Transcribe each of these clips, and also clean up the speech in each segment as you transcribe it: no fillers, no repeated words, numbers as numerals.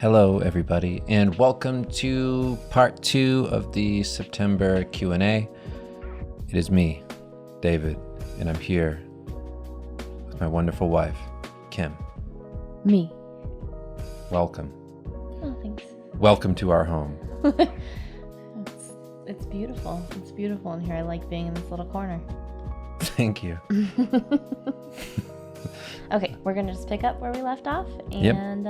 Hello, everybody, and welcome to part 2 of the September Q&A. It is me, David, and I'm here with my wonderful wife, Kim. Me. Welcome. Oh, thanks. Welcome to our home. It's beautiful. It's beautiful in here. I like being in this little corner. Thank you. Okay, we're going to just pick up where we left off, and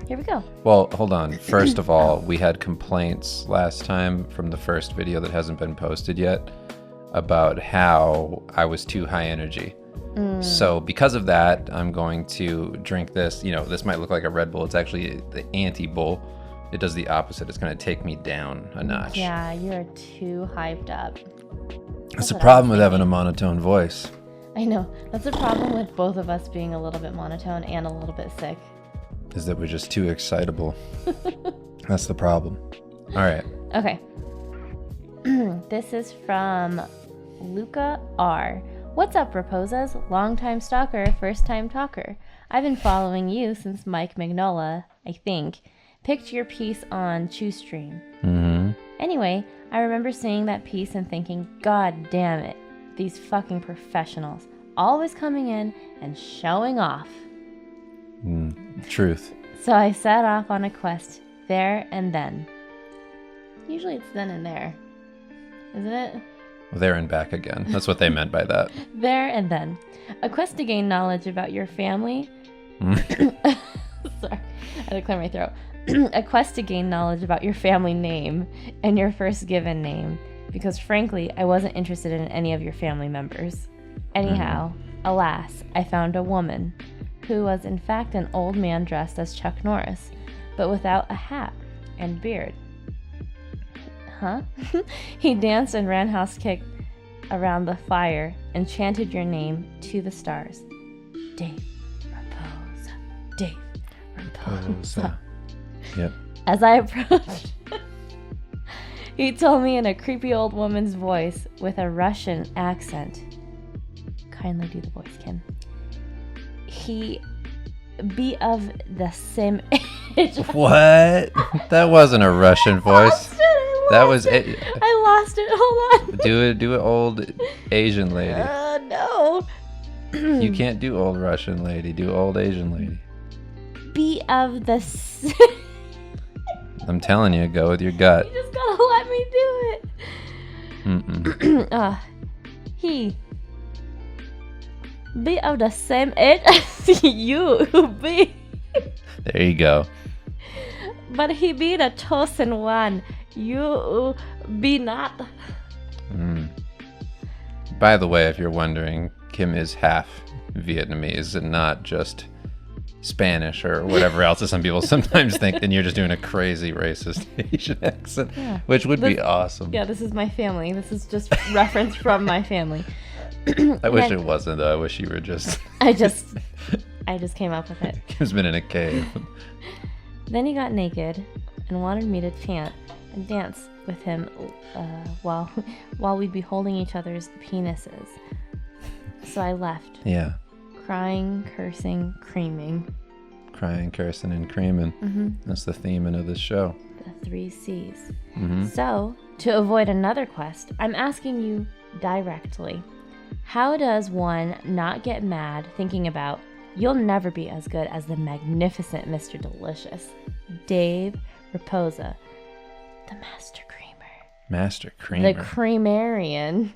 here we go. Well, hold on. First of all, we had complaints last time from the first video that hasn't been posted yet about how I was too high energy. So because of that, I'm going to drink this. You know, this might look like a Red Bull. It's actually the anti-bull. It does the opposite. It's going to take me down a notch. Yeah, you're too hyped up. That's the problem with having a monotone voice. I know. That's the problem with both of us being a little bit monotone and a little bit sick. Is that we're just too excitable. That's the problem. All right. Okay. This is from Luca R. What's up, Raposas? Longtime stalker, first time talker. I've been following you since Mike Magnola, I think, picked your piece on ChewStream. Mm-hmm. Anyway, I remember seeing that piece and thinking, God damn it, these fucking professionals, always coming in and showing off. Truth. So I set off on a quest there and then. Usually it's then and there, isn't it? Well, there and back again. That's what they meant by that. There and then. A quest to gain knowledge about your family. Sorry, I had to clear my throat. A quest to gain knowledge about your family name and your first given name. Because frankly, I wasn't interested in any of your family members. Anyhow, alas, I found a woman who was in fact an old man dressed as Chuck Norris, but without a hat and beard. Huh? He danced and roundhouse kicked around the fire and chanted your name to the stars. Dave Raposa. Dave Raposa. Yep. As I approached, he told me in a creepy old woman's voice with a Russian accent. Kindly do the voice, Kim. He be of the same age. What? That wasn't a Russian voice. That was it. I lost it. Hold on. Do it, old Asian lady. No. You can't do old Russian lady. Do old Asian lady. Be of the. I'm telling you, go with your gut. You just gotta let me do it. Mm-mm. He be of the same age as you be. There you go. But he be the chosen one. You be not. By the way, if you're wondering, Kim is half Vietnamese and not just Spanish or whatever else that some people sometimes think. Then you're just doing a crazy racist Asian accent, which would be awesome. Yeah, this is my family. This is just reference from my family. I wish it wasn't, though. I wish you were just... I just came up with it. Kim's been in a cave. Then he got naked and wanted me to chant and dance with him while we'd be holding each other's penises. So I left. Yeah. Crying, cursing, creaming. Crying, cursing, and creaming. Mm-hmm. That's the theme of this show. The 3 C's. Mm-hmm. So, to avoid another quest, I'm asking you directly. How does one not get mad thinking about you'll never be as good as the magnificent Mr. Delicious, Dave Raposa, the Master Creamer. Master Creamer. The Creamarian.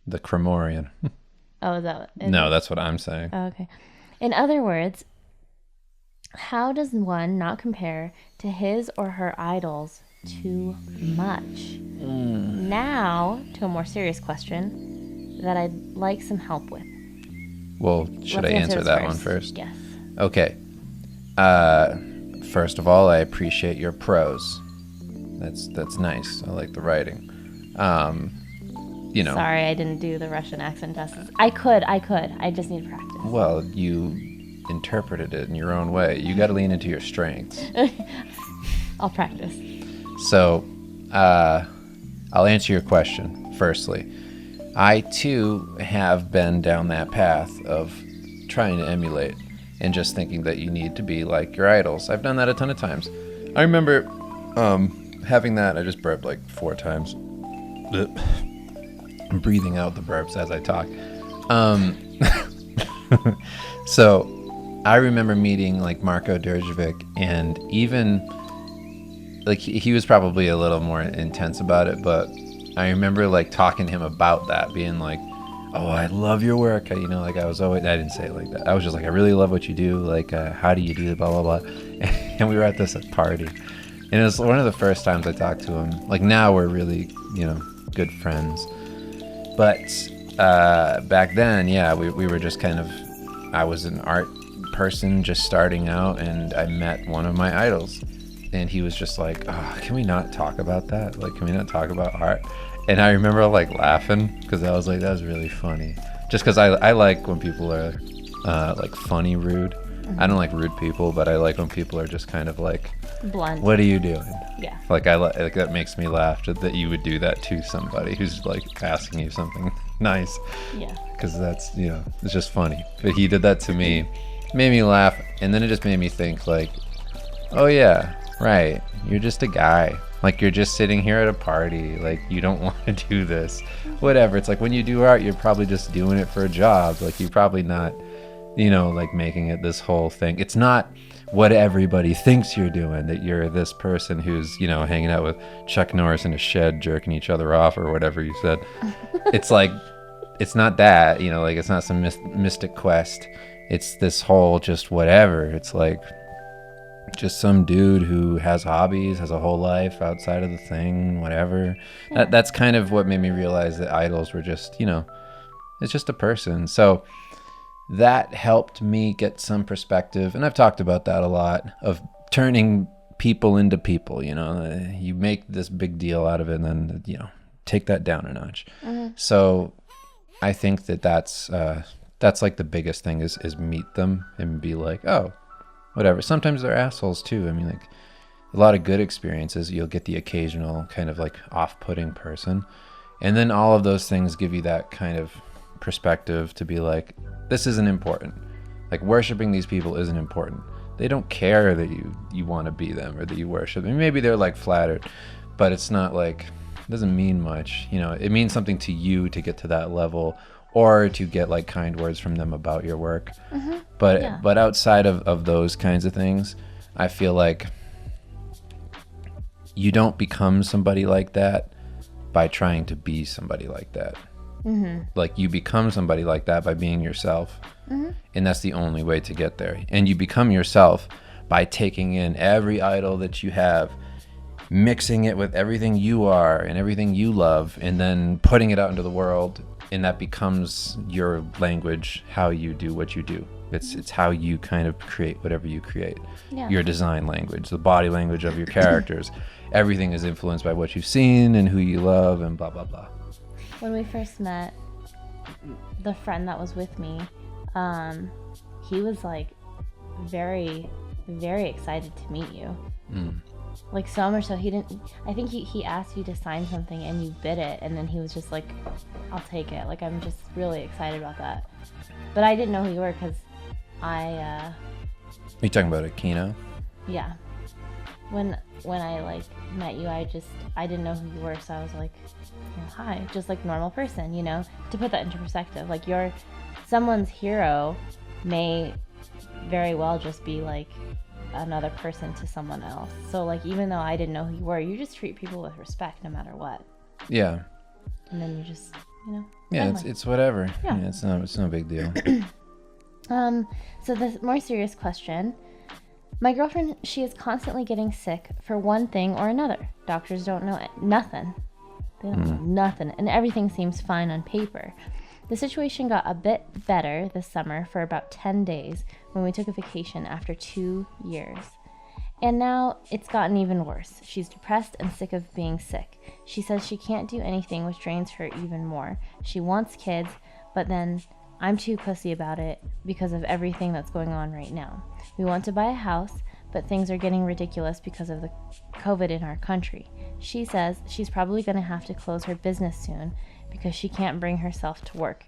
The Cremorian. Oh, is that what? No, that's what I'm saying. Oh, okay. In other words, how does one not compare to his or her idols too much? Now, to a more serious question that I'd like some help with. Well, should I answer that one first? Yes. Okay. First of all, I appreciate your prose. That's nice. I like the writing. You know. Sorry, I didn't do the Russian accent justice. I could. I just need practice. Well, you interpreted it in your own way. You got to lean into your strengths. I'll practice. So, I'll answer your question. Firstly, I too have been down that path of trying to emulate and just thinking that you need to be like your idols. I've done that a ton of times. I remember having that. I just burped like 4 times. I'm breathing out the burps as I talk. So I remember meeting like Marko Đurđević, and even like he was probably a little more intense about it, but I remember like talking to him about that, being like, oh, I love your work. You know, like I didn't say it like that. I was just like, I really love what you do. Like, how do you do it? Blah, blah, blah. And we were at this party, and it was one of the first times I talked to him. Like now we're really, you know, good friends. But back then, yeah, we were just kind of, I was an art person just starting out, and I met one of my idols, and he was just like, oh, can we not talk about that? Like, can we not talk about art? And I remember like laughing because I was like, that was really funny. Just because I like when people are like funny, rude. I don't like rude people, but I like when people are just kind of like, blunt. What are you doing? Yeah. Like like that makes me laugh that you would do that to somebody who's like asking you something nice. Yeah. Because that's, you know, it's just funny. But he did that to me, made me laugh, and then it just made me think like, oh yeah, right. You're just a guy. Like you're just sitting here at a party. Like you don't want to do this. Whatever. It's like when you do art, you're probably just doing it for a job. Like you're probably not, you know, like making it this whole thing. It's not what everybody thinks you're doing, that you're this person who's, you know, hanging out with Chuck Norris in a shed jerking each other off or whatever you said. It's like, it's not that, you know, like it's not some mystic quest. It's this whole just whatever. It's like just some dude who has hobbies, has a whole life outside of the thing, whatever. Yeah. That's kind of what made me realize that idols were just, you know, it's just a person. So that helped me get some perspective, and I've talked about that a lot, of turning people into people. You know, you make this big deal out of it, and then, you know, take that down a notch. Mm-hmm. So I think that's like the biggest thing is meet them and be like, oh, whatever. Sometimes they're assholes too. I mean, like a lot of good experiences, you'll get the occasional kind of like off-putting person, and then all of those things give you that kind of perspective to be like, this isn't important. Like worshiping these people isn't important. They don't care that you want to be them or that you worship. I mean, maybe they're like flattered, but it's not like, it doesn't mean much. You know, it means something to you to get to that level, or to get like kind words from them about your work. Mm-hmm. But outside of those kinds of things, I feel like you don't become somebody like that by trying to be somebody like that. Mm-hmm. Like you become somebody like that by being yourself. Mm-hmm. And that's the only way to get there. And you become yourself by taking in every idol that you have, mixing it with everything you are and everything you love, and then putting it out into the world. And that becomes your language, how you do what you do. It's how you kind of create whatever you create. Yeah. Your design language, the body language of your characters. Everything is influenced by what you've seen and who you love and blah, blah, blah. When we first met, the friend that was with me, he was like very, very excited to meet you. Like so much so I think he asked you to sign something and you bid it, and then he was just like, I'll take it. Like, I'm just really excited about that. But I didn't know who you were because Are you talking about Aquino? Yeah. When I like met you, I didn't know who you were, so I was like, oh, hi, just like normal person, you know, to put that into perspective. Like someone's hero may very well just be like another person to someone else. So like, even though I didn't know who you were, you just treat people with respect no matter what. Yeah. And then you just, you know. Yeah, it's whatever. Yeah. It's no big deal. So the more serious question. My girlfriend, she is constantly getting sick for one thing or another. Doctors don't know nothing. They don't know nothing, and everything seems fine on paper. The situation got a bit better this summer for about 10 days when we took a vacation after 2 years. And now it's gotten even worse. She's depressed and sick of being sick. She says she can't do anything, which drains her even more. She wants kids, but then I'm too pussy about it because of everything that's going on right now. We want to buy a house, but things are getting ridiculous because of the COVID in our country. She says she's probably going to have to close her business soon because she can't bring herself to work.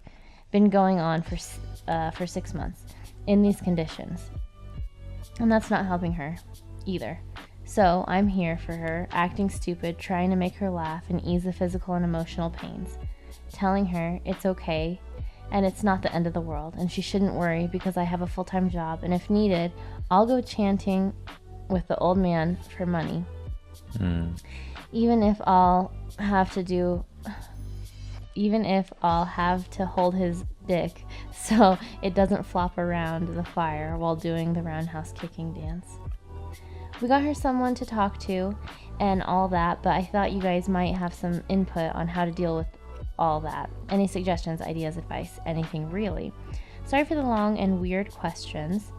Been going on for 6 months. in these conditions. And that's not helping her either. So I'm here for her, acting stupid, trying to make her laugh and ease the physical and emotional pains, telling her it's okay and it's not the end of the world and she shouldn't worry because I have a full-time job, and if needed, I'll go chanting with the old man for money. Even if I'll have to hold his dick so it doesn't flop around the fire while doing the roundhouse kicking dance. We got her someone to talk to and all that, but I thought you guys might have some input on how to deal with all that. Any suggestions, ideas, advice, anything really. Sorry for the long and weird questions.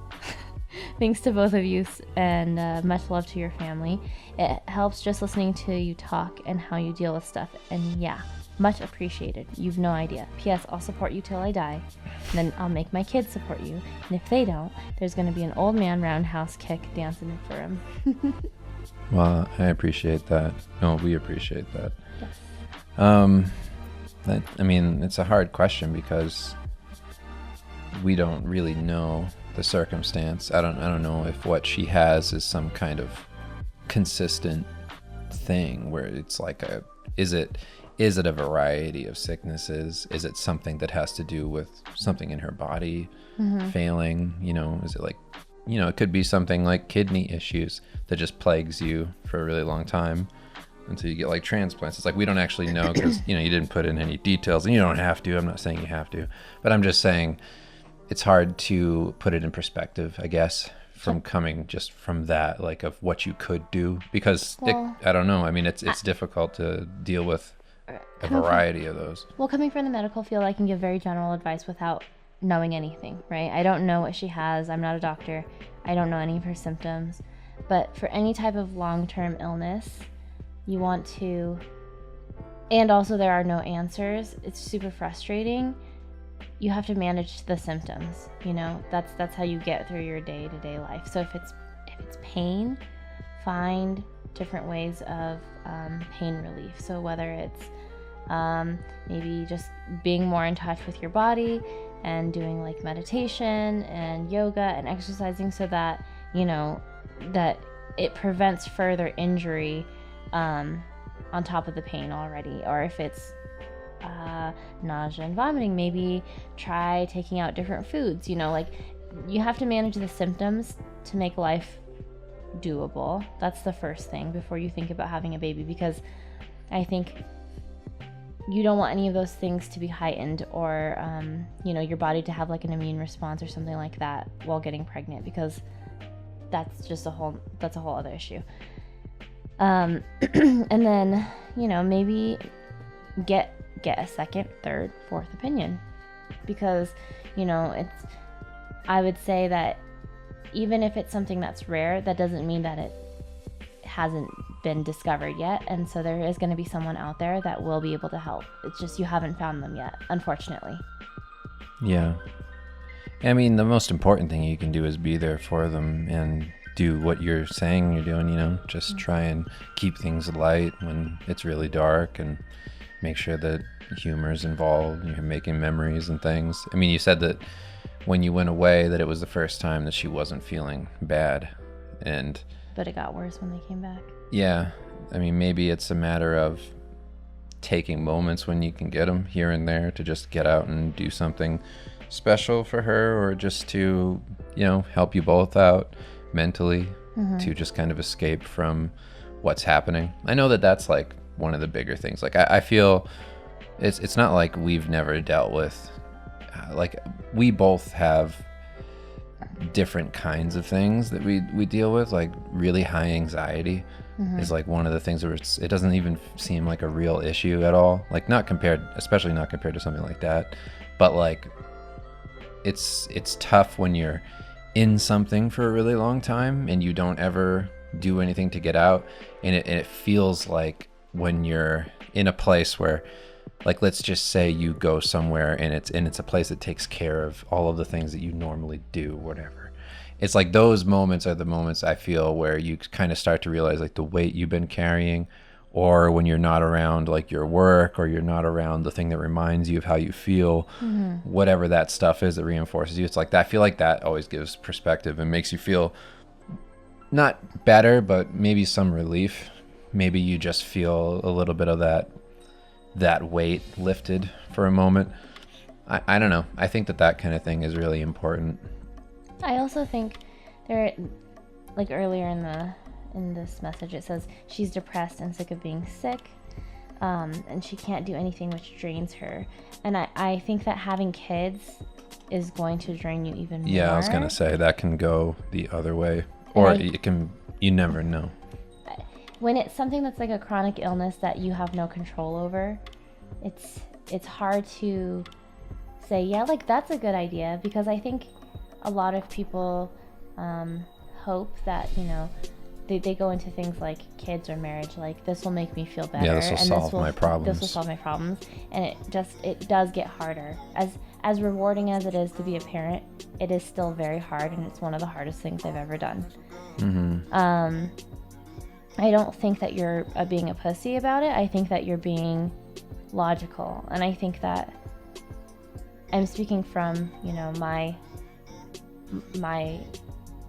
Thanks to both of you, and much love to your family. It helps just listening to you talk and how you deal with stuff, and yeah, much appreciated. You've no idea. P.S. I'll support you till I die. Then I'll make my kids support you. And if they don't, there's going to be an old man roundhouse kick dancing for him. Well, I appreciate that. No, we appreciate that. Yes. I mean, it's a hard question because we don't really know the circumstance. I don't know if what she has is some kind of consistent thing where it's like is it a variety of sicknesses? Is it something that has to do with something in her body failing? Is it like, it could be something like kidney issues that just plagues you for a really long time until you get like transplants. It's like, we don't actually know because, you didn't put in any details, and you don't have to. I'm not saying you have to, but I'm just saying it's hard to put it in perspective, I guess, from coming just from that, like of what you could do, because I don't know. I mean, it's difficult to deal with a variety of those. Well, coming from the medical field, I can give very general advice without knowing anything, right? I don't know what she has. I'm not a doctor. I don't know any of her symptoms. But for any type of long-term illness, you want to, and also there are no answers. It's super frustrating. You have to manage the symptoms. That's how you get through your day-to-day life. So if it's pain, find different ways of pain relief. So whether it's maybe just being more in touch with your body and doing like meditation and yoga and exercising, so that that it prevents further injury on top of the pain already. Or if it's nausea and vomiting, maybe try taking out different foods. Like, you have to manage the symptoms to make life doable. That's the first thing before you think about having a baby, because I think you don't want any of those things to be heightened, or your body to have like an immune response or something like that while getting pregnant, because that's a whole other issue. And then maybe get a second, third, fourth opinion, because I would say that even if it's something that's rare, that doesn't mean that it hasn't been discovered yet, and so there is going to be someone out there that will be able to help. It's just you haven't found them yet, unfortunately. Yeah. I mean, the most important thing you can do is be there for them and do what you're saying you're doing, just try and keep things light when it's really dark, and make sure that humor is involved and you're making memories and things. I mean, you said that when you went away that it was the first time that she wasn't feeling bad, but it got worse when they came back. Yeah. I mean, maybe it's a matter of taking moments when you can get them here and there to just get out and do something special for her, or just to, help you both out mentally, to just kind of escape from what's happening. I know that that's like one of the bigger things. Like, I feel it's not like we've never dealt with, like, we both have different kinds of things that we deal with. Like, really high anxiety is like one of the things where it doesn't even seem like a real issue at all. Like, especially not compared to something like that. But like, it's tough when you're in something for a really long time and you don't ever do anything to get out. And it feels like when you're in a place where, like, let's just say you go somewhere and it's a place that takes care of all of the things that you normally do, whatever. It's like those moments are the moments I feel where you kind of start to realize, like, the weight you've been carrying or when you're not around like your work, or you're not around the thing that reminds you of how you feel, whatever that stuff is that reinforces you. It's like that. I feel like that always gives perspective and makes you feel not better, but maybe some relief. Maybe you just feel a little bit of that weight lifted for a moment. I don't know. I think that kind of thing is really important. I also think there, like earlier in this message, it says she's depressed and sick of being sick, and she can't do anything, which drains her. And I think that having kids is going to drain you even more. Yeah, I was gonna say that can go the other way, or it can. You never know. When it's something that's like a chronic illness that you have no control over, it's hard to say, yeah, like that's a good idea, because I think a lot of people hope that, you know, they go into things like kids or marriage, like this will make me feel better. Yeah, this will solve my problems. This will solve my problems. And it does get harder. As rewarding as it is to be a parent, it is still very hard, and it's one of the hardest things I've ever done. I don't think that you're being a pussy about it. I think that you're being logical. And I think that I'm speaking from, you know, my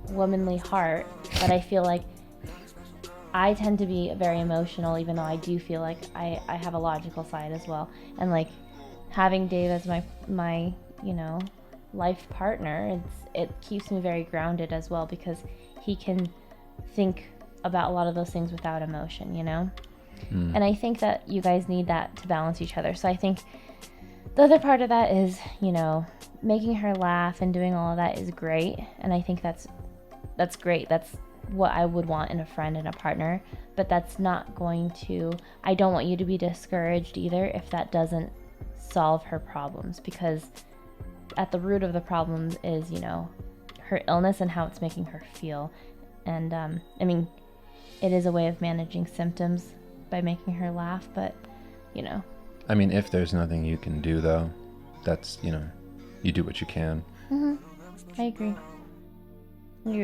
womanly heart, but I feel like I tend to be very emotional, even though I do feel like I have a logical side as well. And like having Dave as my you know, life partner, it keeps me very grounded as well, because he can think about a lot of those things without emotion, you know? And I think that you guys need that to balance each other. So I think the other part of that is, you know, making her laugh and doing all of that is great. And I think that's great. That's what I would want in a friend and a partner. But that's not going to, I don't want you to be discouraged either if that doesn't solve her problems, because at the root of the problem is, you know, her illness and how it's making her feel. And I mean, it is a way of managing symptoms by making her laugh, but, you know. I mean, if there's nothing you can do, though, that's, you know, you do what you can. I agree.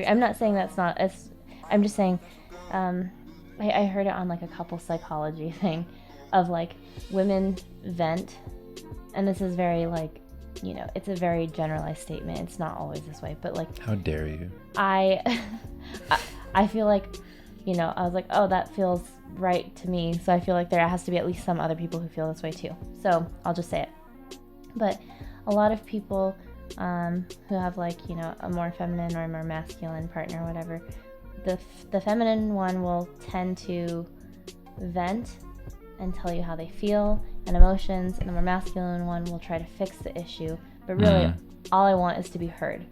I'm not saying that's not, I'm just saying, I heard it on like a couple psychology thing of like women vent, and this is very like, you know, it's a very generalized statement. It's not always this way, but like, how dare you? I feel like, you know, I was like, oh, that feels right to me. So I feel like there has to be at least some other people who feel this way too. So I'll just say it. But a lot of people who have like, you know, a more feminine or a more masculine partner or whatever, the feminine one will tend to vent and tell you how they feel and emotions, and the more masculine one will try to fix the issue. But really, all I want is to be heard.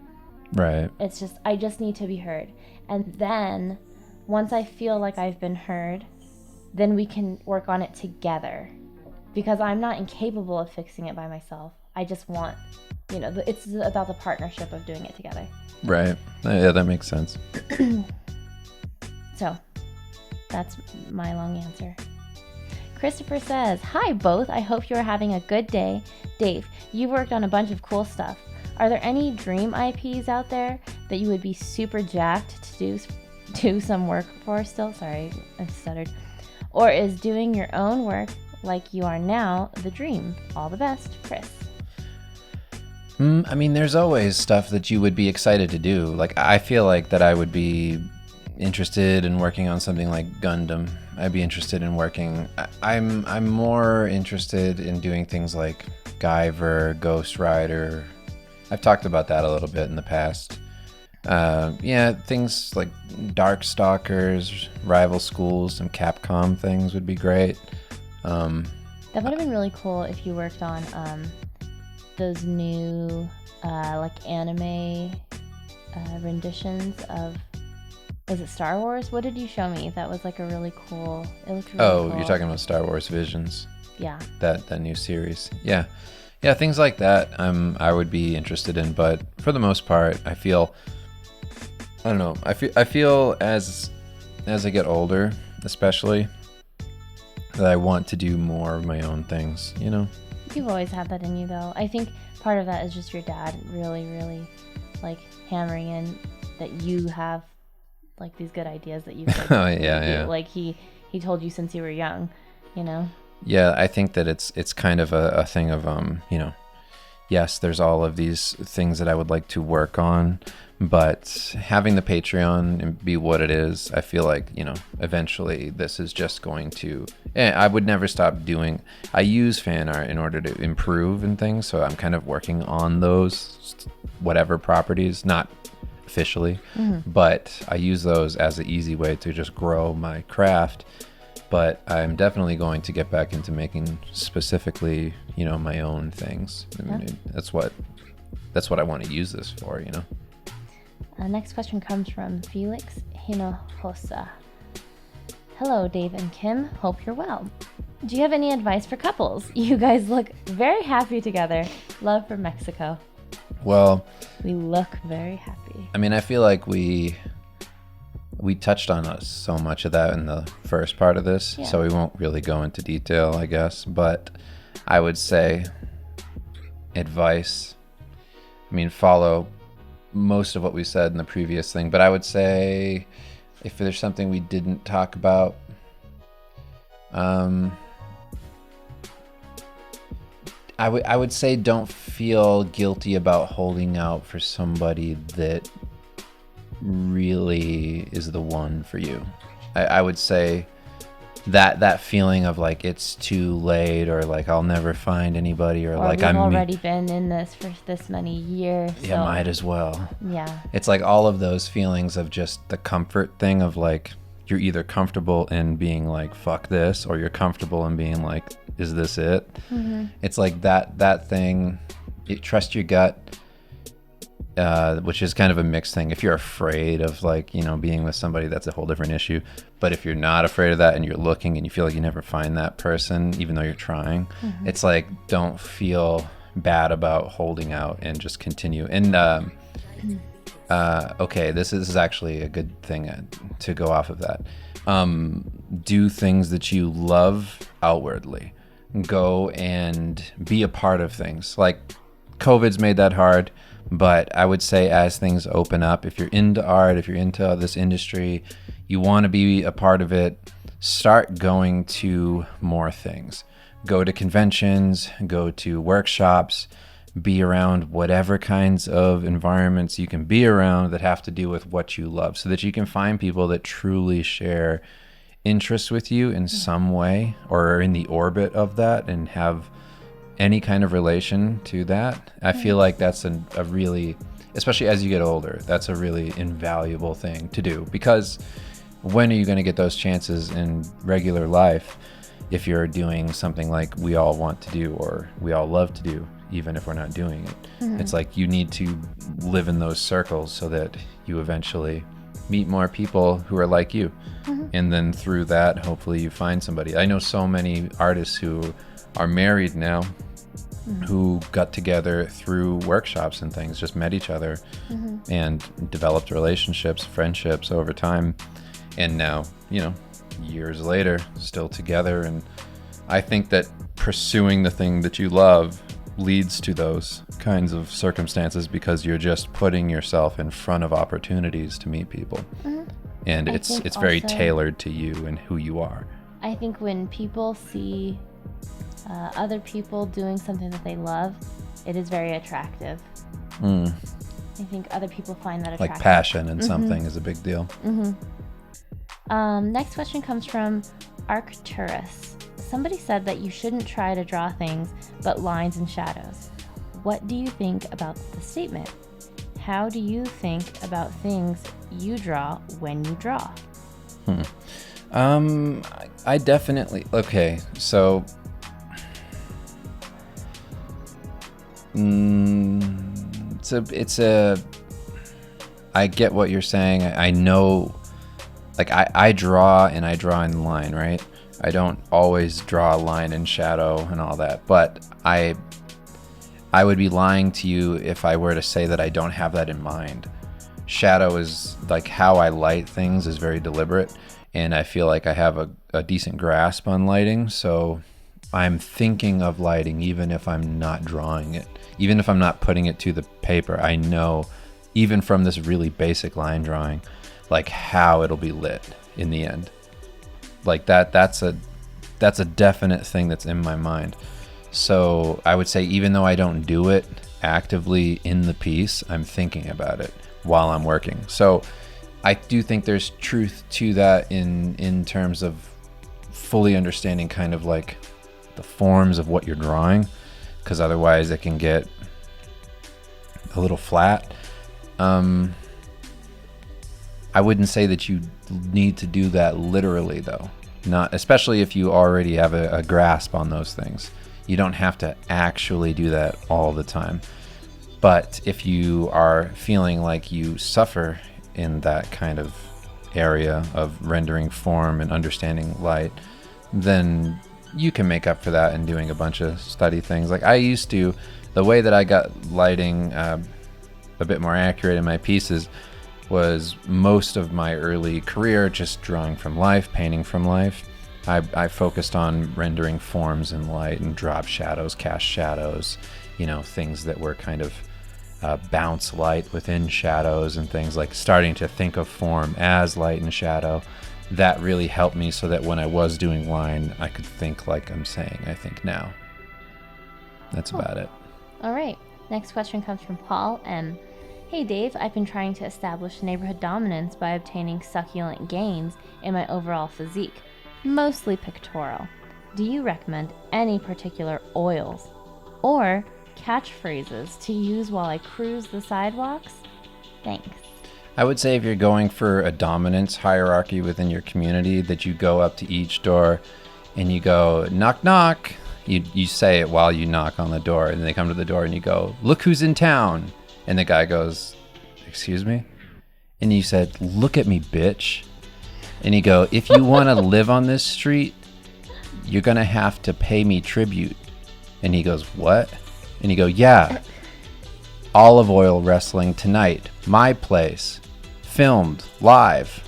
Right. It's just, I just need to be heard. And then once I feel like I've been heard, then we can work on it together, because I'm not incapable of fixing it by myself. I just want, you know, it's about the partnership of doing it together. Right. Yeah, that makes sense. So that's my long answer. Christopher says, hi both, I hope you are having a good day. Dave, you've worked on a bunch of cool stuff. Are there any dream IPs out there that you would be super jacked to do some work for still? Sorry, I stuttered. Or is doing your own work like you are now the dream? All the best, Chris. I mean, there's always stuff that you would be excited to do. Like, I feel like that I would be interested in working on something like Gundam. I'd be interested in working. I'm more interested in doing things like Guyver, Ghost Rider. I've talked about that a little bit in the past. Yeah, things like Darkstalkers, Rival Schools, some Capcom things would be great. That would have been really cool if you worked on those new like anime renditions of, was it Star Wars? What did you show me? That was like a really cool, it looked really cool. You're talking about Star Wars Visions. Yeah. That new series. Yeah. Yeah, things like that I would be interested in, but for the most part, I feel I feel as I get older, especially, that I want to do more of my own things, you know? You've always had that in you, though. I think part of that is just your dad really, really, like, hammering in that you have, like, these good ideas that you could yeah. Like, he he told you since you were young, you know? Yeah, I think that it's kind of a thing of, yes, there's all of these things that I would like to work on, but having the Patreon and be what it is, I feel like, eventually this is just going to, I would never stop doing, I use fan art in order to improve and things, so I'm kind of working on those, whatever properties, not officially, but I use those as an easy way to just grow my craft. But I'm definitely going to get back into making specifically, my own things. I mean, that's what I want to use this for, Next question comes from Felix Hinojosa. Hello, Dave and Kim. Hope you're well. Do you have any advice for couples? You guys look very happy together. Love from Mexico. Well, we look very happy. I mean, I feel like we touched on so much of that in the first part of this, so we won't really go into detail, I guess. But I would say advice. I mean, follow most of what we said in the previous thing. But I would say if there's something we didn't talk about, I would say don't feel guilty about holding out for somebody that really is the one for you. I would say that feeling of like it's too late, or like I'll never find anybody, or like I've already been in this for this many years. Yeah, might as well. Yeah. It's like all of those feelings of just the comfort thing of like you're either comfortable in being like fuck this, or you're comfortable in being like is this it? Mm-hmm. It's like that thing. Trust your gut. Which is kind of a mixed thing. If you're afraid of like, being with somebody, that's a whole different issue. But if you're not afraid of that and you're looking and you feel like you never find that person, even though you're trying, it's like, don't feel bad about holding out and just continue. And, okay, this is actually a good thing to go off of that. Do things that you love outwardly. Go and be a part of things. Like COVID's made that hard. But I would say as things open up, if you're into art, if you're into this industry, you want to be a part of it, start going to more things. Go to conventions, go to workshops, be around whatever kinds of environments you can be around that have to do with what you love, so that you can find people that truly share interests with you in some way, or are in the orbit of that and have any kind of relation to that. I feel like that's a really, especially as you get older, that's a really invaluable thing to do, because when are you going to get those chances in regular life if you're doing something like we all want to do, or we all love to do, even if we're not doing it? It's like you need to live in those circles so that you eventually meet more people who are like you. And then through that, hopefully you find somebody. I know so many artists who are married now, who got together through workshops and things, just met each other and developed relationships, friendships over time. And now, years later, still together. And I think that pursuing the thing that you love leads to those kinds of circumstances, because you're just putting yourself in front of opportunities to meet people. And it's very tailored to you and who you are. I think when people see other people doing something that they love, it is very attractive. I think other people find that attractive. Like passion in something is a big deal. Next question comes from Arcturus. Somebody said that you shouldn't try to draw things but lines and shadows. What do you think about the statement? How do you think about things you draw when you draw? I definitely, okay, so I get what you're saying. I know, like I draw in line, right? I don't always draw a line and shadow and all that, but I would be lying to you if I were to say that I don't have that in mind. Shadow is like how I light things is very deliberate, and I feel like I have a decent grasp on lighting, so I'm thinking of lighting even if I'm not drawing it. Even if I'm not putting it to the paper, I know, even from this really basic line drawing, like how it'll be lit in the end. Like that's a definite thing that's in my mind. So I would say even though I don't do it actively in the piece, I'm thinking about it while I'm working. So I do think there's truth to that in terms of fully understanding kind of like the forms of what you're drawing, because otherwise it can get a little flat. I wouldn't say that you need to do that literally though. Not especially if you already have a grasp on those things. You don't have to actually do that all the time. But if you are feeling like you suffer in that kind of area of rendering form and understanding light, then you can make up for that in doing a bunch of study things. Like I used to, the way that I got lighting a bit more accurate in my pieces was most of my early career just drawing from life, painting from life. I focused on rendering forms in light and drop shadows, cast shadows, things that were kind of bounce light within shadows and things, like starting to think of form as light and shadow. That really helped me so that when I was doing line, I could think like I'm saying I think now. That's about it. All right. Next question comes from Paul M. Hey Dave, I've been trying to establish neighborhood dominance by obtaining succulent gains in my overall physique, mostly pictorial. Do you recommend any particular oils or catchphrases to use while I cruise the sidewalks? Thanks. I would say if you're going for a dominance hierarchy within your community, that you go up to each door and you go, knock, knock. You say it while you knock on the door, and they come to the door and you go, look who's in town. And the guy goes, excuse me? And you said, look at me, bitch. And you go, if you want to live on this street, you're going to have to pay me tribute. And he goes, what? And you go, yeah, Olive Oil Wrestling tonight, my place, filmed, live.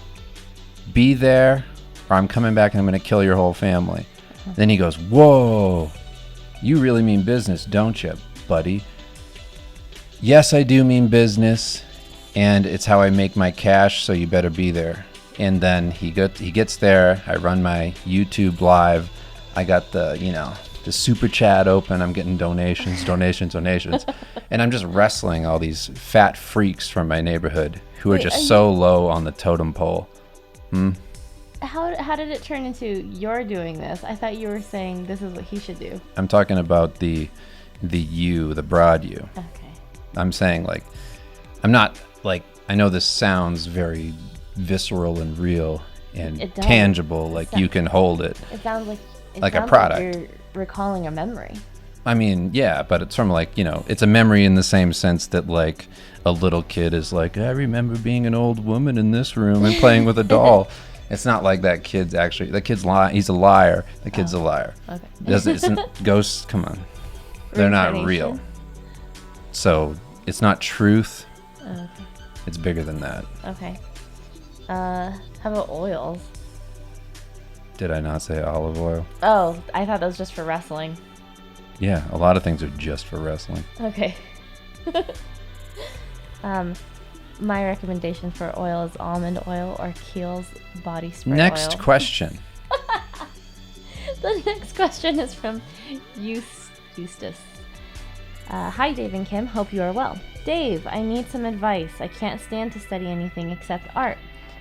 Be there, or I'm coming back and I'm going to kill your whole family. Then he goes, whoa, you really mean business, don't you, buddy? Yes, I do mean business, and it's how I make my cash, so you better be there. And then he gets there, I run my YouTube live, I got the super chat open, I'm getting donations, and I'm just wrestling all these fat freaks from my neighborhood who are just so low on the totem pole. How did it turn into you're doing this? I thought you were saying this is what he should do. I'm talking about the broad U. Okay. I'm saying, like, I'm not, like, I know this sounds very visceral and real and tangible, like you can hold it. It sounds like a product. Like you're recalling a memory. I mean, yeah, but it's from like, it's a memory in the same sense that like a little kid is like, I remember being an old woman in this room and playing with a doll. It's not like that kid's actually, the kid's lying. He's a liar. The kid's a liar. Okay. Ghosts, come on. They're not real. So it's not truth. Okay. It's bigger than that. Okay. How about oils? Did I not say olive oil? Oh, I thought that was just for wrestling. Yeah, a lot of things are just for wrestling. Okay. My recommendation for oil is almond oil or Kiehl's body spray Next oil. question. The next question is from Eustace. Hi, Dave and Kim. Hope you are well. Dave, I need some advice. I can't stand to study anything except art,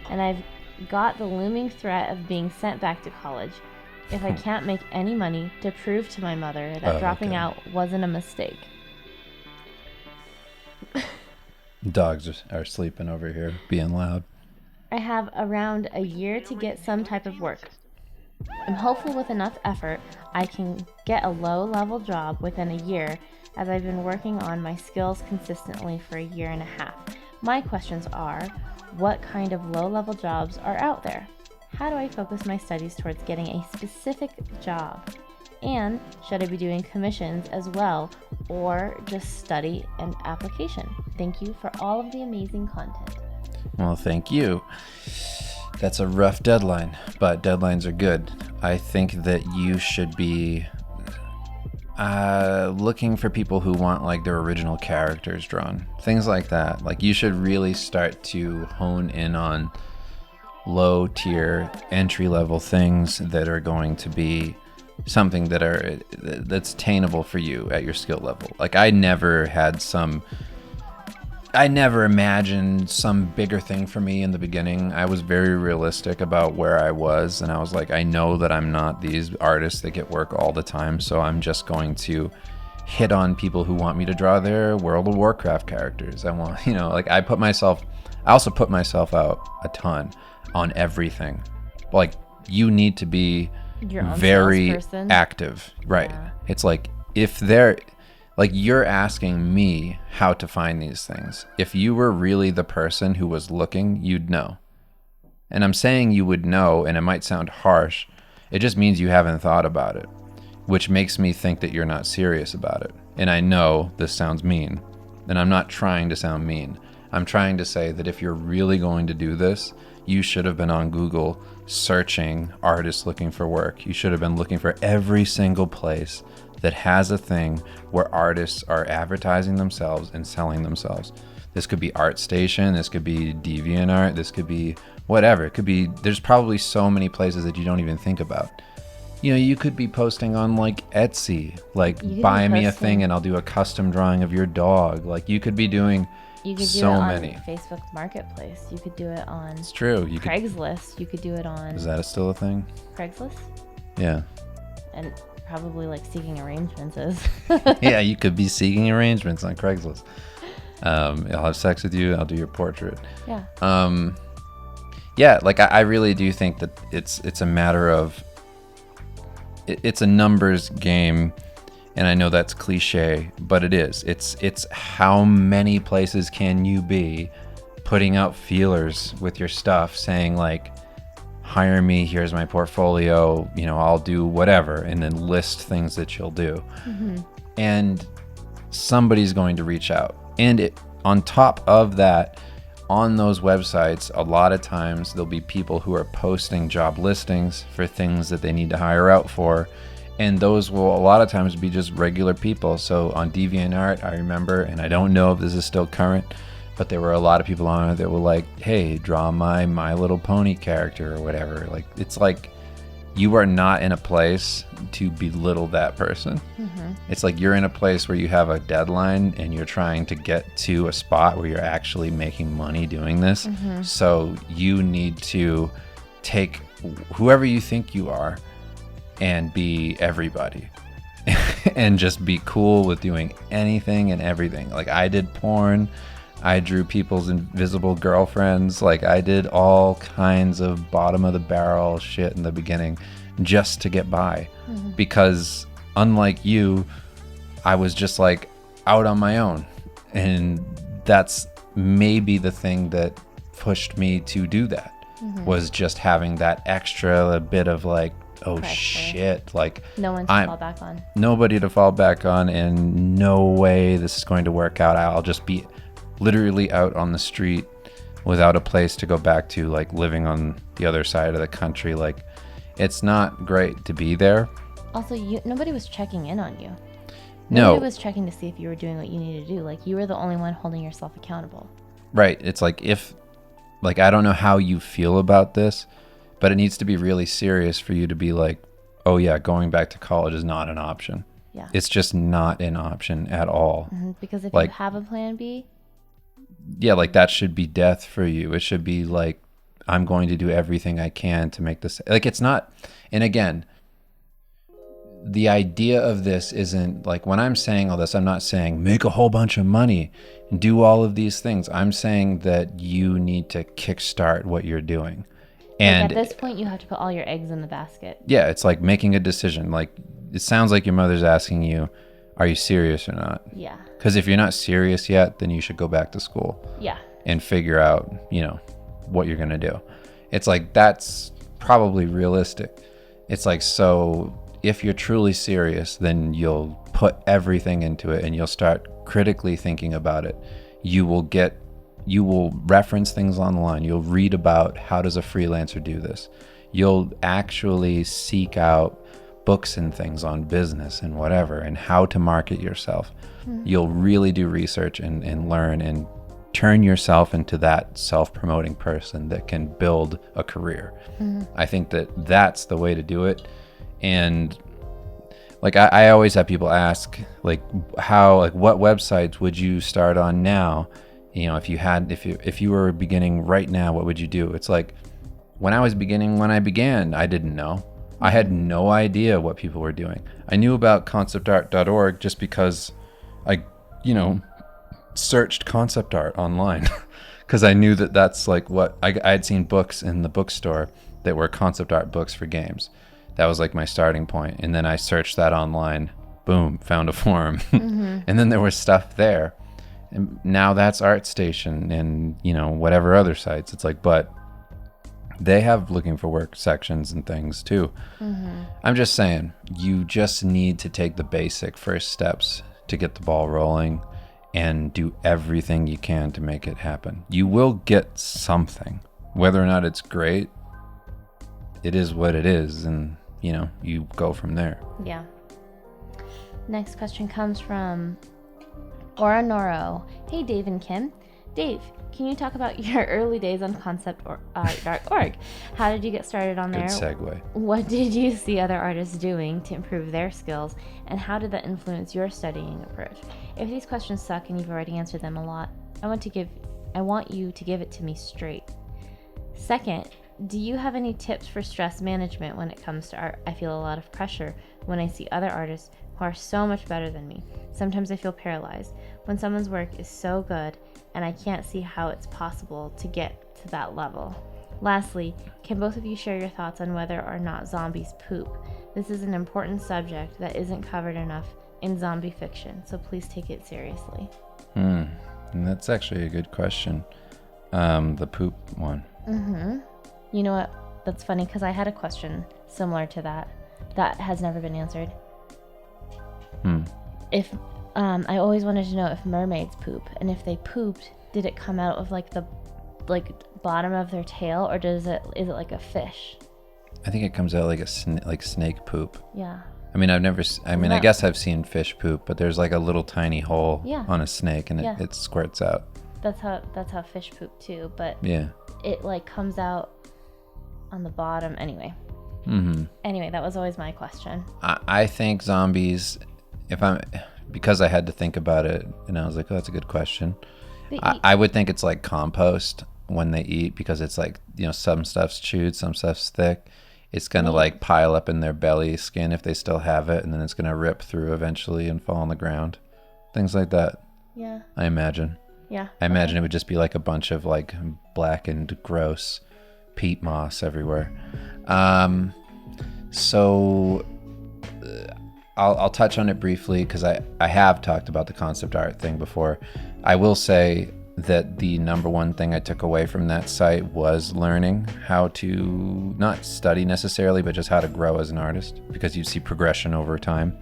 and I've got the looming threat of being sent back to college if I can't make any money to prove to my mother that dropping out wasn't a mistake. Dogs are sleeping over here, being loud. I have around a year to get some type of work. I'm hopeful with enough effort I can get a low-level job within a year, as I've been working on my skills consistently for a year and a half. My questions are, what kind of low-level jobs are out there? How do I focus my studies towards getting a specific job? And should I be doing commissions as well, or just study and application? Thank you for all of the amazing content. Well, thank you. That's a rough deadline, but deadlines are good. I think that you should be looking for people who want like their original characters drawn. Things like that. Like you should really start to hone in on low tier entry level things that are going to be something that's attainable for you at your skill level. Like I never imagined some bigger thing for me in the beginning. I was very realistic about where I was, and I was like, I know that I'm not these artists that get work all the time, so I'm just going to hit on people who want me to draw their World of Warcraft characters. I want, like I also put myself out a ton on everything. Like you need to be Your own very salesperson. active, right? Yeah. It's like if they're like you're asking me how to find these things. If you were really the person who was looking, you'd know. And I'm saying you would know, and it might sound harsh. It just means you haven't thought about it, which makes me think that you're not serious about it. And I know this sounds mean, and I'm not trying to sound mean. I'm trying to say that if you're really going to do this, you should have been on Google searching artists looking for work. You should have been looking for every single place that has a thing where artists are advertising themselves and selling themselves. This could be ArtStation, this could be DeviantArt, this could be whatever. It could be, there's probably so many places that you don't even think about. You could be posting on like Etsy, like buy me a thing and I'll do a custom drawing of your dog. Like you could be doing You could do so it on many. Facebook Marketplace. You could do it on It's true. Craigslist. You could do it on Is that still a thing? Craigslist. Yeah. And probably like seeking arrangements is. Yeah, you could be seeking arrangements on Craigslist. I'll have sex with you. I'll do your portrait. Yeah. Yeah, like I really do think that it's a matter of it's a numbers game, and I know that's cliche, but it is. It's how many places can you be putting out feelers with your stuff, saying like, hire me, here's my portfolio, I'll do whatever, and then list things that you'll do. And somebody's going to reach out. And on top of that, on those websites, a lot of times there'll be people who are posting job listings for things that they need to hire out for. And those will a lot of times be just regular people. So on DeviantArt, I remember, and I don't know if this is still current, but there were a lot of people on it that were like, hey, draw My Little Pony character or whatever. Like, it's like you are not in a place to belittle that person. It's like you're in a place where you have a deadline and you're trying to get to a spot where you're actually making money doing this. So you need to take whoever you think you are and be everybody and just be cool with doing anything and everything. Like I did porn. I drew people's invisible girlfriends. Like I did all kinds of bottom of the barrel shit in the beginning just to get by. Because unlike you, I was just like out on my own. And that's maybe the thing that pushed me to do that was just having that extra bit of like, oh Pressure. shit, like No one to fall back on. Nobody to fall back on, and no way this is going to work out. I'll just be literally out on the street without a place to go back to, like living on the other side of the country. Like it's not great to be there. Also, nobody was checking in on you. No. Nobody was checking to see if you were doing what you needed to do. Like you were the only one holding yourself accountable. Right. It's like I don't know how you feel about this, but it needs to be really serious for you to be like, oh yeah, going back to college is not an option. Yeah. It's just not an option at all. Because if like, you have a plan B, yeah, like that should be death for you. It should be like, I'm going to do everything I can to make this, like it's not. And again, the idea of this isn't like, when I'm saying all this, I'm not saying make a whole bunch of money and do all of these things. I'm saying that you need to kickstart what you're doing. And like at this point, you have to put all your eggs in the basket. Yeah, it's like making a decision. Like it sounds like your mother's asking you, are you serious or not? Yeah. Because if you're not serious yet, then you should go back to school. Yeah. And figure out, what you're going to do. It's like, that's probably realistic. It's like, so if you're truly serious, then you'll put everything into it and you'll start critically thinking about it. You will reference things online. You'll read about how does a freelancer do this. You'll actually seek out books and things on business and whatever and how to market yourself. You'll really do research and learn and turn yourself into that self-promoting person that can build a career. I think that that's the way to do it. And like I always have people ask like what websites would you start on now? You know, if you were beginning right now, what would you do? It's like when I began, I didn't know. I had no idea what people were doing. I knew about conceptart.org just because I, searched concept art online because I knew that that's like what I had seen books in the bookstore that were concept art books for games. That was like my starting point. And then I searched that online, boom, found a forum. And then there was stuff there. And now that's ArtStation and, whatever other sites. It's like, but they have looking for work sections and things too. I'm just saying, you just need to take the basic first steps to get the ball rolling and do everything you can to make it happen. You will get something. Whether or not it's great, it is what it is. And, you go from there. Yeah. Next question comes from Oranoro. Hey, Dave and Kim. Dave, can you talk about your early days on concept.org? How did you get started on there? Good segue. What did you see other artists doing to improve their skills, and how did that influence your studying approach? If these questions suck and you've already answered them a lot, I want you to give it to me straight. Second, do you have any tips for stress management when it comes to art? I feel a lot of pressure when I see other artists who are so much better than me. Sometimes I feel paralyzed when someone's work is so good and I can't see how it's possible to get to that level. Lastly, can both of you share your thoughts on whether or not zombies poop? This is an important subject that isn't covered enough in zombie fiction, so please take it seriously. And that's actually a good question. The poop one. You know what? That's funny because I had a question similar to that has never been answered. If I always wanted to know if mermaids poop, and if they pooped, did it come out of like the bottom of their tail, or is it like a fish? I think it comes out like like snake poop. Yeah. I mean, I guess I've seen fish poop, but there's like a little tiny hole on a snake and it squirts out. That's how fish poop too, but yeah, it like comes out on the bottom anyway. Anyway, that was always my question. I think zombies, because I had to think about it and I was like, oh, that's a good question. I would think it's like compost when they eat, because it's like, some stuff's chewed, some stuff's thick. It's going to like pile up in their belly skin if they still have it, and then it's going to rip through eventually and fall on the ground. Things like that. Yeah. I imagine. Yeah. I imagine it would just be like a bunch of like blackened, gross peat moss everywhere. So I'll touch on it briefly because I have talked about the concept art thing before. I will say that the number one thing I took away from that site was learning how to not study necessarily, but just how to grow as an artist, because you see progression over time.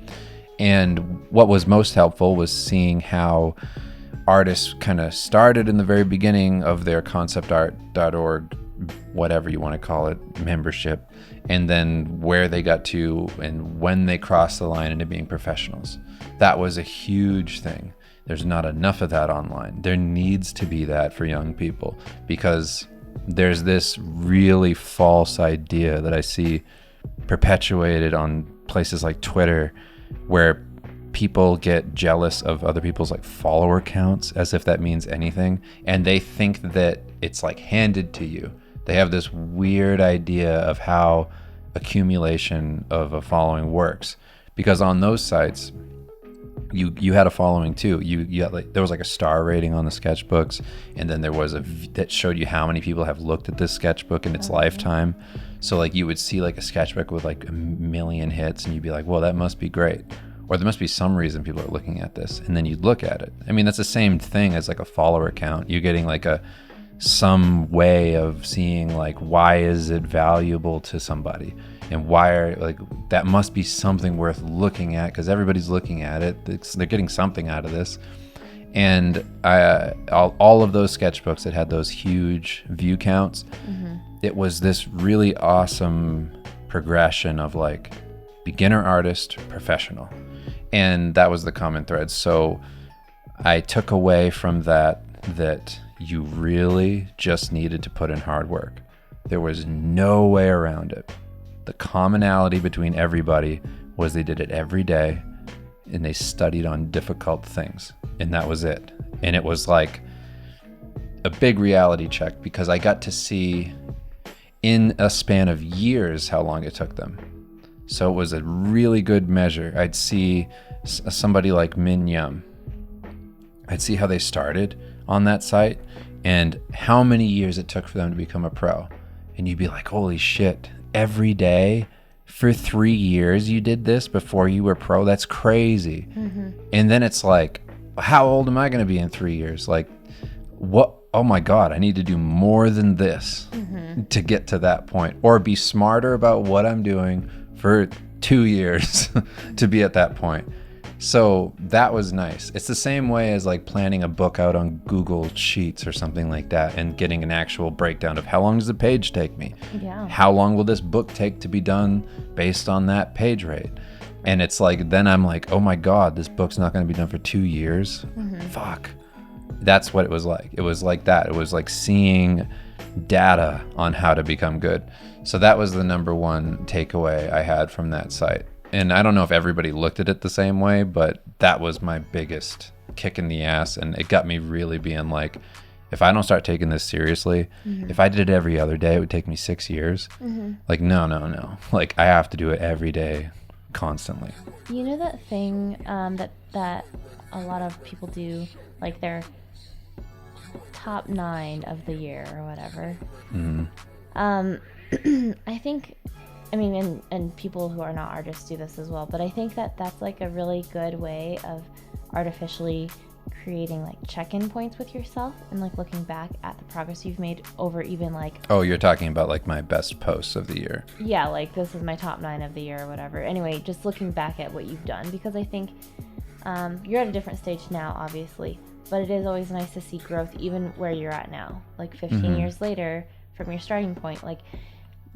And what was most helpful was seeing how artists kind of started in the very beginning of their conceptart.org, whatever you want to call it, membership, and then where they got to and when they crossed the line into being professionals. That was a huge thing. There's not enough of that online. There needs to be that for young people, because there's this really false idea that I see perpetuated on places like Twitter, where people get jealous of other people's like follower counts as if that means anything, and they think that it's like handed to you. They have this weird idea of how accumulation of a following works, because on those sites you had a following too. You had like, there was like a star rating on the sketchbooks, and then there was that showed you how many people have looked at this sketchbook in its lifetime. So like you would see like a sketchbook with like 1 million hits, and you'd be like, well, that must be great, or there must be some reason people are looking at this. And then you'd look at it. I mean, that's the same thing as like a follower count. You're getting like some way of seeing like, why is it valuable to somebody, and why that must be something worth looking at, because everybody's looking at it. They're getting something out of this. And all of those sketchbooks that had those huge view counts, it was this really awesome progression of like beginner artist, professional, and that was the common thread. So I took away from that that you really just needed to put in hard work. There was no way around it. The commonality between everybody was they did it every day and they studied on difficult things. And that was it. And it was like a big reality check because I got to see in a span of years how long it took them. So it was a really good measure. I'd see somebody like Min Yum. I'd see how they started on that site and how many years it took for them to become a pro. And you'd be like, holy shit, every day for 3 years you did this before you were pro? That's crazy. Mm-hmm. And then it's like, how old am I going to be in 3 years? Like, what? Oh my God, I need to do more than this to get to that point, or be smarter about what I'm doing for 2 years to be at that point. So that was nice. It's the same way as like planning a book out on Google Sheets or something like that and getting an actual breakdown of how long does the page take me? Yeah. How long will this book take to be done based on that page rate? And it's like, then I'm like, oh my God, this book's not going to be done for 2 years. Fuck. That's what it was like. It was like that. It was like seeing data on how to become good. So that was the number one takeaway I had from that site. And I don't know if everybody looked at it the same way, but that was my biggest kick in the ass. And it got me really being like, if I don't start taking this seriously, if I did it every other day, it would take me 6 years. Like, no. Like, I have to do it every day, constantly. You know that thing that a lot of people do, like their top 9 of the year or whatever. I think, I mean, and people who are not artists do this as well, but I think that that's like a really good way of artificially creating like check-in points with yourself and like looking back at the progress you've made over even like... Oh, you're talking about like my best posts of the year. Yeah, like this is my top 9 of the year or whatever. Anyway, just looking back at what you've done, because I think you're at a different stage now, obviously, but it is always nice to see growth even where you're at now. Like 15 years later from your starting point, like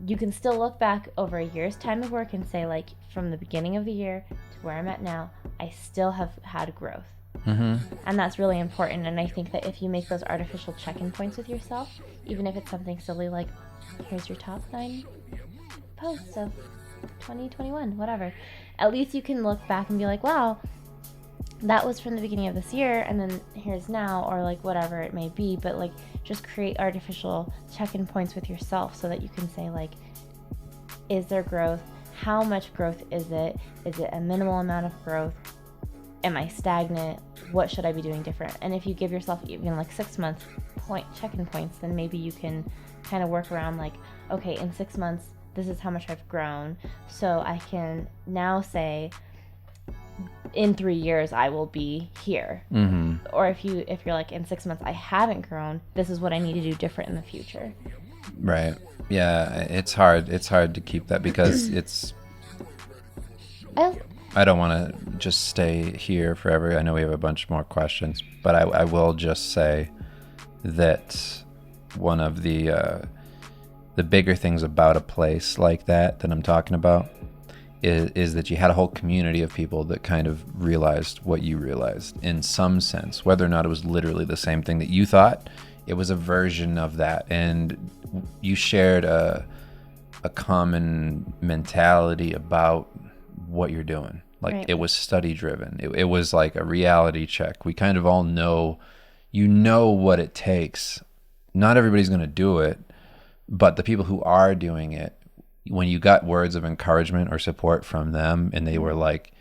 you can still look back over a year's time of work and say, like, from the beginning of the year to where I'm at now, I still have had growth. And that's really important. And I think that if you make those artificial check-in points with yourself, even if it's something silly like, here's your top 9 posts of 2021, whatever, at least you can look back and be like, wow, that was from the beginning of this year, and then here's now, or like whatever it may be. But like, just create artificial check-in points with yourself so that you can say, like, is there growth? How much growth is it? Is it a minimal amount of growth? Am I stagnant? What should I be doing different? And if you give yourself even like 6 month check-in points, then maybe you can kind of work around like, okay, in 6 months, this is how much I've grown. So I can now say, in 3 years I will be here. Or if you're like, in 6 months I haven't grown, this is what I need to do different in the future. Right. Yeah, it's hard to keep that because it's I don't want to just stay here forever. I know we have a bunch more questions, but I will just say that one of the bigger things about a place like that I'm talking about is that you had a whole community of people that kind of realized what you realized in some sense, whether or not it was literally the same thing that you thought. It was a version of that, and you shared a common mentality about what you're doing. Like, right. It was study driven. It was like a reality check. We kind of all know, what it takes. Not everybody's going to do it, but the people who are doing it, when you got words of encouragement or support from them, and they were like,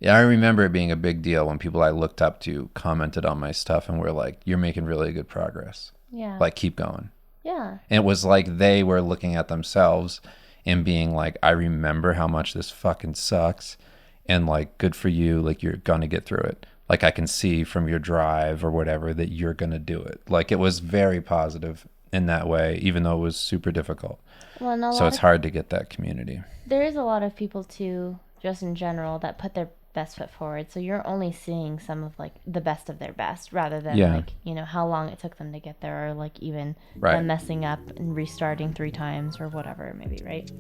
I remember it being a big deal when people I looked up to commented on my stuff and were like, you're making really good progress. Yeah. Like, keep going. Yeah. And it was like they were looking at themselves and being like, I remember how much this fucking sucks. And like, good for you. Like, you're going to get through it. Like, I can see from your drive or whatever that you're going to do it. Like, it was very positive in that way, even though it was super difficult. Well, so it's hard to get that community. There is a lot of people too, just in general, that put their best foot forward. So you're only seeing some of like the best of their best, rather than like, how long it took them to get there, or like even them messing up and restarting 3 times or whatever it may be, right?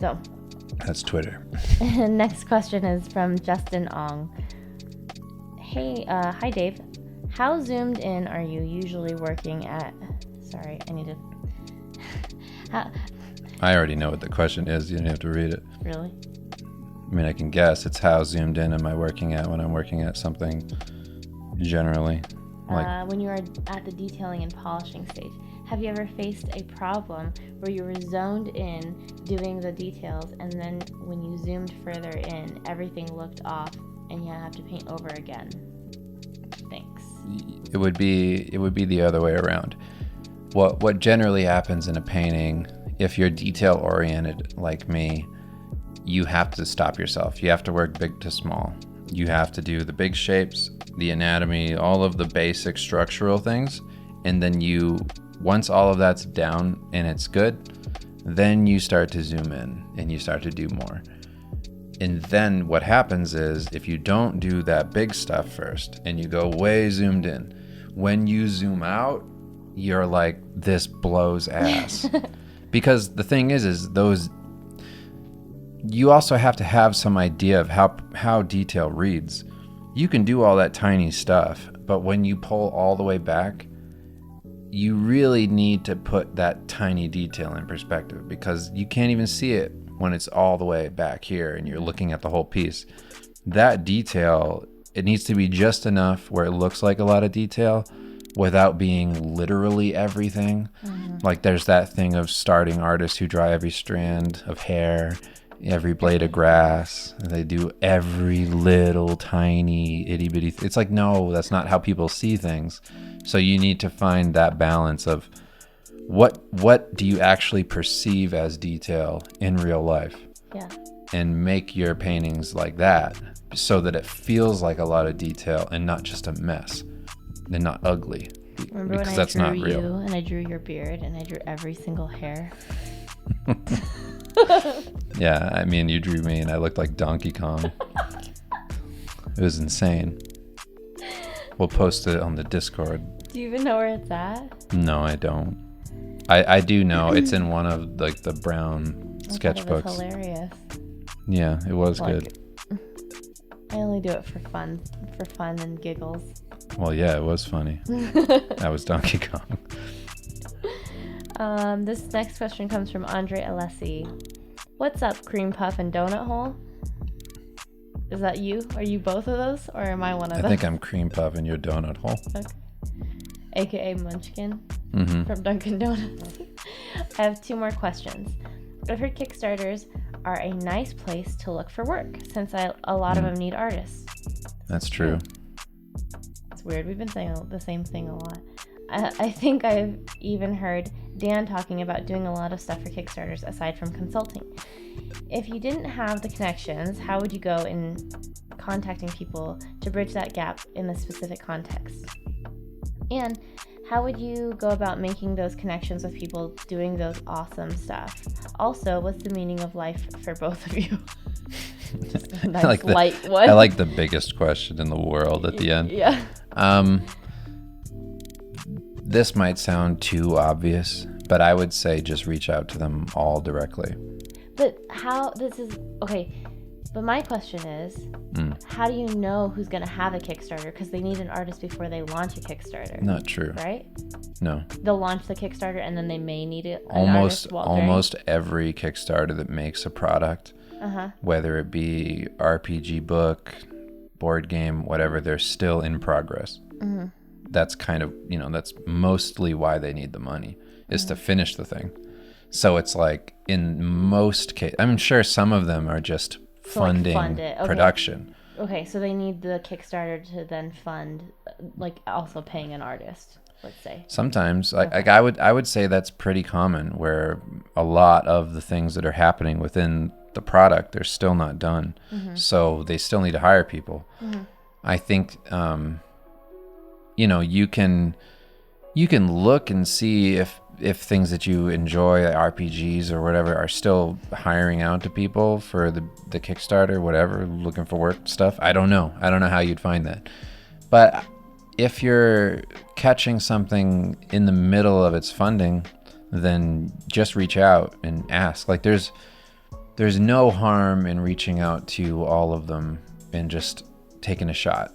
So that's Twitter. Next question is from Justin Ong. Hey, hi Dave. How zoomed in are you usually working at? Sorry, I need to. I already know what the question is. You don't have to read it. Really? I mean, I can guess. It's how zoomed in am I working at when I'm working at something generally. Like, when you are at the detailing and polishing stage, have you ever faced a problem where you were zoned in doing the details, and then when you zoomed further in, everything looked off and you have to paint over again? Thanks. it would be the other way around. What generally happens in a painting, if you're detail oriented like me, you have to stop yourself. You have to work big to small. You have to do the big shapes, the anatomy, all of the basic structural things. And then once all of that's down and it's good, then you start to zoom in and you start to do more. And then what happens is if you don't do that big stuff first and you go way zoomed in, when you zoom out, you're like, this blows ass. Because the thing is those, you also have to have some idea of how detail reads. You can do all that tiny stuff, but when you pull all the way back, you really need to put that tiny detail in perspective, because you can't even see it when it's all the way back here and you're looking at the whole piece. That detail, it needs to be just enough where it looks like a lot of detail without being literally everything. Mm-hmm. Like there's that thing of starting artists who draw every strand of hair, every blade of grass, and they do every little tiny itty bitty it's like, no, that's not how people see things. So you need to find that balance of what do you actually perceive as detail in real life, and make your paintings like that so that it feels like a lot of detail and not just a mess and not ugly. Remember because when that's I not drew real. you and I drew your beard and I drew every single hair? Yeah, I mean, you drew me and I looked like Donkey Kong. It was insane. We'll post it on the Discord. Do you even know where it's at? No, I don't. I do know it's in one of like the brown sketchbooks. It was hilarious. Yeah, it was good. I only do it for fun and giggles. Well, yeah, it was funny. That was Donkey Kong. This next question comes from Andre Alessi. What's up, cream puff and donut hole? Is that you? Are you both of those, or am I one of them? I think I'm cream puff and you're donut hole. Okay. AKA Munchkin from Dunkin' Donuts. I have 2 more questions. I've heard Kickstarters are a nice place to look for work, since a lot of them need artists. That's true. It's weird. We've been saying the same thing a lot. I think I've even heard Dan talking about doing a lot of stuff for Kickstarters aside from consulting. If you didn't have the connections, how would you go in contacting people to bridge that gap in the specific context? And how would you go about making those connections with people doing those awesome stuff? Also, what's the meaning of life for both of you? Just a nice light one. I like the biggest question in the world at the end. Yeah. This might sound too obvious, but I would say just reach out to them all directly. But but my question is, how do you know who's going to have a Kickstarter? Because they need an artist before they launch a Kickstarter. Not true. Right? No. They'll launch the Kickstarter and then they may need it. Almost every Kickstarter that makes a product, whether it be RPG book, board game, whatever, they're still in progress. Mm-hmm. That's kind of, that's mostly why they need the money, is to finish the thing. So it's like in most cases, I'm sure some of them are just funding production. Okay, so they need the Kickstarter to then fund, like also paying an artist, let's say. Sometimes, I would say that's pretty common, where a lot of the things that are happening within the product, they're still not done. Mm-hmm. So they still need to hire people. Mm-hmm. I think, you can look and see if things that you enjoy, like RPGs or whatever, are still hiring out to people for the Kickstarter, whatever, looking for work stuff. I don't know how you'd find that. But if you're catching something in the middle of its funding, then just reach out and ask. Like there's no harm in reaching out to all of them and just taking a shot.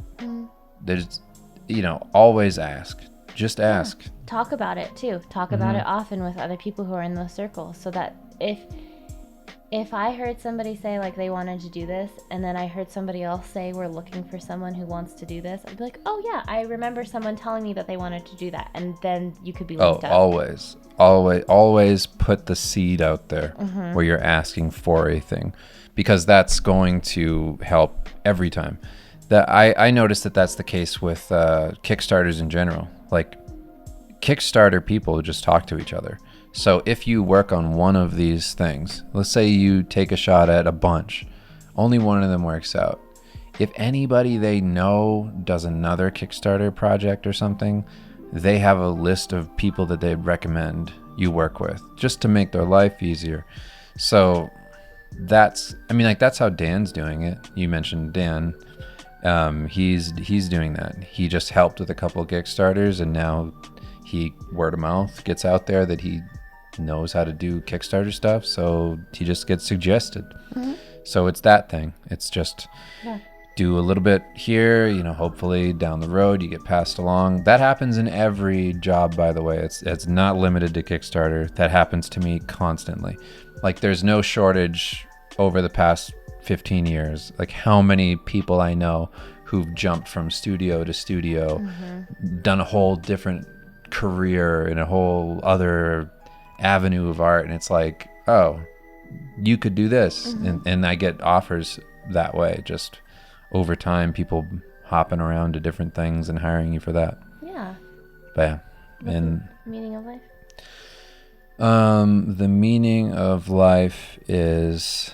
always ask. Just ask. Yeah. Talk about it too. Talk about it often with other people who are in those circles, so that if I heard somebody say like they wanted to do this, and then I heard somebody else say we're looking for someone who wants to do this, I'd be like, oh yeah, I remember someone telling me that they wanted to do that, and then you could be linked up. Always put the seed out there where you're asking for a thing, because that's going to help every time. That I noticed that that's the case with Kickstarters in general. Like, Kickstarter people just talk to each other. So if you work on one of these things, let's say you take a shot at a bunch, only one of them works out. If anybody they know does another Kickstarter project or something, they have a list of people that they'd recommend you work with, just to make their life easier. So that's how Dan's doing it. You mentioned Dan. He's doing that. He just helped with a couple of Kickstarters, and now he, word of mouth, gets out there that he knows how to do Kickstarter stuff, so he just gets suggested. So it's that thing. It's just do a little bit here, hopefully down the road you get passed along. That happens in every job, by the way. It's not limited to Kickstarter. That happens to me constantly. Like, there's no shortage over the past 15 years, like how many people I know who've jumped from studio to studio, done a whole different career in a whole other avenue of art, and it's like, oh, you could do this. And I get offers that way, just over time, people hopping around to different things and hiring you for that. Yeah. But yeah. And meaning of life? The meaning of life is,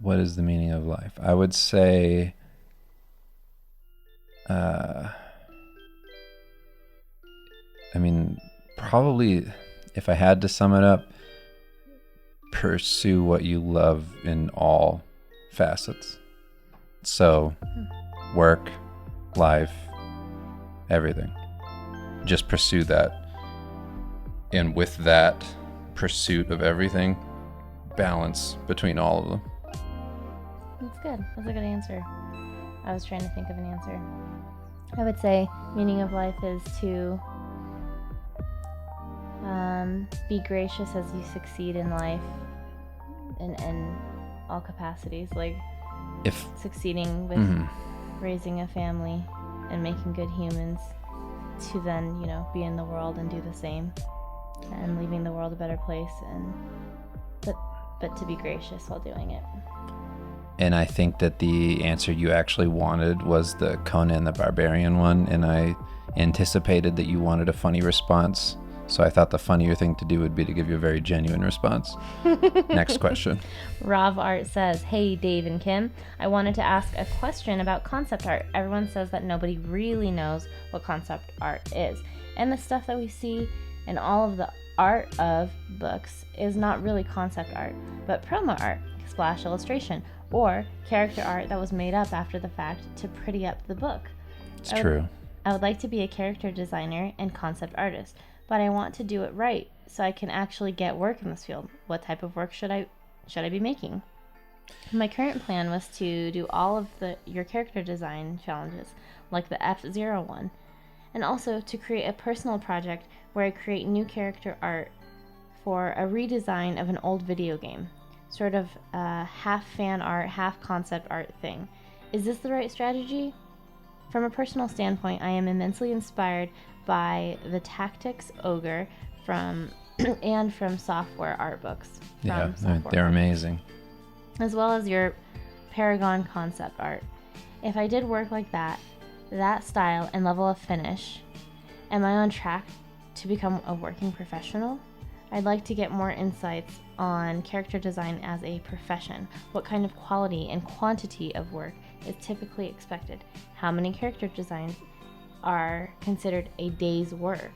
what is the meaning of life? I would say probably, if I had to sum it up, pursue what you love in all facets. So work, life, everything. Just pursue that. And with that pursuit of everything, balance between all of them. That's good. That's a good answer. I was trying to think of an answer. I would say meaning of life is to be gracious as you succeed in life in all capacities, like if succeeding with raising a family and making good humans, to then be in the world and do the same and leaving the world a better place, and but to be gracious while doing it. And I think that the answer you actually wanted was the Conan the Barbarian one, and I anticipated that you wanted a funny response. So I thought the funnier thing to do would be to give you a very genuine response. Next question. Rav Art says, hey, Dave and Kim, I wanted to ask a question about concept art. Everyone says that nobody really knows what concept art is. And the stuff that we see in all of the art of books is not really concept art, but promo art, splash illustration, or character art that was made up after the fact to pretty up the book. It's true. I would like to be a character designer and concept artist, but I want to do it right so I can actually get work in this field. What type of work should I be making? My current plan was to do all of your character design challenges, like the F-Zero one, and also to create a personal project where I create new character art for a redesign of an old video game. Sort of half fan art, half concept art thing. Is this the right strategy? From a personal standpoint, I am immensely inspired by the Tactics Ogre from Software art books. Yeah, they're amazing. As well as your Paragon concept art. If I did work like that style and level of finish, am I on track to become a working professional? I'd like to get more insights on character design as a profession. What kind of quality and quantity of work is typically expected? How many character designs are considered a day's work?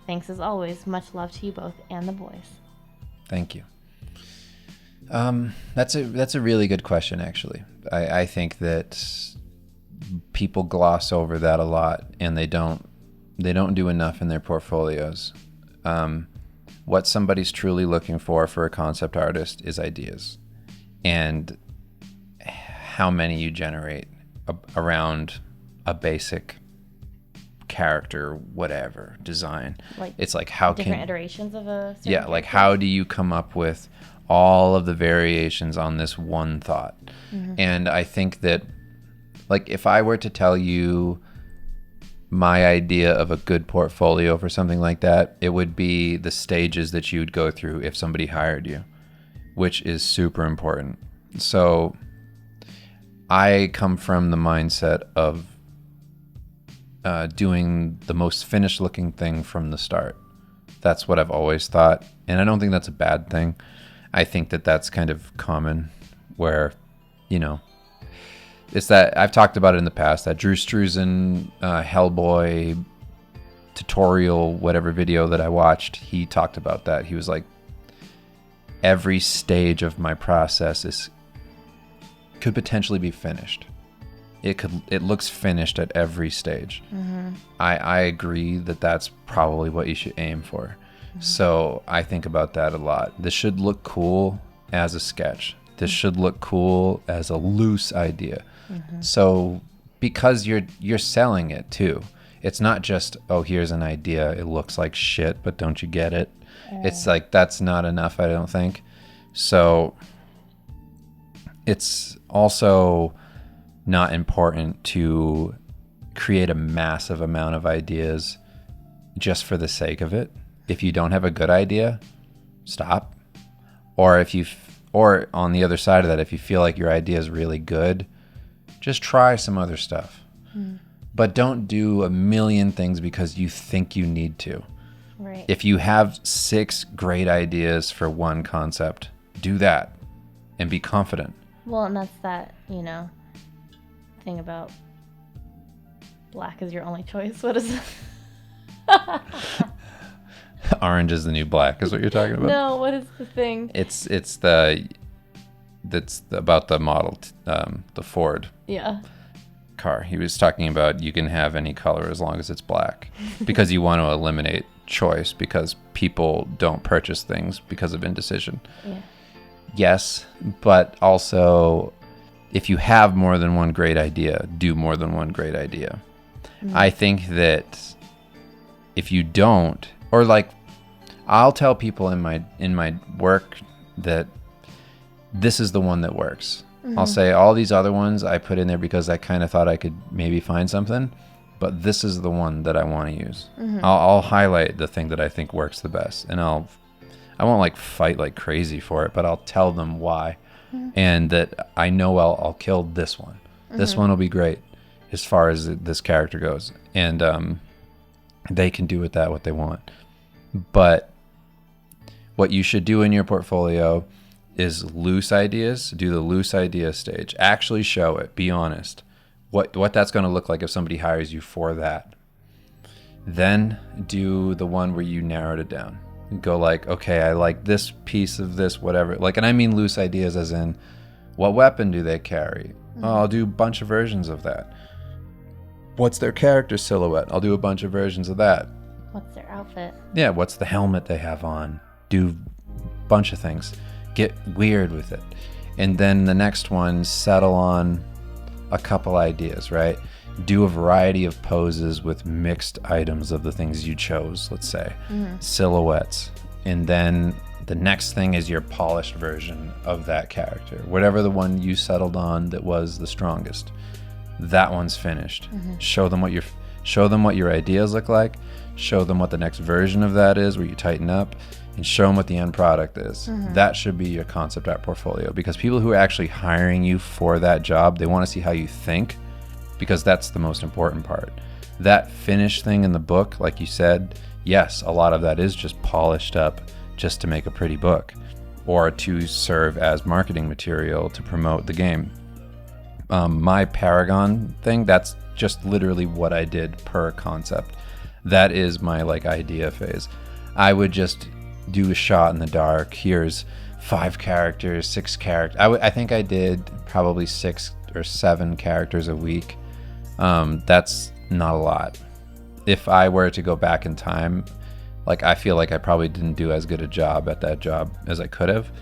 Thanks as always. Much love to you both and the boys. Thank you. That's a really good question, actually. I think that people gloss over that a lot, and they don't do enough in their portfolios. What somebody's truly looking for a concept artist is ideas. And how many you generate around a basic character, whatever design. Like it's like how different iterations of a certain yeah, like character? how do you come up with all of the variations on this one thought? And I think that, like, if I were to tell you my idea of a good portfolio for something like that, it would be the stages that you'd go through if somebody hired you, which is super important. So I come from the mindset of doing the most finished looking thing from the start. That's what I've always thought. And I don't think that's a bad thing. I think that that's kind of common where, you know, it's that I've talked about it in the past, that Drew Struzan Hellboy tutorial, whatever video that I watched, he talked about that. He was like, every stage of my process could potentially be finished. It looks finished at every stage. I agree that that's probably what you should aim for. So I think about that a lot. This should look cool as a sketch. This should look cool as a loose idea. So because you're selling it too. It's not just, oh, here's an idea. It looks like shit, but don't you get it? It's like, that's not enough, I don't think. So it's also not important to create a massive amount of ideas just for the sake of it. If you don't have a good idea, stop. Or or on the other side of that, if you feel like your idea is really good, just try some other stuff. But don't do a million things because you think you need to. Right. If you have 6 great ideas for one concept, do that and be confident. Well, and that's that, you know, thing about black is your only choice. What is it? Orange is the new black is what you're talking about? No, what is the thing? It's about the model, the Ford Yeah. car. He was talking about you can have any color as long as it's black because you want to eliminate choice because people don't purchase things because of indecision. Yeah. Yes, but also if you have more than one great idea, do more than one great idea. I think that if you don't, or like I'll tell people in my work that this is the one that works. I'll say all these other ones I put in there because I kind of thought I could maybe find something, but this is the one that I want to use. I'll highlight the thing that I think works the best, and I won't like fight like crazy for it, but I'll tell them why, and that I know I'll kill this one. This one will be great as far as this character goes, and they can do with that what they want. But what you should do in your portfolio is loose ideas. Do the loose idea stage. Actually show it. Be honest. What that's going to look like if somebody hires you for that. Then do the one where you narrowed it down. Go like, okay, I like this piece of this, whatever. Like, and I mean loose ideas as in, what weapon do they carry? Oh, I'll do a bunch of versions of that. What's their character silhouette? I'll do a bunch of versions of that. What's their outfit? Yeah, what's the helmet they have on? Do a bunch of things. Get weird with it. And then the next one, settle on a couple ideas, right? Do a variety of poses with mixed items of the things you chose, let's say. Silhouettes. And then the next thing is your polished version of that character. Whatever the one you settled on that was the strongest. That one's finished. Show them what your ideas look like. Show them what the next version of that is where you tighten up, and show them what the end product is. That should be your concept art portfolio, because people who are actually hiring you for that job, they want to see how you think, because that's the most important part. That finished thing in the book, like you said, yes, a lot of that is just polished up just to make a pretty book or to serve as marketing material to promote the game. My Paragon thing, that's just literally what I did per concept. That is my like idea phase. I would just do a shot in the dark. Here's 5 characters, 6 characters. I think I did probably 6 or 7 characters a week. That's not a lot. If I were to go back in time, like I feel like I probably didn't do as good a job at that job as I could have.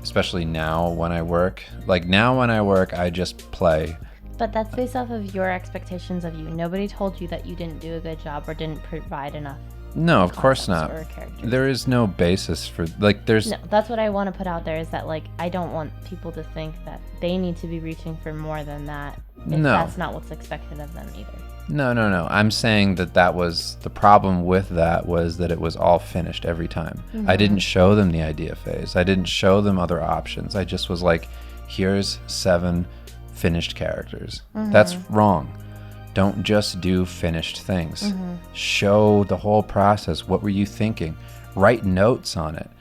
especially now when I work. Like now when I work, I just play. But that's based off of your expectations of you. Nobody told you that you didn't do a good job or didn't provide enough. No, of course not. Or characters. There is no basis for, like, there's... No, that's what I want to put out there, is that, like, I don't want people to think that they need to be reaching for more than that if that's not what's expected of them either. No. I'm saying that was the problem with that, was that it was all finished every time. I didn't show them the idea phase. I didn't show them other options. I just was like, here's 7 finished characters. That's wrong. Don't just do finished things. Show the whole process. What were you thinking? Write notes on it.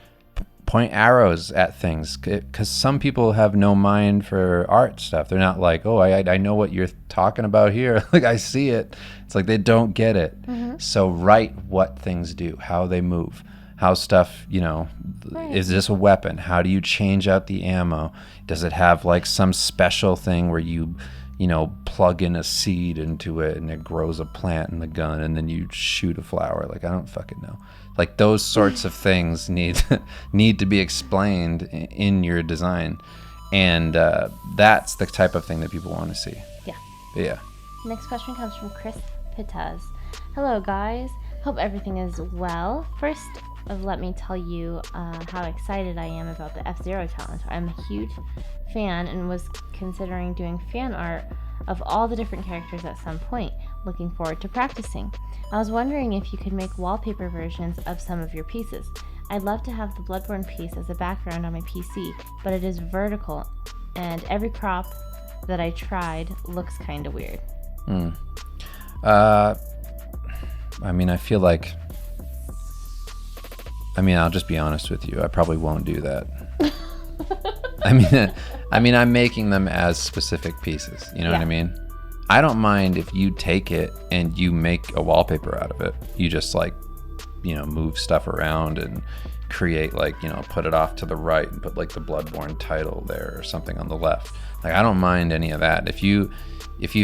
Point arrows at things, because some people have no mind for art stuff. They're not like, oh, I know what you're talking about here. Like, I see it. It's like they don't get it. So write what things do, how they move, how stuff, is this a weapon? How do you change out the ammo? Does it have like some special thing where you plug in a seed into it and it grows a plant in the gun and then you shoot a flower? Like, I don't fucking know. Like, those sorts of things need to be explained in your design. And that's the type of thing that people want to see. Yeah. Next question comes from Chris Pitaz. Hello, guys. Hope everything is well. First, let me tell you how excited I am about the F-Zero challenge. I'm a huge fan and was considering doing fan art of all the different characters at some point. Looking forward to practicing. I was wondering if you could make wallpaper versions of some of your pieces. I'd love to have the Bloodborne piece as a background on my PC, but it is vertical, and every crop that I tried looks kind of weird. I mean, I feel like... I'll just be honest with you. I probably won't do that. I'm making them as specific pieces. You know what I mean? I don't mind if you take it and you make a wallpaper out of it. You just move stuff around and create put it off to the right and put like the Bloodborne title there or something on the left. Like, I don't mind any of that. If you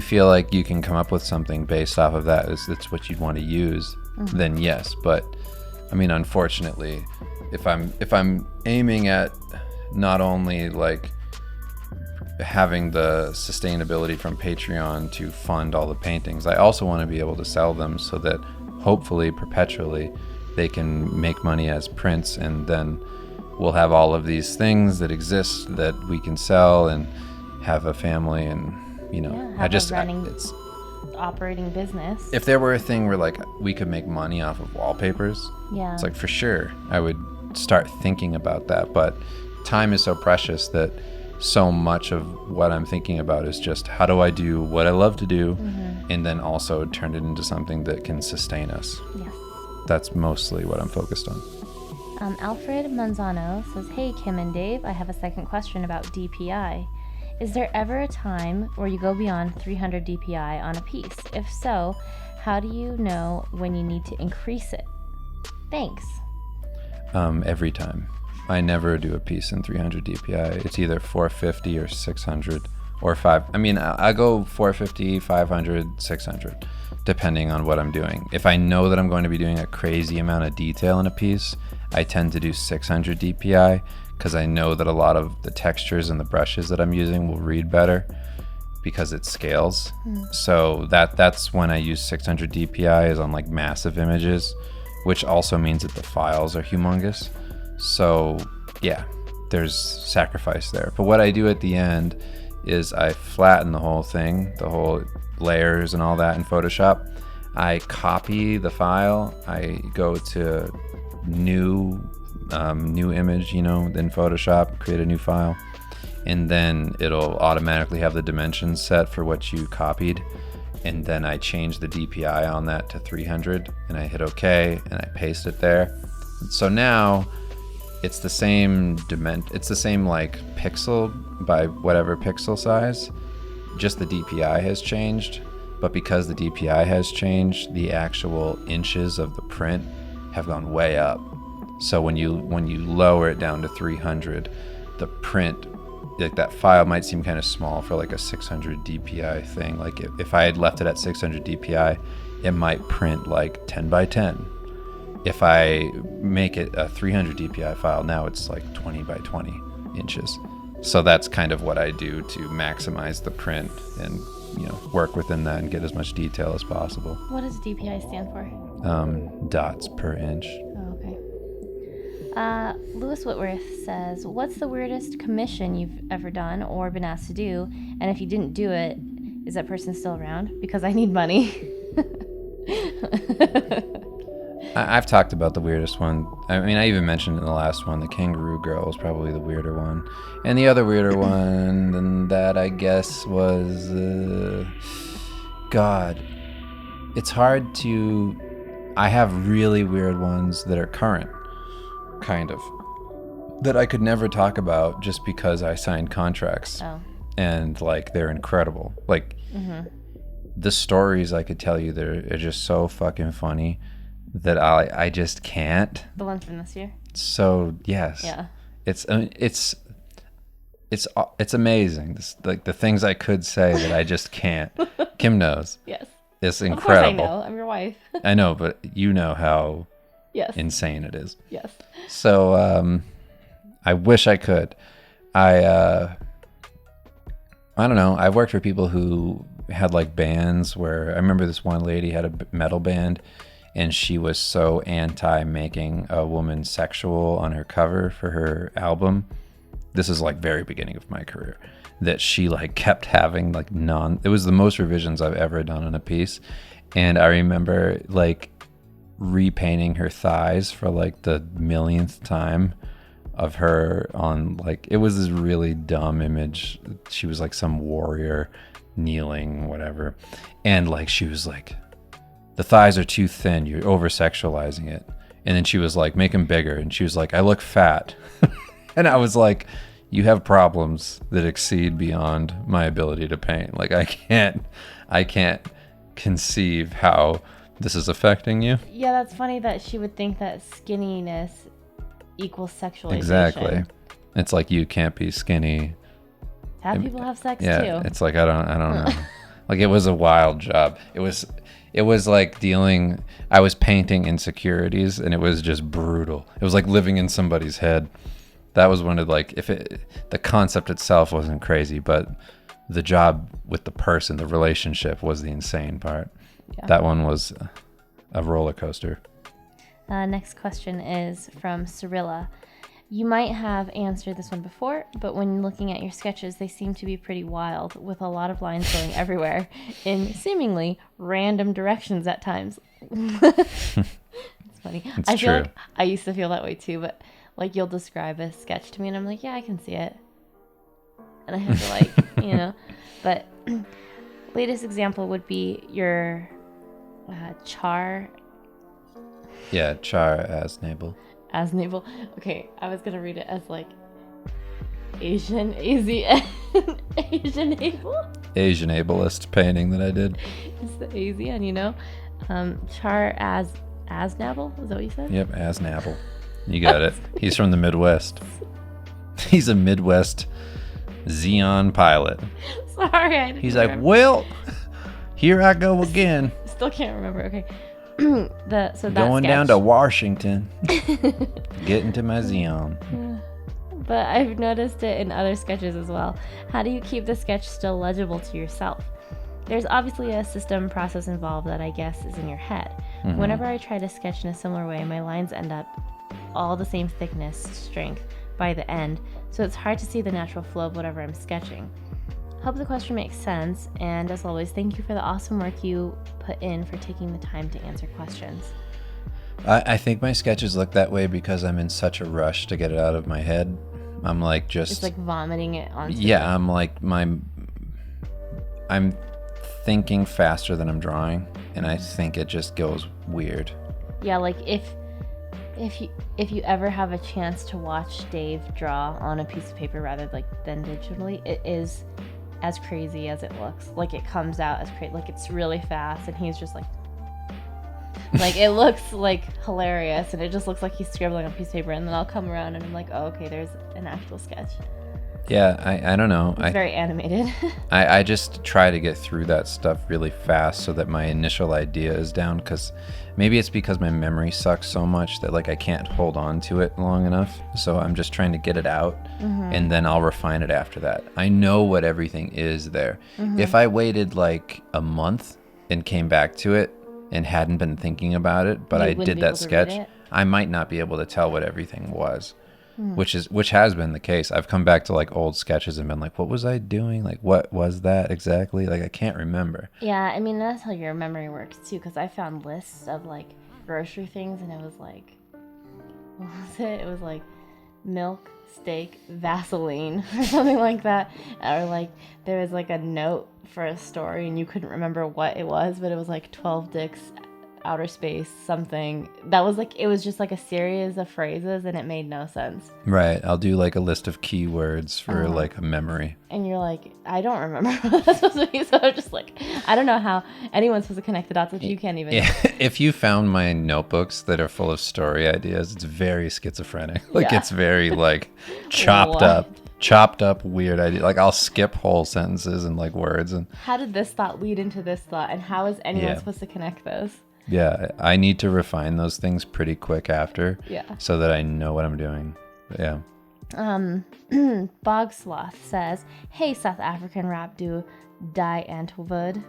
feel like you can come up with something based off of that, it's what you'd want to use, then yes. But unfortunately, if I'm aiming at not only like having the sustainability from Patreon to fund all the paintings, I also want to be able to sell them so that hopefully perpetually they can make money as prints, and then we'll have all of these things that exist that we can sell and have a family, and it's operating business. If there were a thing where like we could make money off of wallpapers, it's like for sure I would start thinking about that. But time is so precious that so much of what I'm thinking about is just how do I do what I love to do, and then also turn it into something that can sustain us. Yes. That's mostly what I'm focused on. Alfred Manzano says, hey Kim and Dave, I have a second question about DPI. Is there ever a time where you go beyond 300 DPI on a piece? If so, how do you know when you need to increase it? Thanks. Every time. I never do a piece in 300 DPI. It's either 450 or 600 or 5. I go 450, 500, 600, depending on what I'm doing. If I know that I'm going to be doing a crazy amount of detail in a piece, I tend to do 600 DPI because I know that a lot of the textures and the brushes that I'm using will read better because it scales. So that's when I use 600 DPI, is on like massive images, which also means that the files are humongous. So yeah, there's sacrifice there. But what I do at the end is I flatten the whole thing, the whole layers and all that in Photoshop. I copy the file. I go to new image, in Photoshop, create a new file, and then it'll automatically have the dimensions set for what you copied. And then I change the DPI on that to 300, and I hit OK, and I paste it there. So now it's the same it's the same like pixel by whatever pixel size, just the DPI has changed. But because the DPI has changed, the actual inches of the print have gone way up. So when you lower it down to 300, the print, like that file might seem kind of small for like a 600 DPI thing. Like if I had left it at 600 DPI, it might print like 10 by 10. If I make it a 300 DPI file, now it's like 20 by 20. inches. So that's kind of what I do to maximize the print and, work within that and get as much detail as possible. What does DPI stand for? Dots per inch. Oh, okay. Lewis Whitworth says, what's the weirdest commission you've ever done or been asked to do? And if you didn't do it, is that person still around? Because I need money. I've talked about the weirdest one. I mean, I even mentioned in the last one, the kangaroo girl was probably the weirder one. And the other weirder one than that, I guess, was... God. It's hard to... I have really weird ones that are current, kind of, that I could never talk about just because I signed contracts. Oh. And, like, they're incredible. Like, the stories I could tell you, they're just so fucking funny that I just can't. The one from this year? So, yes. Yeah. It's amazing. Like, the things I could say that I just can't. Kim knows. Yes. It's incredible. Of course I know. I'm your wife. I know, but you know how Yes. insane it is. Yes. So, I wish I could. I don't know. I've worked for people who had like bands where I remember this one lady had a metal band and she was so anti making a woman sexual on her cover for her album. This is like very beginning of my career, that she like kept having like it was the most revisions I've ever done on a piece. And I remember like repainting her thighs for like the millionth time of her on like, it was this really dumb image. She was like some warrior kneeling, whatever. And like, she was like, the thighs are too thin. You're over sexualizing it. And then she was like, make them bigger. And she was like, I look fat. And I was like, you have problems that exceed beyond my ability to paint. Like I can't conceive how this is affecting you. Yeah, that's funny that she would think that skinniness equals sexualization. Exactly. It's like you can't be skinny. Have people have sex Yeah, too. it's like I don't know. Like it was a wild job. It was like I was painting insecurities and it was just brutal. It was like living in somebody's head. That was one of like, the concept itself wasn't crazy, but the job with the person, the relationship was the insane part. Yeah. That one was a roller coaster. Next question is from Cyrilla. You might have answered this one before, but when looking at your sketches, they seem to be pretty wild, with a lot of lines going everywhere in seemingly random directions at times. It's funny. I feel like I used to feel that way too, but like you'll describe a sketch to me and I'm like, yeah, I can see it. And I have to like, but latest example would be your Char. Yeah, Char Aznable. Aznable. Okay, I was gonna read it as like Asian ableist painting that I did. It's the Asian, Char Aznable. Is that what you said? Yep, Aznable. You got it. He's from the Midwest. He's a Midwest Xeon pilot. Sorry, he's like, well, here I go again. Still can't remember. Okay. Going down to Washington, getting to my Xeon. But I've noticed it in other sketches as well. How do you keep the sketch still legible to yourself? There's obviously a system process involved that I guess is in your head. Mm-hmm. Whenever I try to sketch in a similar way, my lines end up all the same thickness, strength by the end, so it's hard to see the natural flow of whatever I'm sketching. Hope the question makes sense, and as always, thank you for the awesome work you put in for taking the time to answer questions. I think my sketches look that way because I'm in such a rush to get it out of my head. I'm like just... It's like vomiting it onto Yeah, I'm like I'm thinking faster than I'm drawing, and I think it just goes weird. Yeah, like if you ever have a chance to watch Dave draw on a piece of paper rather than digitally, it is as crazy as it looks. Like it comes out as crazy, like it's really fast, and he's just like it looks like hilarious, and it just looks like he's scribbling on a piece of paper, and then I'll come around and I'm like, oh, okay, there's an actual sketch. Yeah, I don't know. It's very animated. I just try to get through that stuff really fast so that my initial idea is down, because maybe it's because my memory sucks so much that like I can't hold on to it long enough. So I'm just trying to get it out, and then I'll refine it after that. I know what everything is there. If I waited like a month and came back to it and hadn't been thinking about it, but I did that sketch, I might not be able to tell what everything was. Which has been the case. I've come back to like old sketches and been like, what was I doing? Like, what was that exactly? Like, I can't remember. Yeah, I mean, that's how your memory works too, because I found lists of like grocery things, and it was like, what was it? It was like milk, steak, Vaseline, or something like that. Or like there was like a note for a story, and you couldn't remember what it was, but it was like 12 dicks, outer space, something. That was like, it was just like a series of phrases, and it made no sense. Right. I'll do like a list of keywords for like a memory. And you're like, I don't remember what that's supposed to be. So I'm just like, I don't know how anyone's supposed to connect the dots if you can't even. Yeah. If you found my notebooks that are full of story ideas, it's very schizophrenic. Like it's very like chopped up weird idea. Like I'll skip whole sentences and like words. And how did this thought lead into this thought, and how is anyone supposed to connect those? Yeah, I need to refine those things pretty quick after. Yeah. So that I know what I'm doing. But yeah. Bog Sloth says, "Hey, South African rap duo Die Antwoord.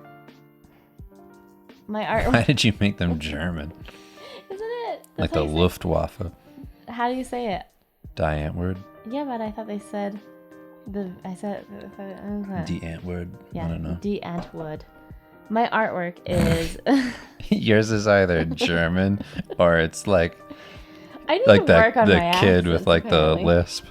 My art." Why did you make them German? Isn't it? Like the Luftwaffe. How do you say it? Die Antwoord. Yeah, but I thought they said Die Antwoord. Yeah, I don't know. Die Antwoord. My artwork is yours is either German or it's like I need like to work on the my kid accents, with like apparently. the lisp.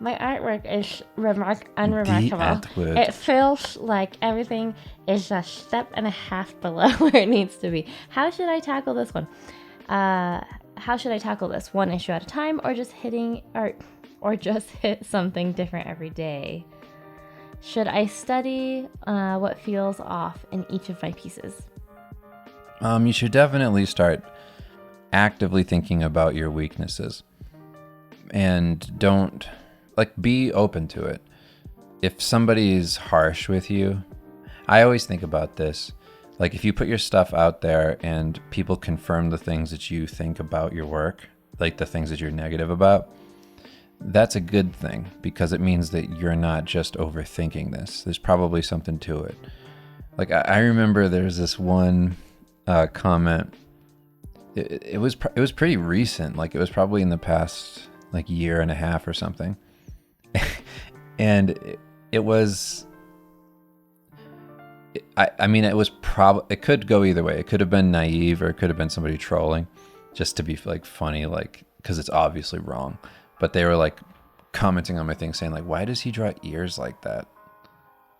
My artwork is unremarkable. Antwoord. It feels like everything is a step and a half below where it needs to be. How should I tackle this one? How should I tackle this? One issue at a time, or just just hit something different every day? Should I study what feels off in each of my pieces? You should definitely start actively thinking about your weaknesses, and don't be open to it. If somebody's harsh with you, I always think about this. Like if you put your stuff out there and people confirm the things that you think about your work, like the things that you're negative about, that's a good thing, because it means that you're not just overthinking this. There's probably something to it. Like I remember there's this one comment. It was pretty recent. Like it was probably in the past like year and a half or something. And it was. I mean, it was it could go either way. It could have been naive, or it could have been somebody trolling, just to be like funny, like because it's obviously wrong. But they were like commenting on my thing saying like, why does he draw ears like that?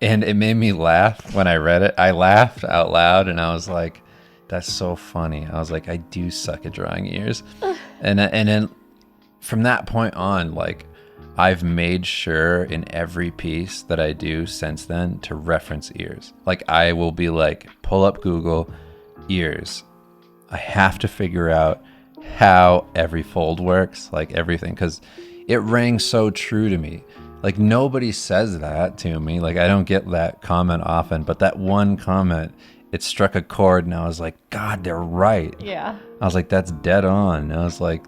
And it made me laugh when I read it. I laughed out loud and I was like, that's so funny. I was like, I do suck at drawing ears. And then from that point on, like I've made sure in every piece that I do since then to reference ears. Like I will be like, pull up Google, ears. I have to figure out how every fold works, like everything, because it rang so true to me. Like nobody says that to me. Like I don't get that comment often, but that one comment, it struck a chord, and I was like, God, they're right. Yeah. I was like, that's dead on. And I was like,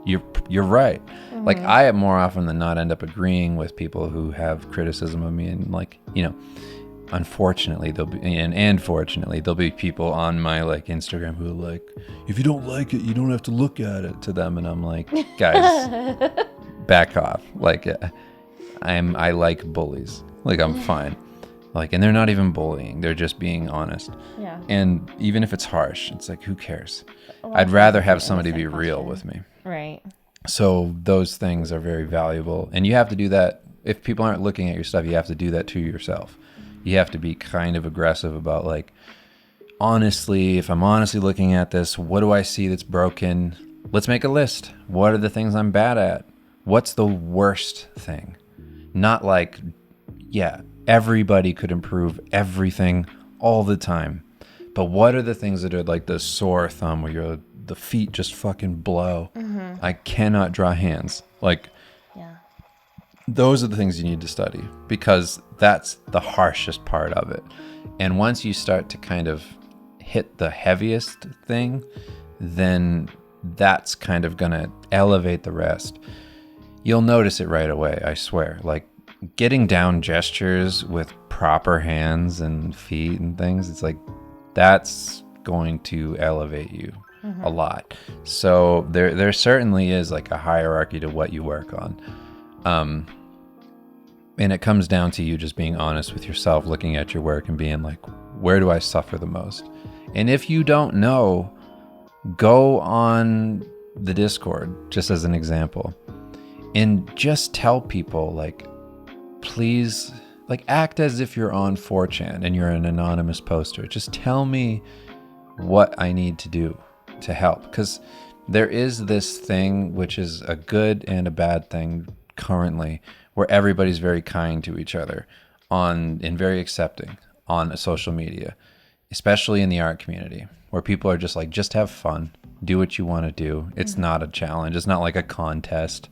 you're right. Mm-hmm. Like I more often than not end up agreeing with people who have criticism of me, and like, you know, unfortunately fortunately there'll be people on my like Instagram who are like, if you don't like it, you don't have to look at it, to them. And I'm like, guys, back off. Like I like bullies. Like I'm fine. Like, and they're not even bullying. They're just being honest. Yeah. And even if it's harsh, it's like, who cares? Well, I'd rather have somebody be real with me. Right. So those things are very valuable. And you have to do that. If people aren't looking at your stuff, you have to do that to yourself. You have to be kind of aggressive about like, honestly, if I'm honestly looking at this, what do I see that's broken? Let's make a list. What are the things I'm bad at? What's the worst thing? Not like, yeah, everybody could improve everything all the time. But what are the things that are like the sore thumb where the feet just fucking blow? Mm-hmm. I cannot draw hands. Like, yeah. Those are the things you need to study, because that's the harshest part of it. And once you start to kind of hit the heaviest thing, then that's kind of going to elevate the rest. You'll notice it right away, I swear. Like getting down gestures with proper hands and feet and things, it's like that's going to elevate you a lot. So there certainly is like a hierarchy to what you work on. And it comes down to you just being honest with yourself, looking at your work and being like, where do I suffer the most? And if you don't know, go on the Discord, just as an example, and just tell people, like, please, like, act as if you're on 4chan and you're an anonymous poster. Just tell me what I need to do to help. Because there is this thing, which is a good and a bad thing currently, where everybody's very kind to each other and very accepting on social media, especially in the art community, where people are just like, just have fun, do what you want to do. It's not a challenge. It's not like a contest.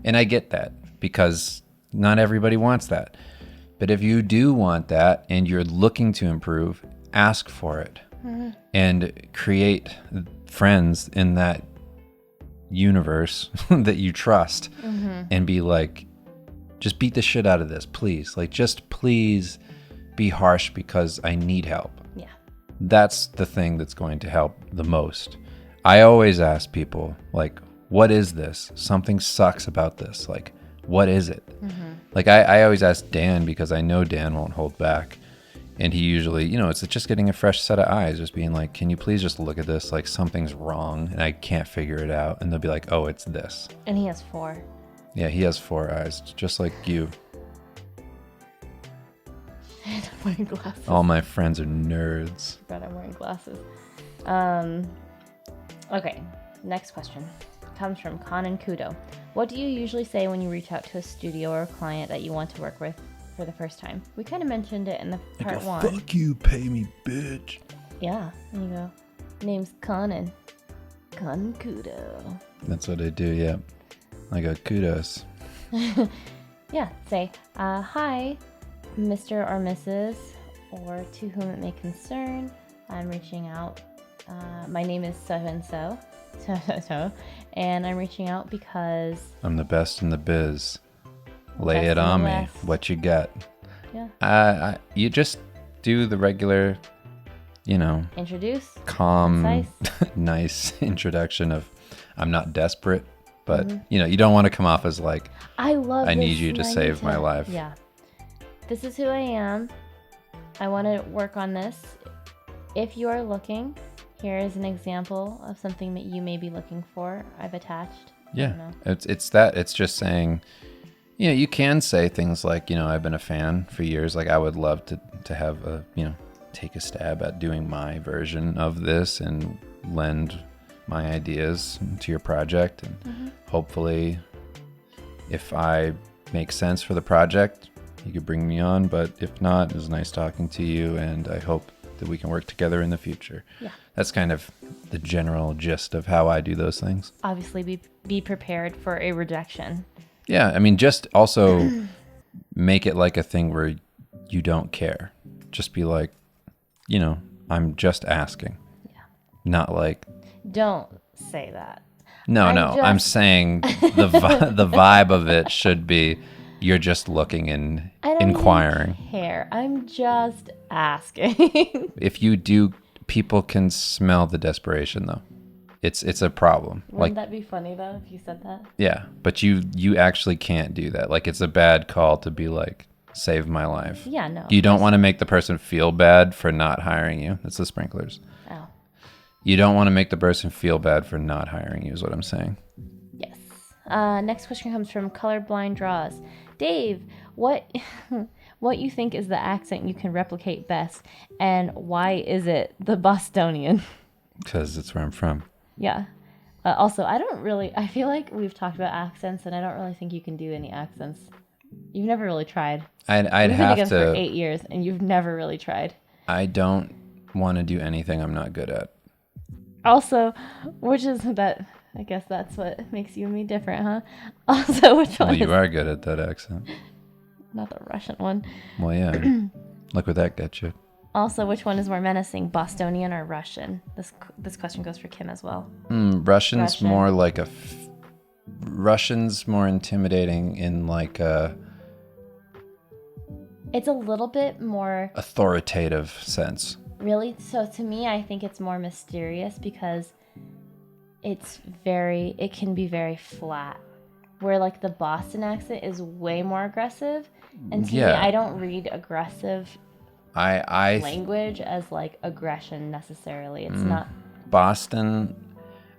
And I get that, because not everybody wants that. But if you do want that and you're looking to improve, ask for it and create friends in that universe that you trust and be like, just beat the shit out of this, please. Like, just please be harsh because I need help. Yeah. That's the thing that's going to help the most. I always ask people, like, what is this? Something sucks about this. Like, what is it? Like, I always ask Dan, because I know Dan won't hold back. And he usually, you know, it's just getting a fresh set of eyes, just being like, can you please just look at this? Like, something's wrong and I can't figure it out. And they'll be like, oh, it's this. And he has 4. Yeah, he has 4 eyes, just like you. And I'm wearing glasses. All my friends are nerds. But I'm wearing glasses. Okay, next question comes from Conan Kudo. What do you usually say when you reach out to a studio or a client that you want to work with for the first time? We kind of mentioned it in the part 1. Fuck you, pay me, bitch. Yeah, there you go. Name's Conan. Conan Kudo. That's what I do, yeah. I got kudos. Yeah, say, hi, Mr. or Mrs., or to whom it may concern. I'm reaching out. My name is so-and-so, and I'm reaching out because... I'm the best in the biz. Lay Best it in the on me. West. What you got? Yeah. You just do the regular, you know, Introduce. calm, Concise. nice introduction of, I'm not desperate, but, you know, you don't want to come off as like, I love I this need you to save my life. Yeah. This is who I am. I want to work on this. If you are looking, here is an example of something that you may be looking for. I've attached. Yeah. It's just saying, you know, you can say things like, you know, I've been a fan for years. Like, I would love to have a, you know, take a stab at doing my version of this and lend my ideas to your project. And hopefully, if I make sense for the project, you could bring me on. But if not, it was nice talking to you, and I hope that we can work together in the future. Yeah. That's kind of the general gist of how I do those things. Obviously, be prepared for a rejection. Yeah, I mean, just also make it like a thing where you don't care. Just be like, you know, I'm just asking. Yeah. Not like... Don't say that. No, I'm saying the vibe of it should be, you're just looking and inquiring. I don't care. I'm just asking. If you do, people can smell the desperation, though. It's a problem. Wouldn't that be funny, though, if you said that? Yeah, but you actually can't do that. Like, it's a bad call to be like, save my life. Yeah, no. You don't want to make the person feel bad for not hiring you. That's the sprinklers. Oh. You don't want to make the person feel bad for not hiring you, is what I'm saying. Yes. Next question comes from Colorblind Draws. Dave, what you think is the accent you can replicate best, and why is it the Bostonian? Because it's where I'm from. Yeah. Also, I feel like we've talked about accents, and I don't really think you can do any accents. You've never really tried. I'd We've have been together to. for 8 years, and you've never really tried. I don't want to do anything I'm not good at. Also, which is that I guess that's what makes you and me different, huh? Also, which one Well, you is... are good at that accent. Not the Russian one. Well, yeah. Look where that gets you. Also, which one is more menacing, Bostonian or Russian? This question goes for Kim as well. Russian's Russian. more like Russian's more intimidating in like a It's a little bit more... authoritative sense. Really? So to me, I think it's more mysterious because it can be very flat. Where like the Boston accent is way more aggressive. And to me, I don't read aggressive language as like aggression necessarily. It's not... Boston,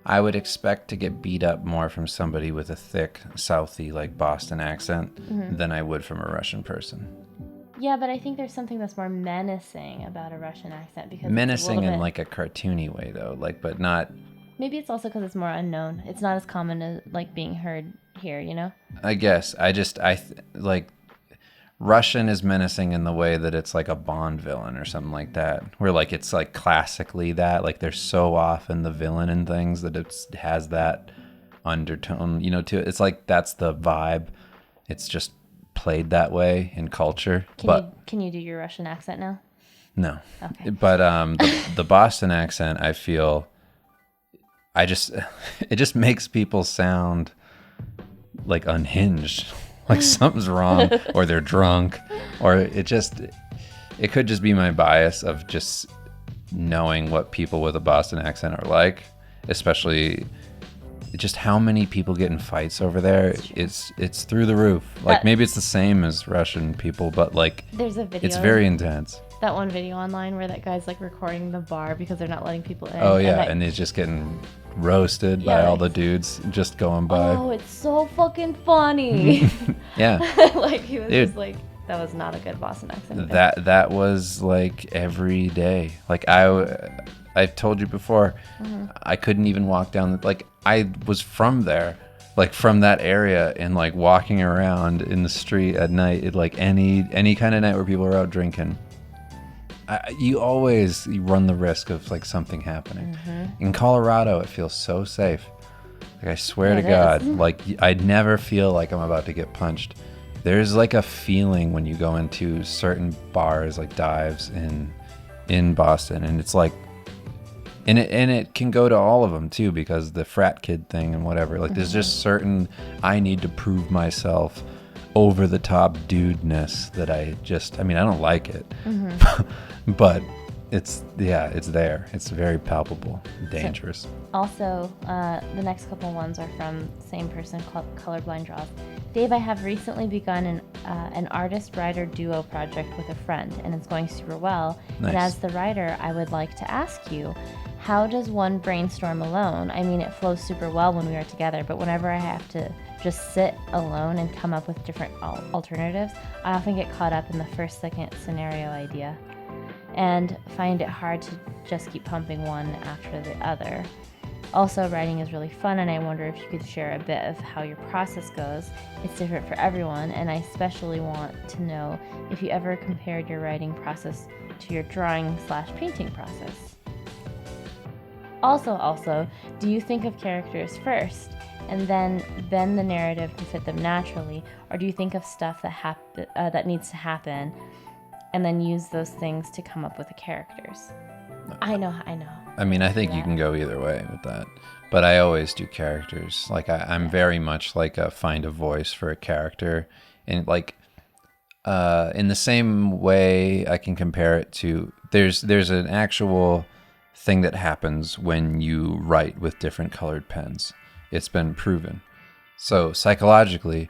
I would expect to get beat up more from somebody with a thick, Southie, like Boston accent than I would from a Russian person. Yeah, but I think there's something that's more menacing about a Russian accent because menacing in like a cartoony way, though, like, but not. Maybe it's also because it's more unknown. It's not as common as like being heard here, you know. I guess like Russian is menacing in the way that it's like a Bond villain or something like that, where like it's like classically that like they're so often the villain in things that it has that undertone, you know. To it's like that's the vibe. It's just played that way in culture. Can you do your Russian accent now? No. Okay. But the Boston accent, I feel, it just makes people sound like unhinged, like something's wrong, or they're drunk, or it could just be my bias of just knowing what people with a Boston accent are like, especially just how many people get in fights over there. It's through the roof. Like maybe it's the same as Russian people, but like there's a video. It's very intense. That one video online where that guy's like recording the bar because they're not letting people in. Oh yeah, and he's just getting roasted by all the dudes just going by. Oh, it's so fucking funny. Yeah. Like he was just like, that was not a good Boston accent. That was like every day. Like I've told you before, I couldn't even walk down. Like I was from there, like from that area, and like walking around in the street at night, like any kind of night where people are out drinking. You run the risk of like something happening. In Colorado, it feels so safe. Like I swear to God, like I never feel like I'm about to get punched. There's like a feeling when you go into certain bars, like dives in Boston, and it's like, and it can go to all of them too, because the frat kid thing and whatever. Like there's just certain, I need to prove myself, over the top dudeness that I don't like it, but it's there. It's very palpable, dangerous. Also, the next couple ones are from same person, Colorblind Draws. Dave, I have recently begun an artist-writer duo project with a friend, and it's going super well. Nice. And as the writer, I would like to ask you, how does one brainstorm alone? I mean, it flows super well when we are together, but whenever I have to just sit alone and come up with different alternatives, I often get caught up in the second scenario idea and find it hard to just keep pumping one after the other. Also, writing is really fun, and I wonder if you could share a bit of how your process goes. It's different for everyone, and I especially want to know if you ever compared your writing process to your drawing/painting process. Also, do you think of characters first, and then the narrative to fit them naturally, or do you think of stuff that needs to happen, and then use those things to come up with the characters? I know. I mean, I think you can go either way with that, but I always do characters. Like I'm very much like find a voice for a character, and like in the same way I can compare it to there's an actual thing that happens when you write with different colored pens. It's been proven. So psychologically,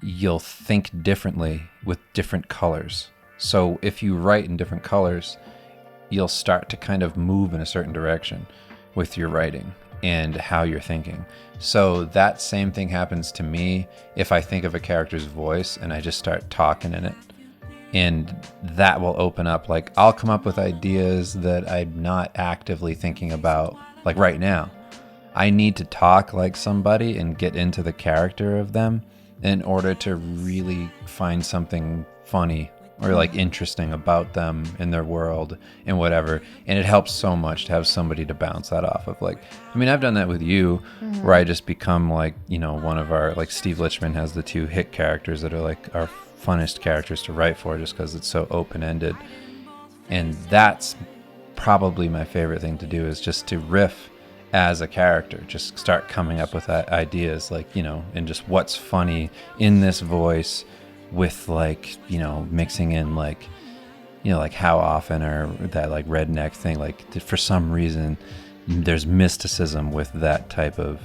you'll think differently with different colors. So if you write in different colors, you'll start to kind of move in a certain direction with your writing and how you're thinking. So that same thing happens to me if I think of a character's voice and I just start talking in it. And that will open up, like I'll come up with ideas that I'm not actively thinking about, like right now. I need to talk like somebody and get into the character of them in order to really find something funny or like interesting about them in their world and whatever. And it helps so much to have somebody to bounce that off of. Like, I mean, I've done that with you, where I just become like, you know, one of our, like Steve Lichman has the 2 hit characters that are like our funnest characters to write for, just because it's so open-ended. And that's probably my favorite thing to do, is just to riff as a character, just start coming up with ideas, like, you know, and just what's funny in this voice, with like, you know, mixing in like, you know, like how often, or that like redneck thing, like for some reason there's mysticism with that type of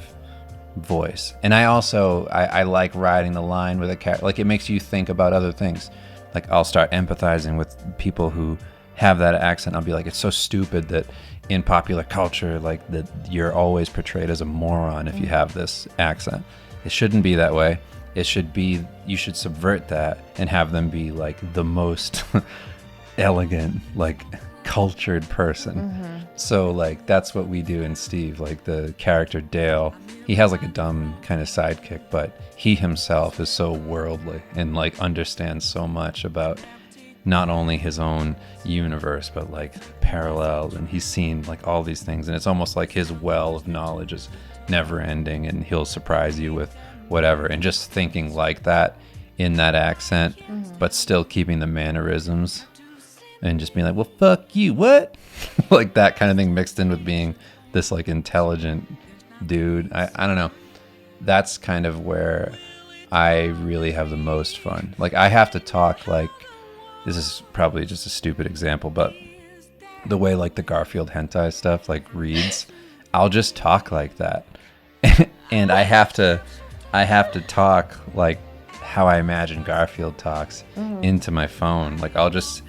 voice. And I also I like riding the line with a character, like it makes you think about other things. Like I'll start empathizing with people who have that accent. I'll be like, it's so stupid that in popular culture, like that you're always portrayed as a moron if you have this accent. It shouldn't be that way. It should be, you should subvert that and have them be like the most elegant, like cultured person. So like that's what we do in Steve. Like the character Dale, he has like a dumb kind of sidekick, but he himself is so worldly and like understands so much about not only his own universe, but like parallel, and he's seen like all these things, and it's almost like his well of knowledge is never ending, and he'll surprise you with whatever. And just thinking like that in that accent, but still keeping the mannerisms, and just being like, well, fuck you, what? Like that kind of thing mixed in with being this like intelligent dude. I don't know. That's kind of where I really have the most fun. Like I have to talk like, this is probably just a stupid example, but the way like the Garfield hentai stuff like reads, I'll just talk like that. And I have to talk like how I imagine Garfield talks into my phone. Like I'll just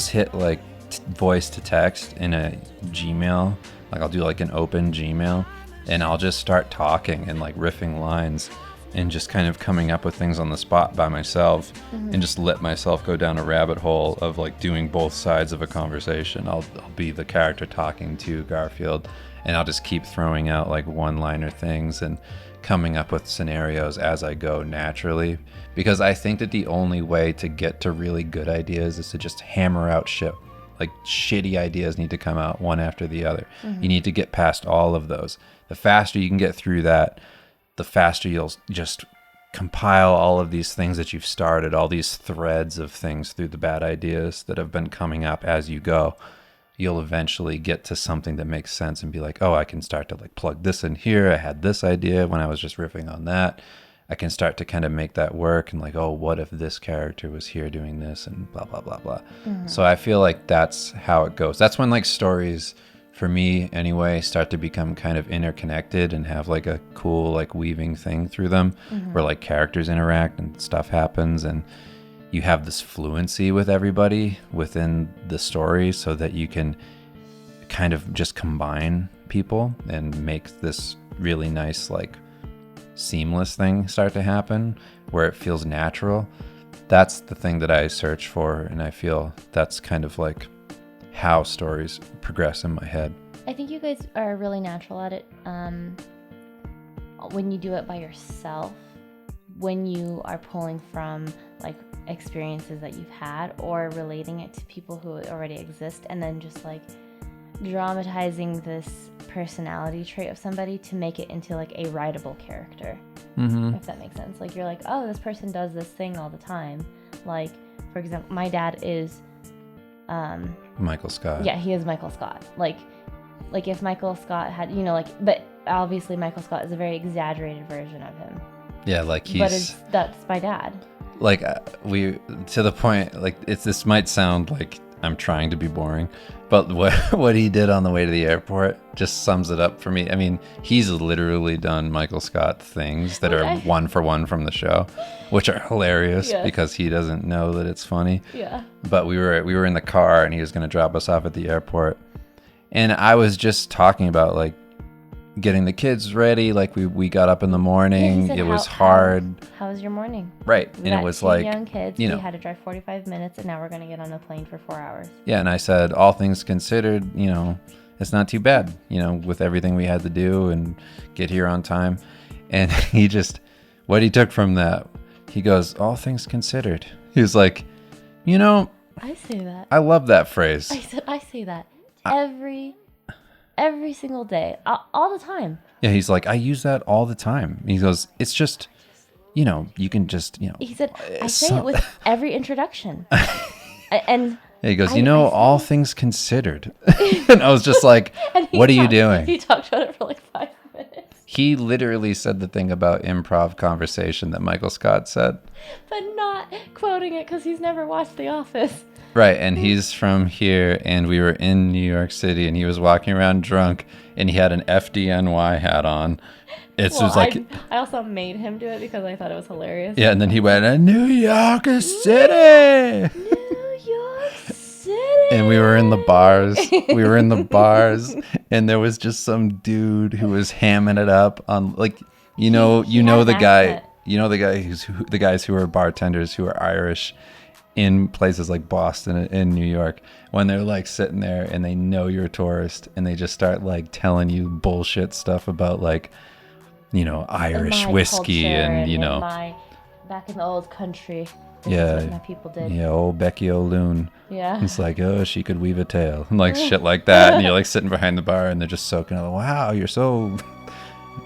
hit like voice to text in a Gmail. Like I'll do like an open Gmail, and I'll just start talking and like riffing lines and just kind of coming up with things on the spot by myself, and just let myself go down a rabbit hole of like doing both sides of a conversation. I'll be the character talking to Garfield, and I'll just keep throwing out like one-liner things and coming up with scenarios as I go naturally, because I think that the only way to get to really good ideas is to just hammer out shit. Like shitty ideas need to come out one after the other. You need to get past all of those. The faster you can get through that, the faster you'll just compile all of these things that you've started, all these threads of things through the bad ideas that have been coming up as you go. You'll eventually get to something that makes sense and be like, oh, I can start to like plug this in here. I had this idea when I was just riffing on that. I can start to kind of make that work, and like, oh, what if this character was here doing this, and blah, blah, blah, blah. So I feel like that's how it goes. That's when like stories, for me anyway, start to become kind of interconnected and have like a cool like weaving thing through them, where like characters interact and stuff happens, and you have this fluency with everybody within the story, so that you can kind of just combine people and make this really nice like seamless thing start to happen where it feels natural. That's the thing that I search for, and I feel that's kind of like how stories progress in my head. I think you guys are really natural at it when you do it by yourself, when you are pulling from like experiences that you've had or relating it to people who already exist, and then just like dramatizing this personality trait of somebody to make it into like a writable character. If that makes sense. Like you're like, oh, this person does this thing all the time. Like, for example, my dad is Michael Scott. Yeah, he is Michael Scott. Like if Michael Scott had, you know, like, but obviously Michael Scott is a very exaggerated version of him. Yeah, like that's my dad. Like we, to the point, like this might sound like I'm trying to be boring, but what he did on the way to the airport just sums it up for me. I mean, he's literally done Michael Scott things that are one for one from the show, which are hilarious because he doesn't know that it's funny. Yeah. But we were in the car, and he was going to drop us off at the airport, and I was just talking about like getting the kids ready. Like we got up in the morning. It was hard. How was your morning? Right. And it was like, young kids. You know, we had to drive 45 minutes, and now we're going to get on a plane for 4 hours. Yeah. And I said, all things considered, you know, it's not too bad, you know, with everything we had to do and get here on time. And what he took from that, he goes, all things considered. He was like, You know, I say that. I love that phrase. I say that every single day, all the time. Yeah, he's like, I use that all the time. He goes, it's just, you can just, He said, I say it with every introduction. And yeah, he goes, all things considered. And I was just like, what are you doing? He talked about it for like 5 minutes. He literally said the thing about improv conversation that Michael Scott said. But not quoting it because he's never watched The Office. Right, and he's from here, and we were in New York City, and he was walking around drunk, and he had an FDNY hat on. It's just like... I also made him do it because I thought it was hilarious. Yeah, and then he went, New York City! New York City! And we were in the bars. And there was just some dude who was hamming it up on, like, the guys who are bartenders who are Irish in places like Boston and New York, when they're like sitting there and they know you're a tourist and they just start like telling you bullshit stuff about like, Irish whiskey and back in the old country. Yeah, what my people did. Yeah, old Becky O'Loon. Yeah. It's like, oh, she could weave a tale. And like shit like that. And you're like sitting behind the bar and they're just soaking up. Wow, you're so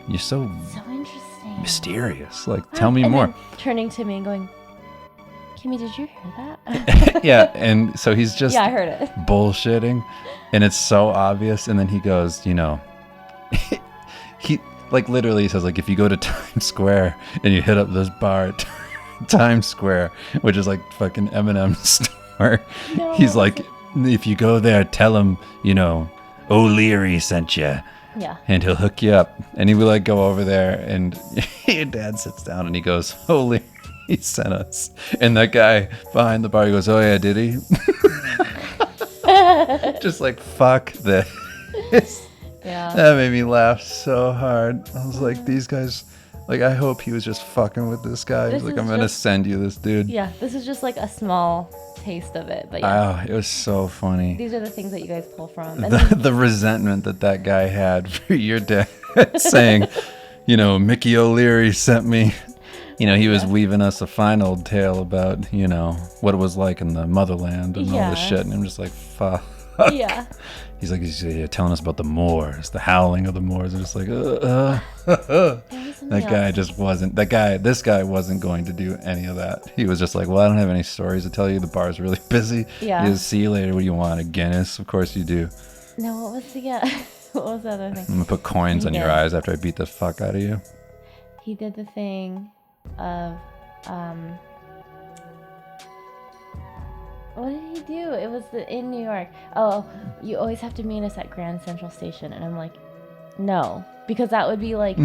interesting. Mysterious. Like, tell me more. Then turning to me and going, Kimmy, did you hear that? Yeah, and so he's just I heard it. Bullshitting. And it's so obvious. And then he goes, he like literally says, like, if you go to Times Square and you hit up this bar at Times Square, which is like fucking Eminem's store. No, he's like, if you go there, tell him, O'Leary sent you. Yeah. And he'll hook you up. And he would like go over there and your dad sits down and he goes, O'Leary sent us. And that guy behind the bar, he goes, oh yeah, did he? Just like, fuck this. Yeah. That made me laugh so hard. I was like, these guys... Like, I hope he was just fucking with this guy. He's like, I'm going to send you this dude. Yeah, this is just like a small taste of it. But yeah. Oh, it was so funny. These are the things that you guys pull from. The resentment that guy had for your dad saying, Mickey O'Leary sent me. He was weaving us a fine old tale about, what it was like in the motherland and all this shit. And I'm just like, fuck. Yeah. He's like, telling us about the Moors, the howling of the Moors. I'm just like, this guy wasn't going to do any of that. He was just like, well, I don't have any stories to tell you. The bar's really busy. Yeah. He goes, see you later. What do you want? A Guinness? Of course you do. No, what was the other thing? I'm going to put coins on your eyes after I beat the fuck out of you. He did the thing of, what did he do? It was in New York. Oh, you always have to meet us at Grand Central Station. And I'm like, no, because that would be like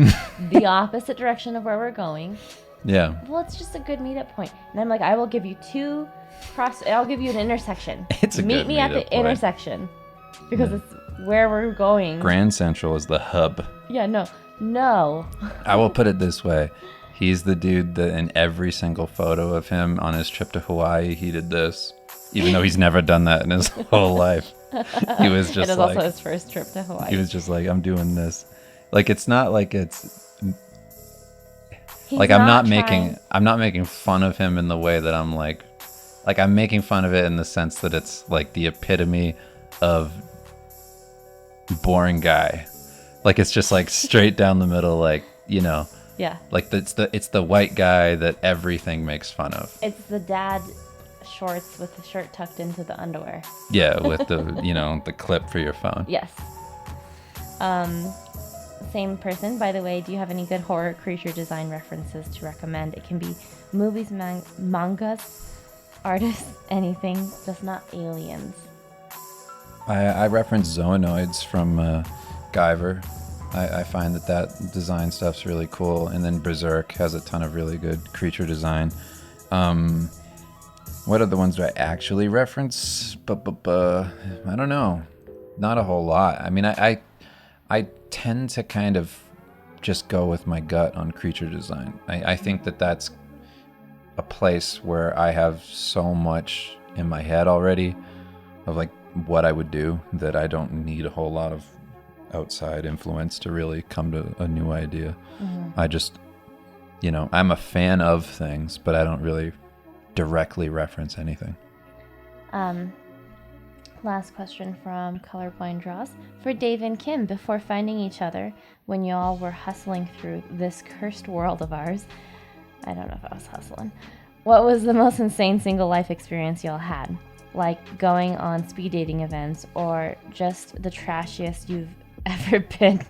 the opposite direction of where we're going. Yeah. Well, it's just a good meetup point. And I'm like, I will give you I'll give you an intersection. Meet me at the intersection because it's where we're going. Grand Central is the hub. Yeah, no. I will put it this way. He's the dude that in every single photo of him on his trip to Hawaii, he did this. Even though he's never done that in his whole life. He was just it was also his first trip to Hawaii. He was just like, I'm doing this. Like, it's not like it's... Like, I'm not making fun of him in the way that I'm like I'm making fun of it in the sense that it's like the epitome of boring guy. Like, it's just like straight down the middle, like, Yeah. Like, it's the white guy that everything makes fun of. It's the dad shorts with the shirt tucked into the underwear. Yeah, with the, the clip for your phone. Yes. Same person, by the way. Do you have any good horror creature design references to recommend? It can be movies, mangas, artists, anything, just not aliens. I reference Zoonoids from Guyver. I find that design stuff's really cool. And then Berserk has a ton of really good creature design. What are the ones that I actually reference? I don't know. Not a whole lot. I mean, I tend to kind of just go with my gut on creature design. I think that's a place where I have so much in my head already of like what I would do that I don't need a whole lot of outside influence to really come to a new idea. Mm-hmm. I just, I'm a fan of things, but I don't really directly reference anything. Last question from Colorblind Draws. For Dave and Kim, before finding each other, when y'all were hustling through this cursed world of ours, I don't know if I was hustling, what was the most insane single life experience y'all had? Like going on speed dating events, or just the trashiest you've ever been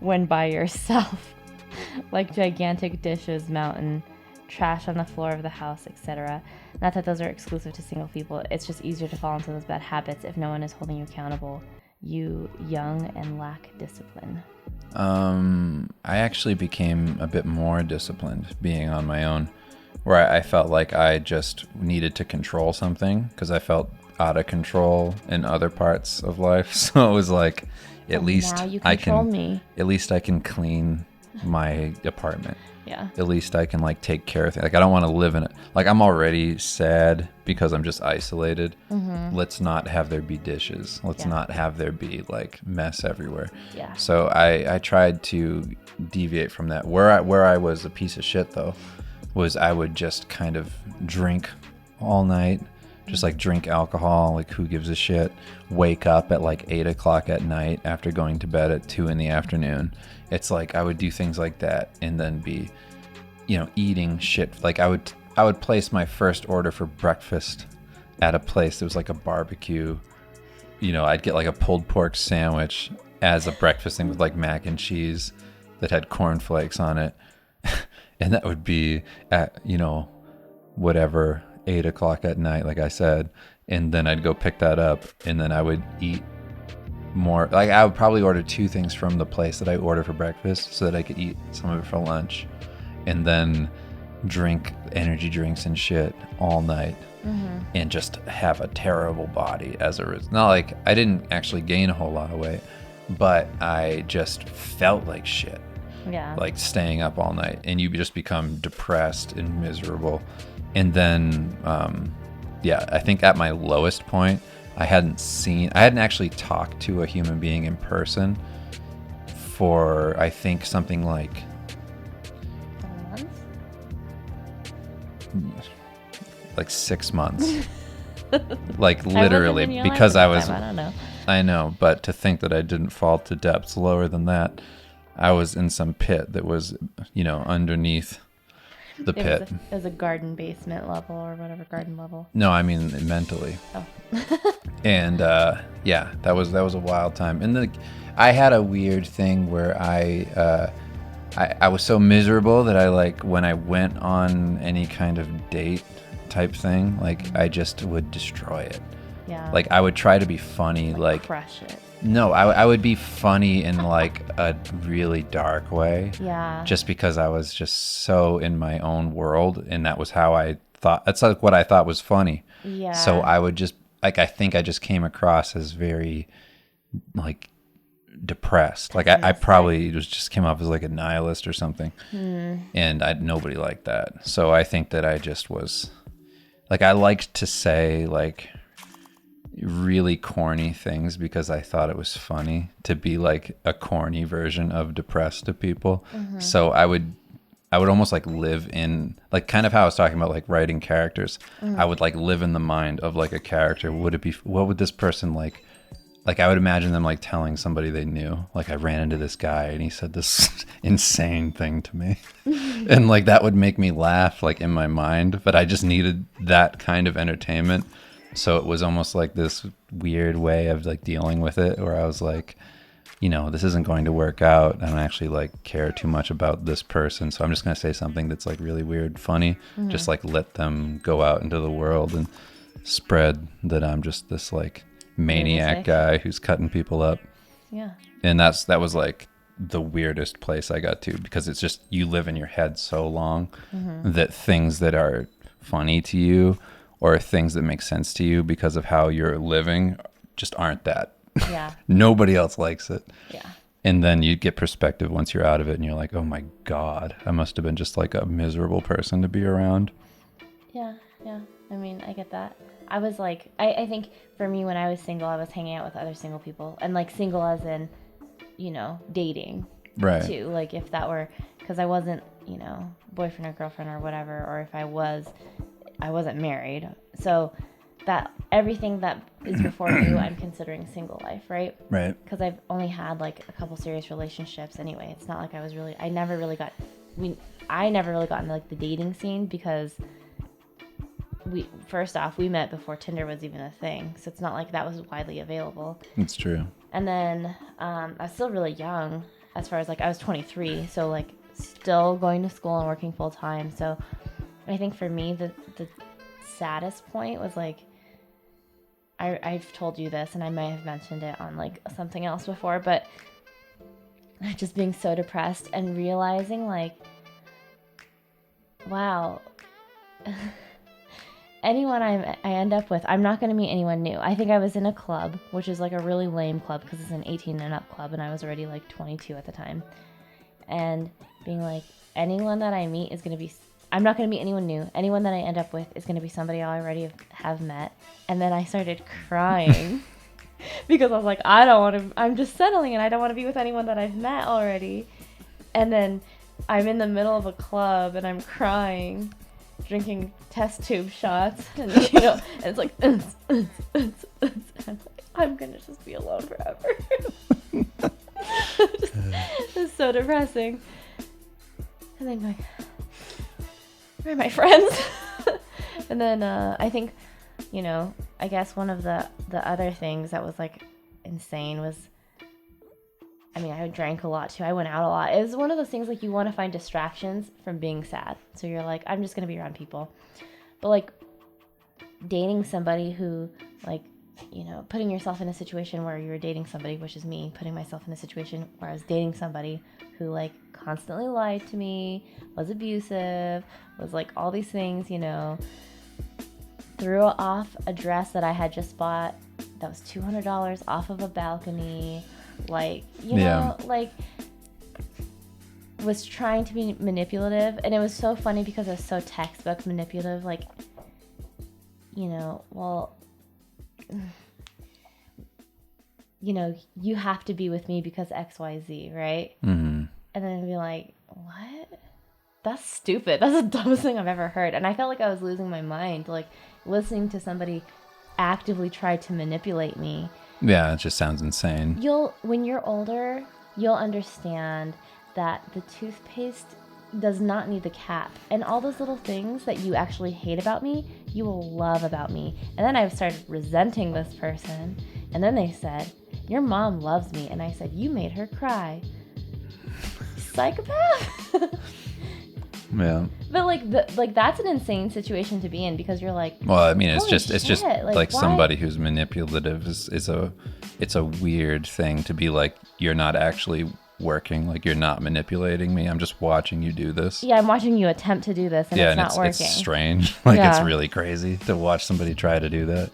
when by yourself? Like gigantic dishes, mountain, trash on the floor of the house, etc. Not that those are exclusive to single people. It's just easier to fall into those bad habits if no one is holding you accountable. You young and lack discipline. I actually became a bit more disciplined being on my own, where I felt like I just needed to control something because I felt out of control in other parts of life. So it was like, at least I can clean my apartment. Yeah. At least I can like take care of things. Like I don't want to live in it. Like I'm already sad because I'm just isolated. Mm-hmm. Let's not have there be dishes. Let's not have there be like mess everywhere. Yeah. So I tried to deviate from that. Where I was a piece of shit though, was I would just kind of drink all night. Just like drink alcohol, like who gives a shit? Wake up at like 8 o'clock at night after going to bed at 2 in the afternoon. It's like I would do things like that and then be, eating shit. Like I would place my first order for breakfast at a place that was like a barbecue. I'd get like a pulled pork sandwich as a breakfast thing with like mac and cheese that had cornflakes on it. And that would be at, whatever, 8 o'clock at night, like I said, and then I'd go pick that up, and then I would eat more. Like I would probably order 2 things from the place that I ordered for breakfast so that I could eat some of it for lunch, and then drink energy drinks and shit all night, and just have a terrible body as a result. Not like I didn't actually gain a whole lot of weight, but I just felt like shit. Yeah. Like staying up all night, and you just become depressed and miserable. And then, I think at my lowest point, I hadn't actually talked to a human being in person for, I think, something like 7 months? Like 6 months. Like literally, because I was, I don't know. I know, but to think that I didn't fall to depths lower than that, I was in some pit that was, underneath the pit. It was a garden basement level or whatever, garden level. No, I mean mentally. Oh. And that was a wild time. And I had a weird thing where I was so miserable that I like when I went on any kind of date type thing, like I just would destroy it. Yeah. Like I would try to be funny, like crush it. No, I would be funny in like a really dark way. Yeah. Just because I was just so in my own world, and that was how I thought. That's like what I thought was funny. Yeah. So I would just I think I just came across as very like depressed. Like I probably just came off as like a nihilist or something. And nobody liked that. So I think that I just was like, I liked to say like really corny things because I thought it was funny to be like a corny version of depressed to people. So I would almost like live in like kind of how I was talking about like writing characters. I would like live in the mind of like a character. What would this person like I would imagine them like telling somebody they knew, like I ran into this guy and he said this insane thing to me. And like that would make me laugh like in my mind, but I just needed that kind of entertainment. So it was almost like this weird way of like dealing with it where I was like, this isn't going to work out. I don't actually like care too much about this person. So I'm just going to say something that's like really weird, funny, just like let them go out into the world and spread that I'm just this like maniac guy who's cutting people up. Yeah. And that was like the weirdest place I got to, because it's just, you live in your head so long that things that are funny to you or things that make sense to you because of how you're living just aren't that. Yeah. Nobody else likes it. Yeah. And then you get perspective once you're out of it and you're like, oh my God, I must have been just like a miserable person to be around. Yeah. Yeah. I mean, I get that. I was like, I think for me when I was single, I was hanging out with other single people, and like single as in, dating. Right. Too. Like if that were, because I wasn't, boyfriend or girlfriend or whatever, or if I wasn't married. So that everything that is before you, I'm considering single life, right? Right. Because I've only had like a couple serious relationships anyway. It's not like I never really got into like the dating scene because first off, we met before Tinder was even a thing. So it's not like that was widely available. It's true. And then I was still really young as far as like I was 23. So like still going to school and working full time. So I think for me, the saddest point was like, I've told you this and I may have mentioned it on like something else before, but just being so depressed and realizing like, wow, anyone I end up with, I'm not going to meet anyone new. I think I was in a club, which is like a really lame club because it's an 18 and up club and I was already like 22 at the time. And being like, anyone that I meet is going to be, I'm not going to meet anyone new. Anyone that I end up with is going to be somebody I already have met. And then I started crying because I was like, I'm just settling and I don't want to be with anyone that I've met already. And then I'm in the middle of a club and I'm crying, drinking test tube shots. And, and it's like, I'm going to just be alone forever. It's so depressing. And then like, where are my friends? And then I think, I guess one of the other things that was like insane was, I drank a lot too. I went out a lot. It was one of those things like you want to find distractions from being sad. So you're like, I'm just going to be around people. But like dating somebody who like, putting yourself in a situation where you're dating somebody, which is me, putting myself in a situation where I was dating somebody who like constantly lied to me, was abusive, was like all these things, threw off a dress that I had just bought that was $200 off of a balcony, like, like was trying to be manipulative. And it was so funny because it was so textbook manipulative, like, you have to be with me because XYZ, right? Mm-hmm. And then I'd be like, what? That's stupid. That's the dumbest thing I've ever heard. And I felt like I was losing my mind, like listening to somebody actively try to manipulate me. Yeah, it just sounds insane. When you're older, you'll understand that the toothpaste does not need the cap. And all those little things that you actually hate about me, you will love about me. And then I started resenting this person. And then they said, your mom loves me. And I said, you made her cry. Psychopath. Yeah. But like that's an insane situation to be in because you're like, well, it's just like somebody who's manipulative is a weird thing to be like, you're not actually working, like you're not manipulating me, I'm just watching you do this. Yeah, I'm watching you attempt to do this and it's not working. It's strange. Like it's really crazy to watch somebody try to do that.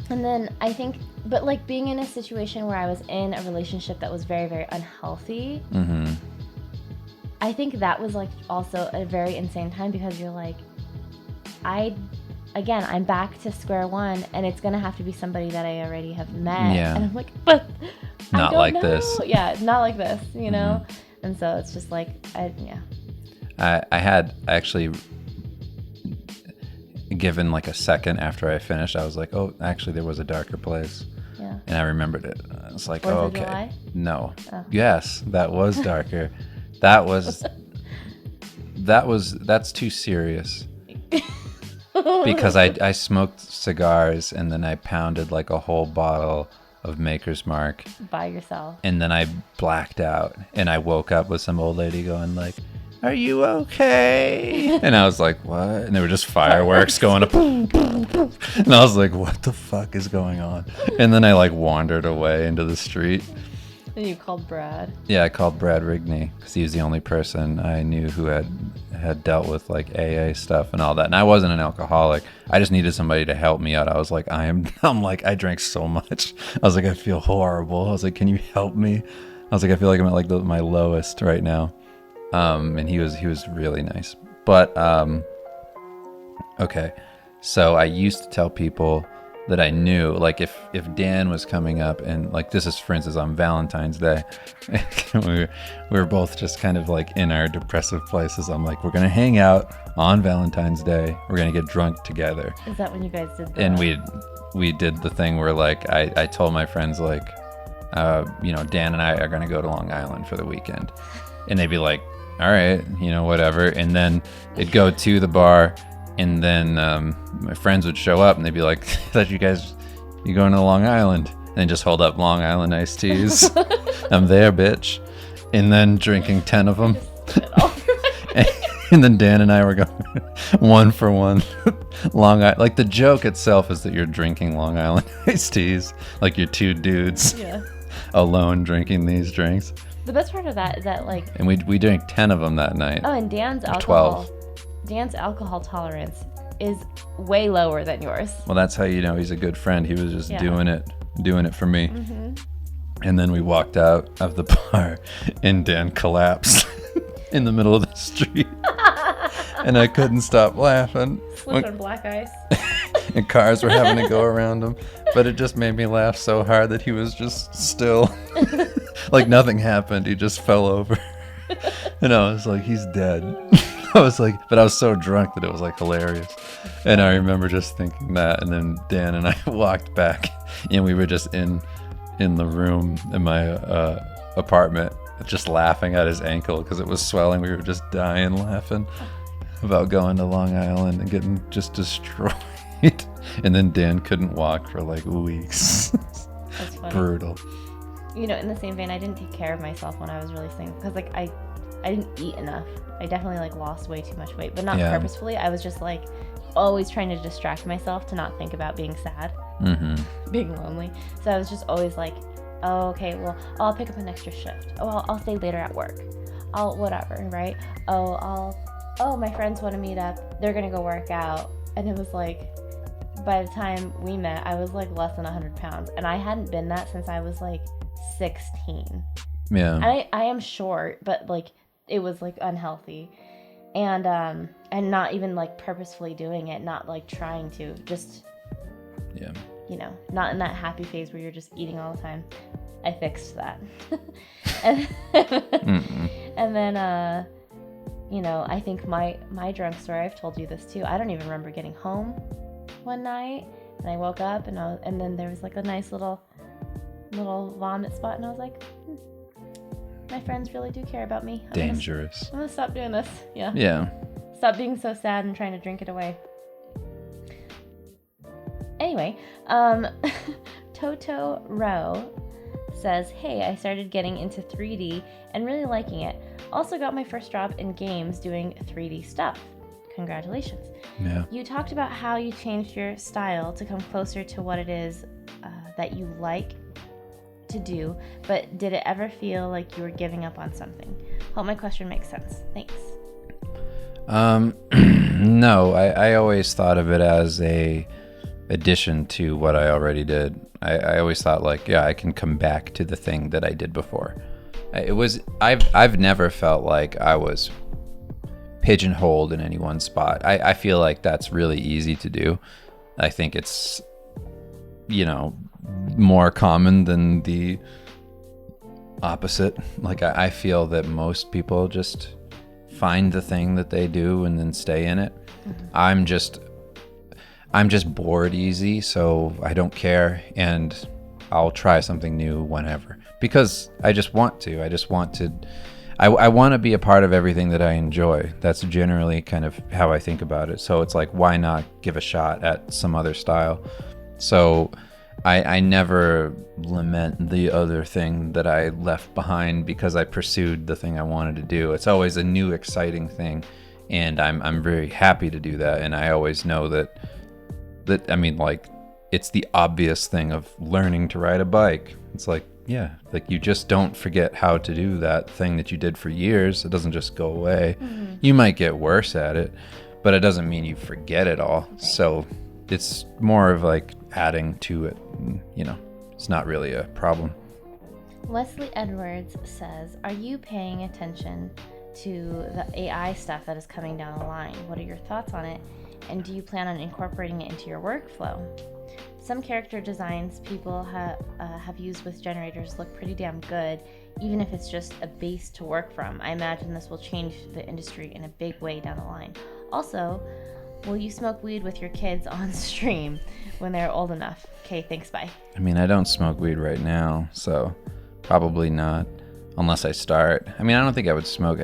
And then I think, but like being in a situation where I was in a relationship that was very, very unhealthy, mm-hmm. I think that was like also a very insane time because you're like, I'm back to square one and it's going to have to be somebody that I already have met. Yeah. And I'm like, but not I don't like know. this. Yeah, not like this, Mm-hmm. And so it's just like, I had actually given like a second after I finished, I was like, oh, actually there was a darker place. Yeah. And I remembered it. I was like, 4th oh, of okay. July? No. Oh. Yes, that was darker. That's too serious. Because I smoked cigars and then I pounded like a whole bottle of Maker's Mark. By yourself. And then I blacked out and I woke up with some old lady going like, are you okay? And I was like, what? And there were just fireworks going up. And I was like, what the fuck is going on? And then I like wandered away into the street. And you called Brad. Yeah, I called Brad Rigney because he was the only person I knew who had dealt with like AA stuff and all that. And I wasn't an alcoholic. I just needed somebody to help me out. I was like, I'm like, I drank so much. I was like, I feel horrible. I was like, can you help me? I was like, I feel like I'm at like my lowest right now. And he was really nice. But okay, so I used to tell people that I knew, like if Dan was coming up and like this is for instance on Valentine's Day, we were both just kind of like in our depressive places. I'm like, we're gonna hang out on Valentine's Day. We're gonna get drunk together. Is that when you guys did that? And we did the thing where like I told my friends like, Dan and I are gonna go to Long Island for the weekend, and they'd be like, all right, whatever. And then it'd go to the bar, and then my friends would show up, and they'd be like, I thought you going to Long Island? And then just hold up Long Island iced teas. I'm there, bitch. And then drinking 10 of them. And then Dan and I were going one for one. Long Island. Like the joke itself is that you're drinking Long Island iced teas. Like you're two dudes alone drinking these drinks. The best part of that is that like... And we drank 10 of them that night. Oh, and Dan's alcohol tolerance is way lower than yours. Well, that's how you know he's a good friend. He was just doing it for me. Mm-hmm. And then we walked out of the bar, and Dan collapsed in the middle of the street. And I couldn't stop laughing. Slipped on black ice. And cars were having to go around him. But it just made me laugh so hard that he was just still. Like nothing happened. He just fell over. And I was like, he's dead. I was like, but I was so drunk that it was like hilarious. And I remember just thinking that. And then Dan and I walked back, and we were just in the room in my apartment, just laughing at his ankle because it was swelling. We were just dying laughing about going to Long Island and getting just destroyed. And then Dan couldn't walk for like weeks. That's funny. Brutal. In the same vein, I didn't take care of myself when I was really sick because like I didn't eat enough. I definitely like lost way too much weight, but not purposefully. I was just like always trying to distract myself to not think about being sad, being lonely. So I was just always like, oh, okay, well, I'll pick up an extra shift. Oh, I'll stay later at work. I'll whatever, right? Oh, my friends want to meet up. They're gonna go work out. And it was like, by the time we met, I was like less than 100 pounds, and I hadn't been that since I was like 16. Yeah. I am short, but like it was like unhealthy, and not even like purposefully doing it, not like trying to, just not in that happy phase where you're just eating all the time. I fixed that. and then I think my drunk story, I've told you this too. I don't even remember getting home one night, and I woke up and then there was like a nice little vomit spot, and I was like, my friends really do care about me. Dangerous. I'm gonna stop doing this. Yeah. Stop being so sad and trying to drink it away. Anyway, Toto Row says, hey, I started getting into 3D and really liking it. Also got my first job in games doing 3D stuff. Congratulations. Yeah. You talked about how you changed your style to come closer to what it is that you like to do, but did it ever feel like you were giving up on something? Hope my question makes sense. Thanks. No, I always thought of it as a addition to what I already did. I always thought like, I can come back to the thing that I did before. I've never felt like I was pigeonholed in any one spot. I feel like that's really easy to do. I think it's, more common than the opposite. Like I feel that most people just find the thing that they do and then stay in it. Mm-hmm. I'm just bored easy, so I don't care, and I'll try something new whenever, because I just want to. I want to be a part of everything that I enjoy. That's generally kind of how I think about it. So it's like, why not give a shot at some other style? So I never lament the other thing that I left behind because I pursued the thing I wanted to do. It's always a new, exciting thing, and I'm very happy to do that. And I always know that I mean, like, it's the obvious thing of learning to ride a bike. It's like, like you just don't forget how to do that thing that you did for years. It doesn't just go away. Mm-hmm. You might get worse at it, but it doesn't mean you forget it all. Right. So it's more of like adding to it. It's not really a problem. Leslie Edwards says, are you paying attention to the AI stuff that is coming down the line? What are your thoughts on it? And do you plan on incorporating it into your workflow? Some character designs people have used with generators look pretty damn good, even if it's just a base to work from. I imagine this will change the industry in a big way down the line. Also, will you smoke weed with your kids on stream when they're old enough? Okay, thanks, bye. I mean, I don't smoke weed right now, so probably not, unless I start. I mean, I don't think I would smoke. I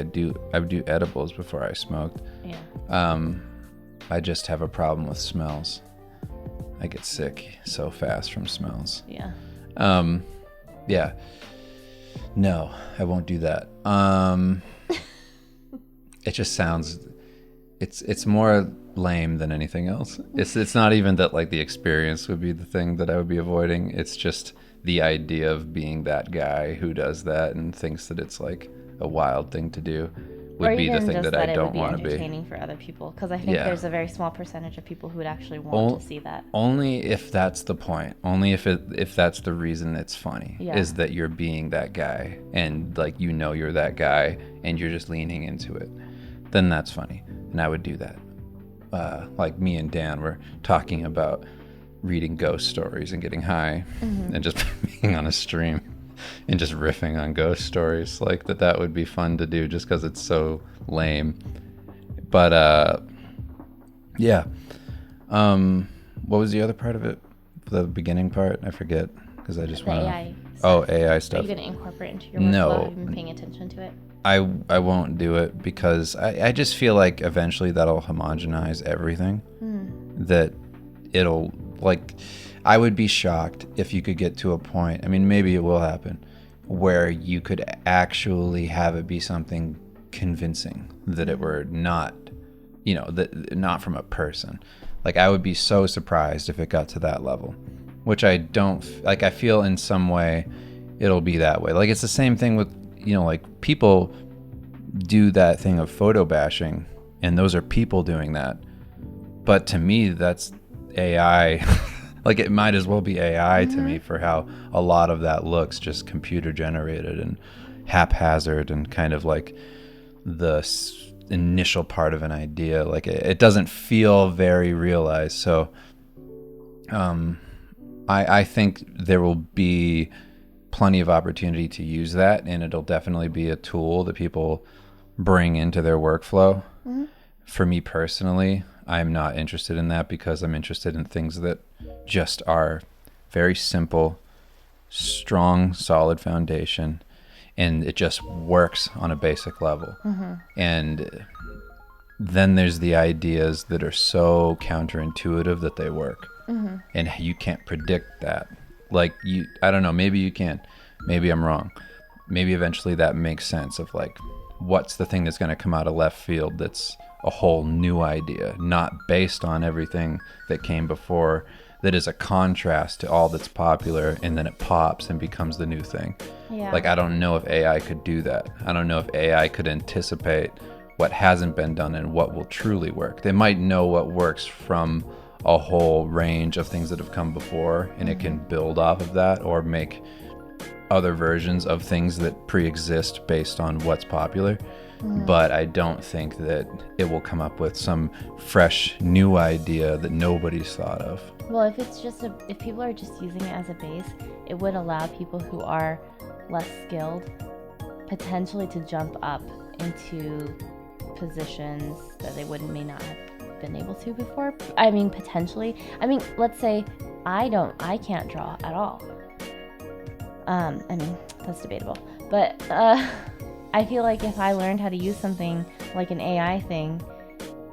would do edibles before I smoked. Yeah. I just have a problem with smells. I get sick so fast from smells. Yeah. Yeah. No, I won't do that. It just sounds, it's more lame than anything else. It's not even that like the experience would be the thing that I would be avoiding. It's just the idea of being that guy who does that and thinks that it's like a wild thing to do would be the thing that I don't want to be. Or even just that it would be entertaining for other people, because I think there's a very small percentage of people who would actually want to see that. Only if that's the point. Only if that's the reason it's funny, is that you're being that guy and like you're that guy and you're just leaning into it. Then that's funny, and I would do that. Like me and Dan were talking about reading ghost stories and getting high, and just being on a stream and just riffing on ghost stories. Like that would be fun to do just because it's so lame. But yeah. What was the other part of it? The beginning part? I forget because I just want to. AI stuff. AI stuff. Are you going to incorporate into your workflow? Have you been paying attention to it? I won't do it because I just feel like eventually that'll homogenize everything. That it'll, like, I would be shocked if you could get to a point, I mean, maybe it will happen, where you could actually have it be something convincing that it were not, that not from a person. Like, I would be so surprised if it got to that level, which I don't, like, I feel in some way it'll be that way. Like, it's the same thing with, like, people do that thing of photo bashing, and those are people doing that. But to me, that's AI. Like, it might as well be AI to me for how a lot of that looks just computer generated and haphazard and kind of like the initial part of an idea. Like, it doesn't feel very realized. So I think there will be plenty of opportunity to use that, and it'll definitely be a tool that people bring into their workflow. For me personally, I'm not interested in that because I'm interested in things that just are very simple, strong, solid foundation, and it just works on a basic level. And then there's the ideas that are so counterintuitive that they work, and you can't predict that. Like, I don't know, maybe you can, maybe I'm wrong. Maybe eventually that makes sense of like, what's the thing that's going to come out of left field that's a whole new idea, not based on everything that came before, that is a contrast to all that's popular, and then it pops and becomes the new thing. Like, I don't know if AI could do that. I don't know if AI could anticipate what hasn't been done and what will truly work. They might know what works from a whole range of things that have come before, and it can build off of that or make other versions of things that pre-exist based on what's popular. But I don't think that it will come up with some fresh new idea that nobody's thought of. Well, if people are just using it as a base, it would allow people who are less skilled potentially to jump up into positions that they may not have been able to before. I mean, potentially. I mean, let's say I can't draw at all. I mean, that's debatable. But I feel like if I learned how to use something like an AI thing,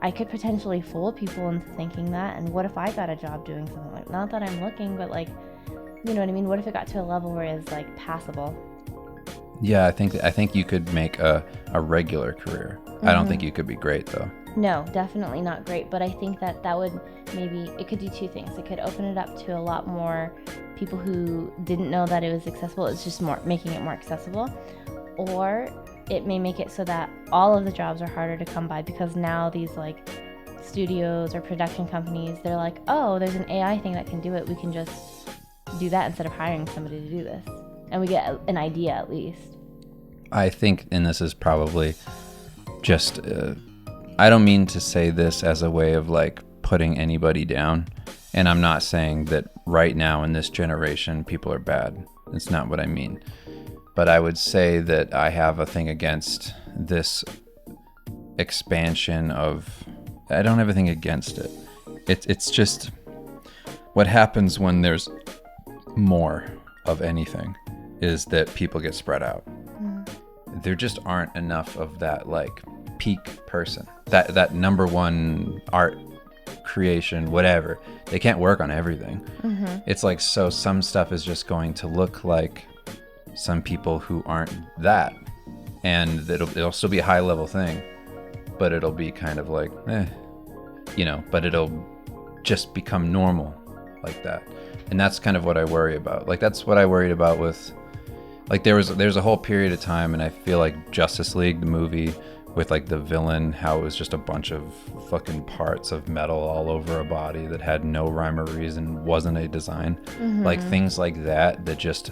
I could potentially fool people into thinking that. And what if I got a job doing something like, not that I'm looking, but like, you know what I mean? What if it got to a level where it's like passable? Yeah, I think you could make a regular career. I don't think you could be great though. No, definitely not great. But I think that would it could do two things. It could open it up to a lot more people who didn't know that it was accessible. It's just making it more accessible. Or it may make it so that all of the jobs are harder to come by, because now these like studios or production companies, they're like, oh, there's an AI thing that can do it. We can just do that instead of hiring somebody to do this. And we get an idea at least. I think, and this is probably just, I don't mean to say this as a way of like putting anybody down. And I'm not saying that right now in this generation people are bad. It's not what I mean. But I would say that I have a thing against this expansion of, I don't have a thing against it. It's just what happens when there's more of anything is that people get spread out. There just aren't enough of that like peak person, that number one art creation, whatever. They can't work on everything. It's like, so some stuff is just going to look like some people who aren't that, and it'll still be a high level thing, but it'll be kind of like but it'll just become normal like that. And that's kind of what I worry about. Like that's what I worried about with, like there's a whole period of time, and I feel like Justice League, the movie, with like the villain, how it was just a bunch of fucking parts of metal all over a body that had no rhyme or reason, wasn't a design. Like things like that just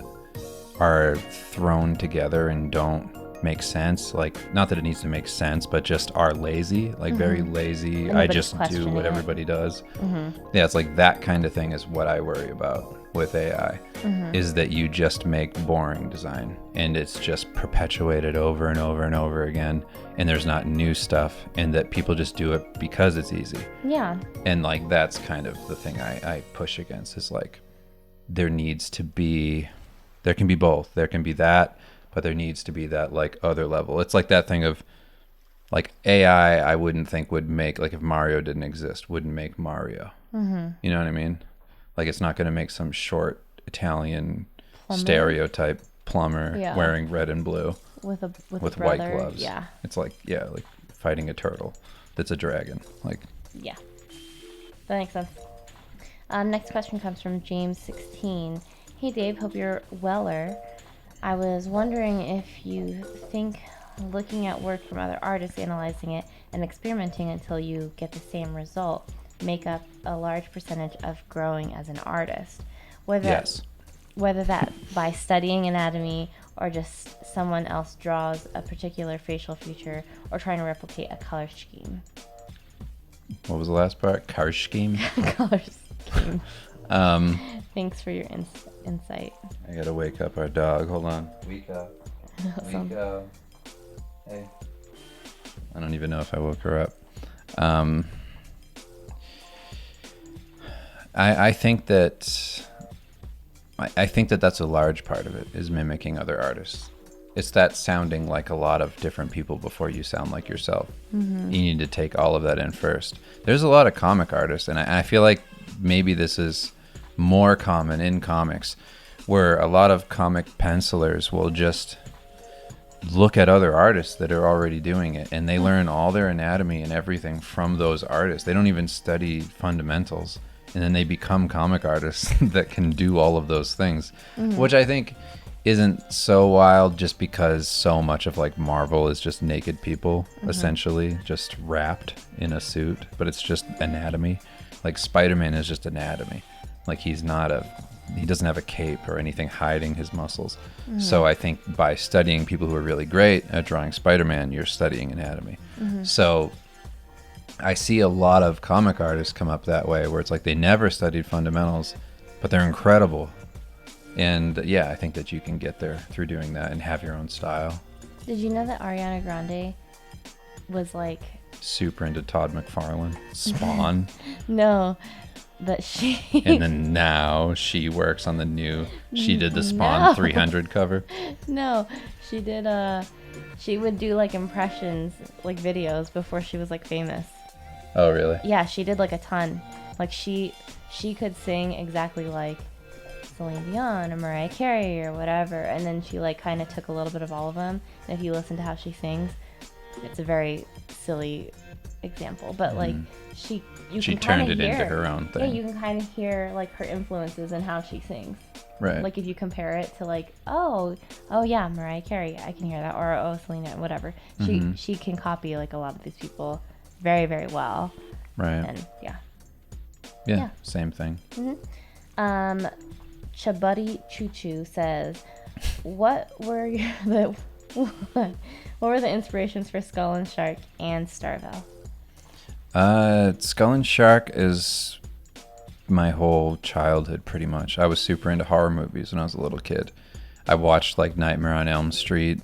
are thrown together and don't make sense. Like, not that it needs to make sense, but just are lazy, like very lazy. I just do what everybody does. Yeah, it's like that kind of thing is what I worry about with AI, is that you just make boring design and it's just perpetuated over and over and over again, and there's not new stuff, and that people just do it because it's easy. Yeah. And like that's kind of the thing I push against, is like there can be both. There can be that, but there needs to be that like other level. It's like that thing of like AI, I wouldn't think would make, like if Mario didn't exist, wouldn't make Mario. You know what I mean? Like it's not going to make some short Italian stereotype plumber wearing red and blue with white gloves. Yeah. It's like, like fighting a turtle that's a dragon. Like, yeah, that makes sense. Next question comes from James16. Hey Dave, hope you're weller. I was wondering if you think looking at work from other artists, analyzing it, and experimenting until you get the same result make up a large percentage of growing as an artist. yes. Whether that by studying anatomy or just someone else draws a particular facial feature or trying to replicate a color scheme. What was the last part? Color scheme? Color scheme. Thanks for your insight. I gotta wake up our dog. Hold on. Wake up. Awesome. Wake up. Hey. I don't even know if I woke her up. I think that that's a large part of it, is mimicking other artists. It's that sounding like a lot of different people before you sound like yourself. You need to take all of that in first. There's a lot of comic artists, and I feel like maybe this is more common in comics, where a lot of comic pencilers will just look at other artists that are already doing it, and they learn all their anatomy and everything from those artists. They don't even study fundamentals, and then they become comic artists that can do all of those things, which I think isn't so wild, just because so much of like Marvel is just naked people, essentially just wrapped in a suit, but it's just anatomy. Like Spider-Man is just anatomy. Like he doesn't have a cape or anything hiding his muscles. So I think by studying people who are really great at drawing Spider-Man, you're studying anatomy. So I see a lot of comic artists come up that way, where it's like they never studied fundamentals, but they're incredible. And I think that you can get there through doing that and have your own style. Did you know that Ariana Grande was like super into Todd McFarlane, Spawn? No, that she and then now she works on the new, she did the Spawn 300 cover. No, she did she would do like impressions, like videos before she was like famous. Oh really? Yeah, she did like a ton. Like she could sing exactly like Celine Dion or Mariah Carey or whatever, and then she like kind of took a little bit of all of them, and if you listen to how she sings, it's a very silly example, but like she turned it into her own thing. Yeah, you can kind of hear like her influences and how she sings. Right. Like if you compare it to like, oh yeah, Mariah Carey, I can hear that, or Selena, whatever. She can copy like a lot of these people very, very well. Right. And yeah, same thing. Chabuddy Choo Choo says, what were the inspirations for Skull and Shark and Starville? Skull and Shark is my whole childhood pretty much. I was super into horror movies when I was a little kid. I watched like Nightmare on Elm Street.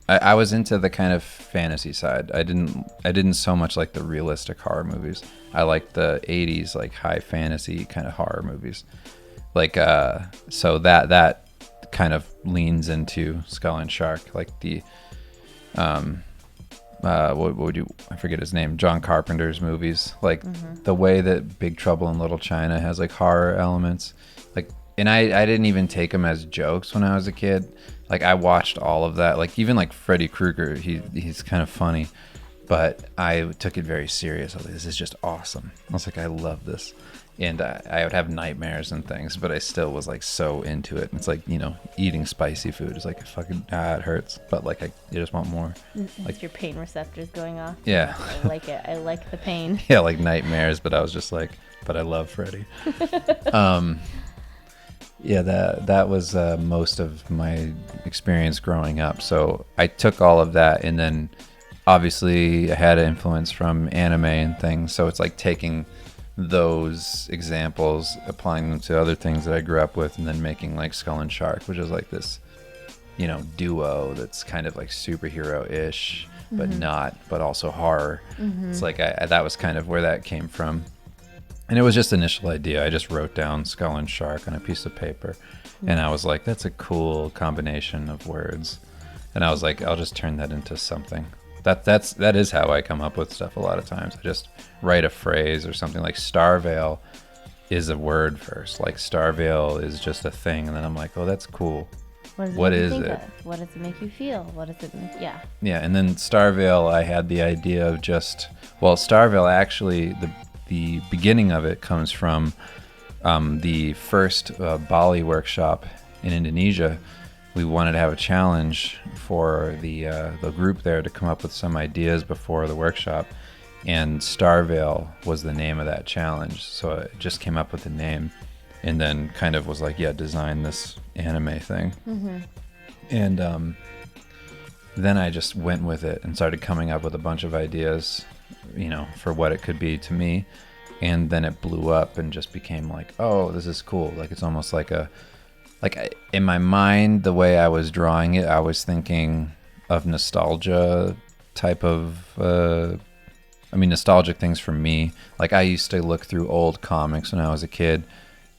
I was into the kind of fantasy side. I didn't so much like the realistic horror movies. I liked the 80s like high fantasy kind of horror movies. Like so that kind of leans into Skull and Shark, like the what would you, I forget his name, John Carpenter's movies, like the way that Big Trouble in Little China has like horror elements, like, and I didn't even take them as jokes when I was a kid. Like I watched all of that, like even like Freddy Krueger, he's kind of funny, but I took it very serious. I was like, this is just awesome. I was like, I love this. And I would have nightmares and things, but I still was like so into it. It's like, you know, eating spicy food is like fucking, it hurts, but like I just want more. It's like your pain receptors going off. Yeah. I like it. I like the pain. Yeah, like nightmares, but I was just like, but I love Freddy. Yeah, that was most of my experience growing up. So I took all of that, and then obviously I had influence from anime and things. So it's like taking those examples, applying them to other things that I grew up with, and then making like Skull and Shark, which is like this, you know, duo that's kind of like superhero-ish, but not, but also horror. It's like that was kind of where that came from. And it was just initial idea. I just wrote down Skull and Shark on a piece of paper, and I was like, that's a cool combination of words. And I was like, I'll just turn that into something. That is how I come up with stuff a lot of times. I just write a phrase or something. Like Starvale is a word first. Like Starvale is just a thing, and then I'm like, oh, that's cool. What is it? What does it make you feel? What does it make? Yeah. Yeah, and then Starvale, I had the idea of just, well, Starvale actually, the beginning of it comes from the first Bali workshop in Indonesia. We wanted to have a challenge for the group there to come up with some ideas before the workshop, and Starvale was the name of that challenge. So I just came up with the name, and then kind of was like, yeah, design this anime thing. And then I just went with it and started coming up with a bunch of ideas, you know, for what it could be to me. And then it blew up and just became like, oh, this is cool. Like it's almost like in my mind, the way I was drawing it, I was thinking of nostalgia type of, nostalgic things for me. Like I used to look through old comics when I was a kid,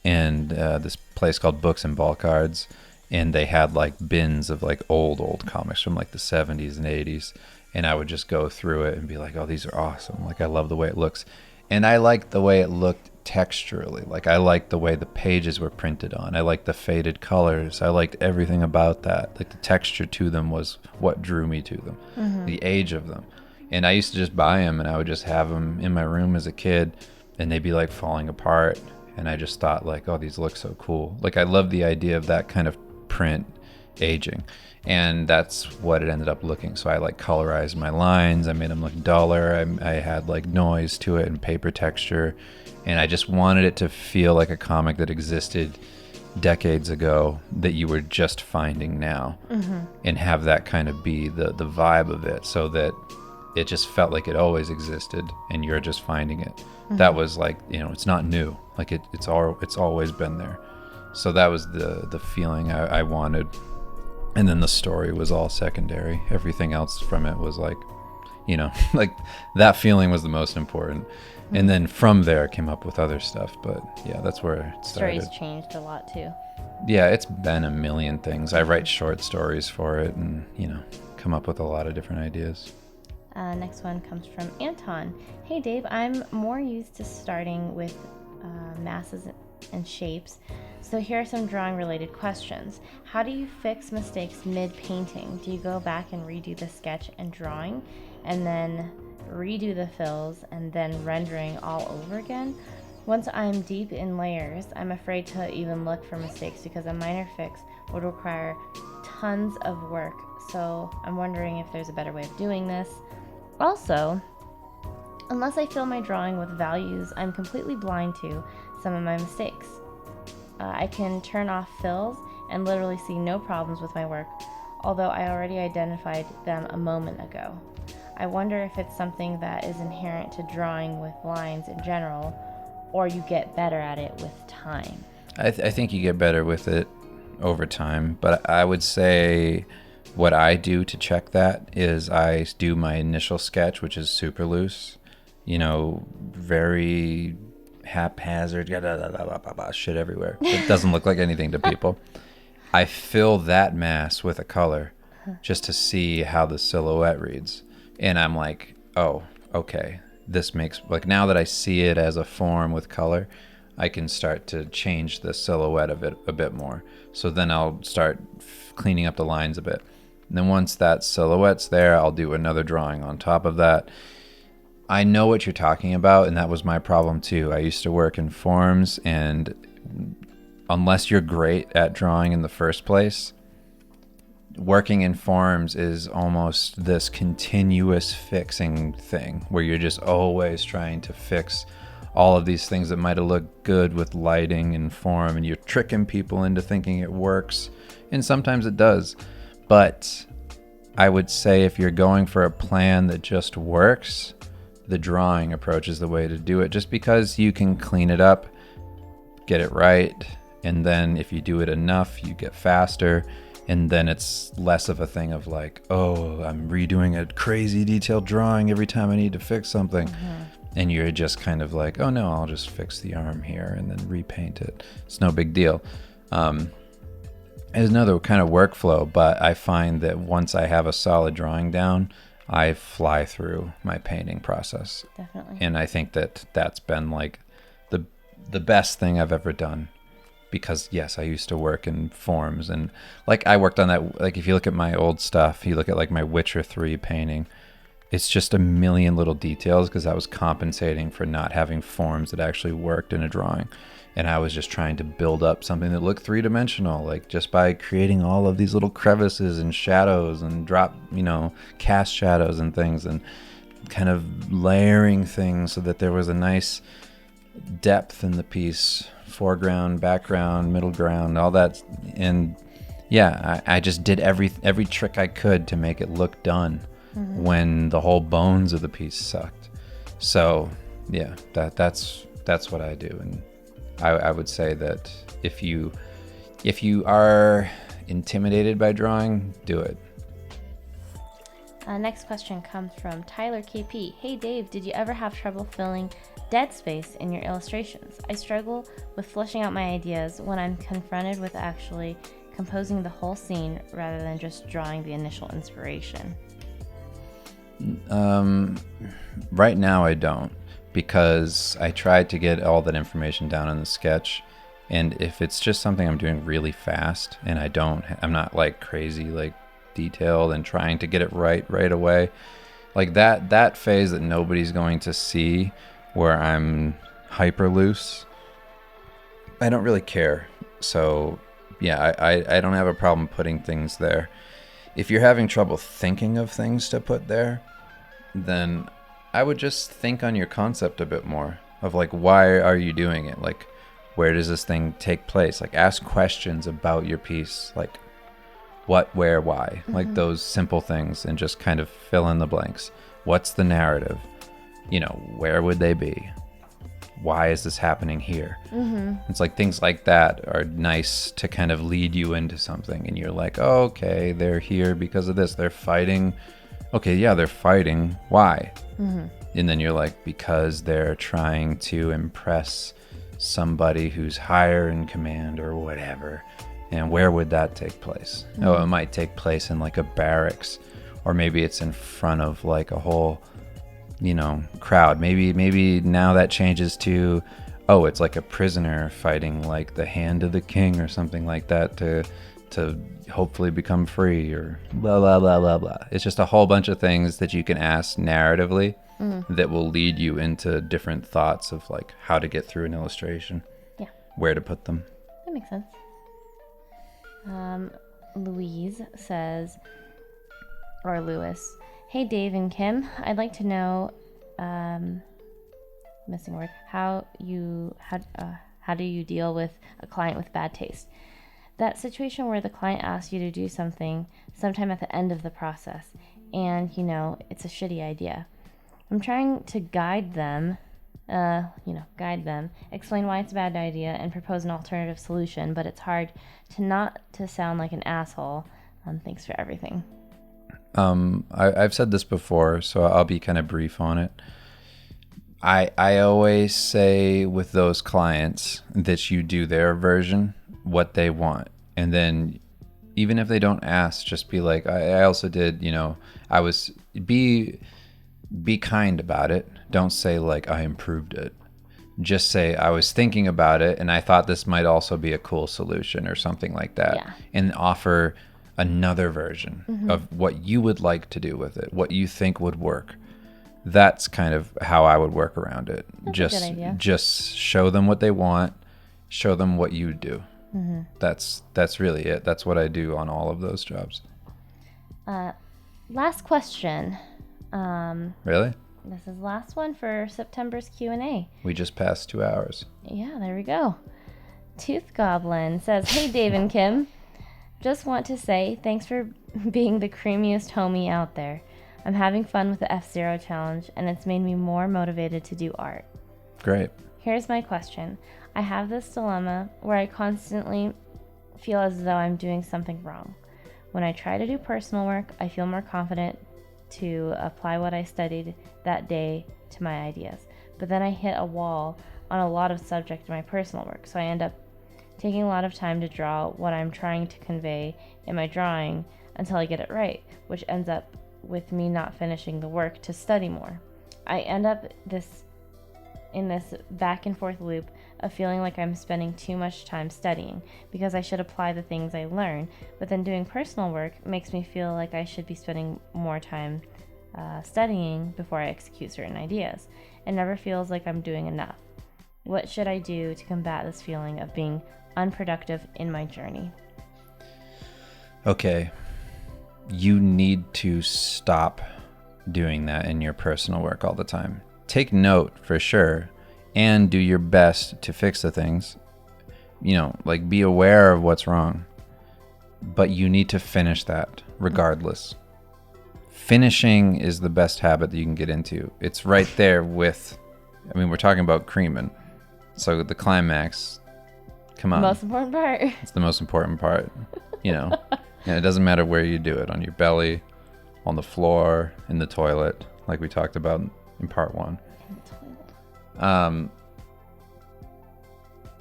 and this place called Books and Bulk Cards, and they had like bins of like old comics from like the 70s and 80s, and I would just go through it and be like, oh, these are awesome. Like I love the way it looks. And I liked the way it looked texturally. Like I liked the way the pages were printed on. I liked the faded colors. I liked everything about that. Like the texture to them was what drew me to them. The age of them. And I used to just buy them, and I would just have them in my room as a kid, and they'd be like falling apart. And I just thought like, oh, these look so cool. Like I love the idea of that kind of print aging. And that's what it ended up looking. So I like colorized my lines. I made them look duller. I had like noise to it and paper texture. And I just wanted it to feel like a comic that existed decades ago that you were just finding now, and have that kind of be the vibe of it, so that it just felt like it always existed and you're just finding it. That was like, you know, it's not new. Like it's always been there. So that was the feeling I wanted. And then the story was all secondary. Everything else from it was like, you know, like that feeling was the most important. And then from there came up with other stuff. But yeah, that's where it started. Stories changed a lot too. Yeah, it's been a million things. I write short stories for it, and, you know, come up with a lot of different ideas. Next one comes from Anton. Hey Dave, I'm more used to starting with masses and shapes. So here are some drawing related questions. How do you fix mistakes mid-painting? Do you go back and redo the sketch and drawing, and then redo the fills, and then rendering all over again? Once I'm deep in layers, I'm afraid to even look for mistakes because a minor fix would require tons of work. So I'm wondering if there's a better way of doing this. Also, unless I fill my drawing with values, I'm completely blind to some of my mistakes. I can turn off fills and literally see no problems with my work, although I already identified them a moment ago. I wonder if it's something that is inherent to drawing with lines in general, or you get better at it with time? I think you get better with it over time, but I would say what I do to check that is I do my initial sketch, which is super loose, very haphazard, shit everywhere. It doesn't look like anything to people. I fill that mass with a color just to see how the silhouette reads. And I'm like, oh, okay. This makes, like, now that I see it as a form with color, I can start to change the silhouette of it a bit more. So then I'll start cleaning up the lines a bit. And then once that silhouette's there, I'll do another drawing on top of that. I know what you're talking about, and that was my problem too. I used to work in forms, and unless you're great at drawing in the first place, working in forms is almost this continuous fixing thing where you're just always trying to fix all of these things that might have looked good with lighting and form, and you're tricking people into thinking it works, and sometimes it does. But I would say if you're going for a plan that just works, the drawing approach is the way to do it, just because you can clean it up, get it right, and then if you do it enough, you get faster, and then it's less of a thing of like, oh, I'm redoing a crazy detailed drawing every time I need to fix something. Mm-hmm. And you're just kind of like, oh no, I'll just fix the arm here and then repaint it. It's no big deal. There's another kind of workflow, but I find that once I have a solid drawing down, I fly through my painting process. Definitely. And I think that that's been like the best thing I've ever done, because yes, I used to work in forms, and like I worked on that. Like if you look at my old stuff, you look at like my Witcher 3 painting, it's just a million little details because I was compensating for not having forms that actually worked in a drawing. And I was just trying to build up something that looked three-dimensional, like just by creating all of these little crevices and shadows and cast shadows and things, and kind of layering things so that there was a nice depth in the piece, foreground, background, middle ground, all that. And yeah, I just did every trick I could to make it look done. Mm-hmm. When the whole bones of the piece sucked. So yeah, that's what I do. And I would say that if you are intimidated by drawing, do it. Next question comes from Tyler KP. Hey Dave, did you ever have trouble filling dead space in your illustrations? I struggle with fleshing out my ideas when I'm confronted with actually composing the whole scene rather than just drawing the initial inspiration. Right now I don't, because I tried to get all that information down in the sketch, and if it's just something I'm doing really fast and I'm not like crazy like detailed and trying to get it right away, like that phase that nobody's going to see where I'm hyper loose, I don't really care. So yeah, I don't have a problem putting things there. If you're having trouble thinking of things to put there, then I would just think on your concept a bit more of like, why are you doing it? Like, where does this thing take place? Like, ask questions about your piece, like what, where, why, mm-hmm. like those simple things, and just kind of fill in the blanks. What's the narrative? Where would they be? Why is this happening here? Mm-hmm. It's like things like that are nice to kind of lead you into something, and you're like, oh, okay, they're here because of this. They're fighting. Okay, yeah, they're fighting. Why? Mm-hmm. And then you're like, because they're trying to impress somebody who's higher in command or whatever. And where would that take place? Mm-hmm. Oh, it might take place in like a barracks, or maybe it's in front of like a whole, crowd. Maybe now that changes to, oh, it's like a prisoner fighting like the hand of the king or something like that to hopefully become free, or blah, blah, blah, blah, blah. It's just a whole bunch of things that you can ask narratively that will lead you into different thoughts of like how to get through an illustration. Yeah. Where to put them. That makes sense. Louise says, or Lewis, hey Dave and Kim, I'd like to know, missing word, how do you deal with a client with bad taste? That situation where the client asks you to do something sometime at the end of the process, and it's a shitty idea. I'm trying to guide them guide them, explain why it's a bad idea, and propose an alternative solution. But it's hard to not to sound like an asshole. Thanks for everything. I've said this before, so I'll be kind of brief on it. I always say with those clients that you do their version, what they want. And then even if they don't ask, just be like, I also did, I was, be kind about it. Don't say like, I improved it. Just say, I was thinking about it and I thought this might also be a cool solution or something like that. Yeah. And offer another version of what you would like to do with it, what you think would work. That's kind of how I would work around it. That's a good idea. Just show them what they want, show them what you do. That's really it. That's what I do on all of those jobs. Last question. Really? This is the last one for September's Q&A. We just passed 2 hours. Yeah, there we go. Tooth Goblin says, "Hey Dave and Kim, just want to say thanks for being the creamiest homie out there. I'm having fun with the F-Zero challenge, and it's made me more motivated to do art. Great. Here's my question. I have this dilemma where I constantly feel as though I'm doing something wrong. When I try to do personal work, I feel more confident to apply what I studied that day to my ideas. But then I hit a wall on a lot of subject in my personal work, so I end up taking a lot of time to draw what I'm trying to convey in my drawing until I get it right, which ends up with me not finishing the work to study more. I end up in this back and forth loop of feeling like I'm spending too much time studying because I should apply the things I learn, but then doing personal work makes me feel like I should be spending more time studying before I execute certain ideas. It never feels like I'm doing enough. What should I do to combat this feeling of being unproductive in my journey?" Okay. You need to stop doing that in your personal work all the time. Take note for sure and do your best to fix the things. Like be aware of what's wrong. But you need to finish that regardless. Finishing is the best habit that you can get into. It's right there with, we're talking about creaming. So the climax, come on. Most important part. It's the most important part, And it doesn't matter where you do it, on your belly, on the floor, in the toilet, like we talked about in part 1.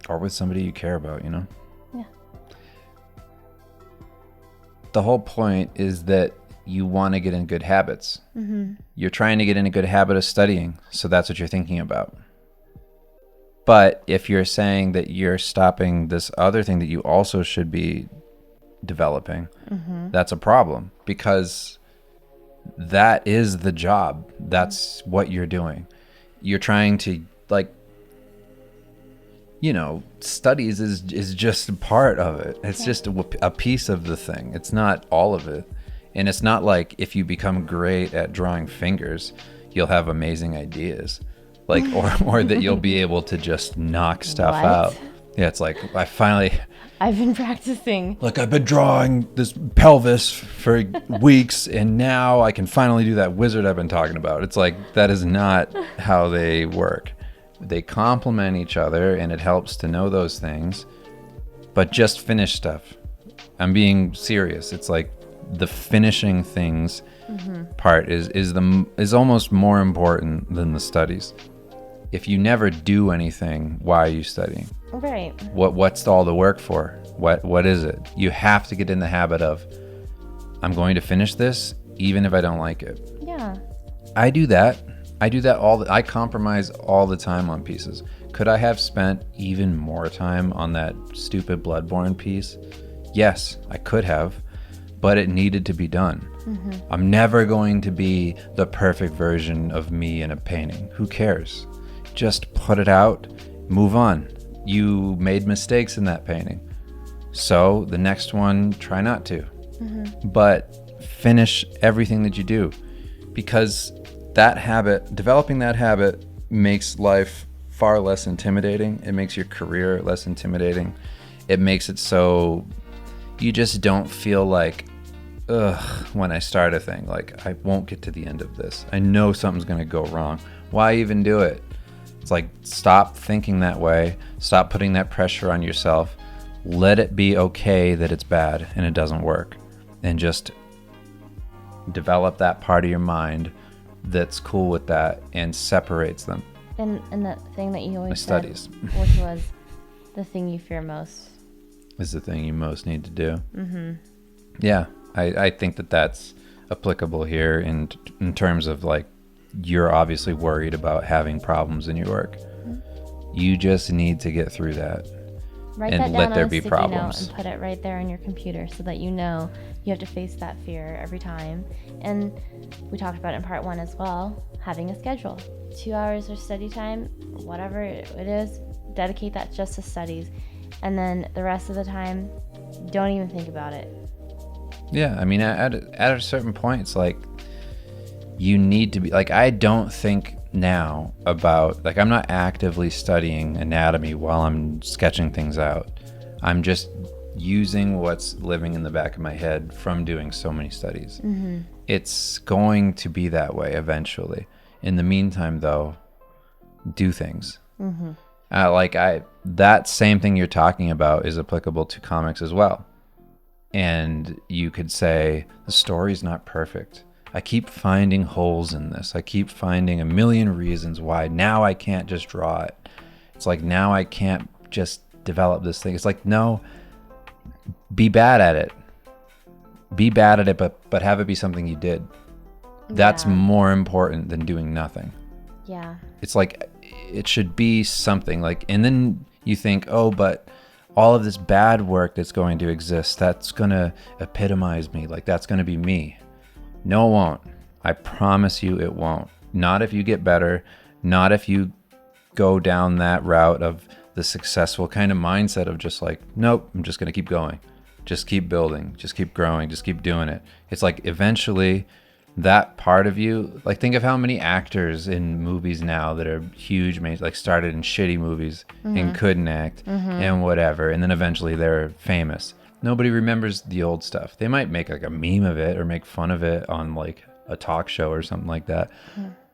Or with somebody you care about, Yeah. The whole point is that you want to get in good habits. You're trying to get in a good habit of studying, so that's what you're thinking about. But if you're saying that you're stopping this other thing that you also should be developing, that's a problem, because that is the job. That's what you're doing. You're trying to studies is just a part of it. It's just a piece of the thing. It's not all of it. And it's not like if you become great at drawing fingers, you'll have amazing ideas, or that you'll be able to just knock stuff out. Yeah, it's like I've been practicing. I've been drawing this pelvis for weeks, and now I can finally do that wizard I've been talking about. It's like, that is not how they work. They complement each other, and it helps to know those things. But just finish stuff. I'm being serious. It's like the finishing things part is almost more important than the studies. If you never do anything, why are you studying? Right. What's all the work for? What is it? You have to get in the habit of, I'm going to finish this even if I don't like it. Yeah. I do that I compromise all the time on pieces. Could I have spent even more time on that stupid Bloodborne piece? Yes, I could have, but it needed to be done. I'm never going to be the perfect version of me in a painting. Who cares? Just put it out, move on. You made mistakes in that painting, so the next one, try not to. But finish everything that you do, because developing that habit makes life far less intimidating. It makes your career less intimidating. It makes it so you just don't feel like, when I start a thing, like I won't get to the end of this. I know something's going to go wrong. Why even do it? It's like, stop thinking that way. Stop putting that pressure on yourself. Let it be okay that it's bad and it doesn't work. And just develop that part of your mind that's cool with that and separates them. And that thing that you always said, studies. which was the thing you fear most. Is the thing you most need to do. Mm-hmm. Yeah, I think that that's applicable here in terms of like, you're obviously worried about having problems in your work. Mm-hmm. You just need to get through that. Write and that let down there on a be sticky problems. note and put it right there on your computer so that you know you have to face that fear every time. And we talked about it in part 1 as well, having a schedule. 2 hours of study time, whatever it is, dedicate that just to studies. And then the rest of the time, don't even think about it. Yeah, I mean, at a certain point, it's like, you need to be, like, I don't think now about, like, I'm not actively studying anatomy while I'm sketching things out. I'm just using what's living in the back of my head from doing so many studies. Mm-hmm. It's going to be that way eventually. In the meantime, though, do things. Mm-hmm. That same thing you're talking about is applicable to comics as well. And you could say, the story's not perfect. I keep finding holes in this. I keep finding a million reasons why now I can't just draw it. It's like, now I can't just develop this thing. It's like, no, be bad at it. Be bad at it, but have it be something you did. That's more important than doing nothing. Yeah. It's like, it should be something like, and then you think, oh, but all of this bad work that's going to exist, that's going to epitomize me. Like, that's going to be me. No, it won't. I promise you it won't. Not if you get better. Not if you go down that route of the successful kind of mindset of just like, nope, I'm just going to keep going. Just keep building. Just keep growing. Just keep doing it. It's like, eventually that part of you, like, think of how many actors in movies now that are huge, like, started in shitty movies and couldn't act and whatever, and then eventually they're famous. Nobody remembers the old stuff. They might make like a meme of it or make fun of it on like a talk show or something like that,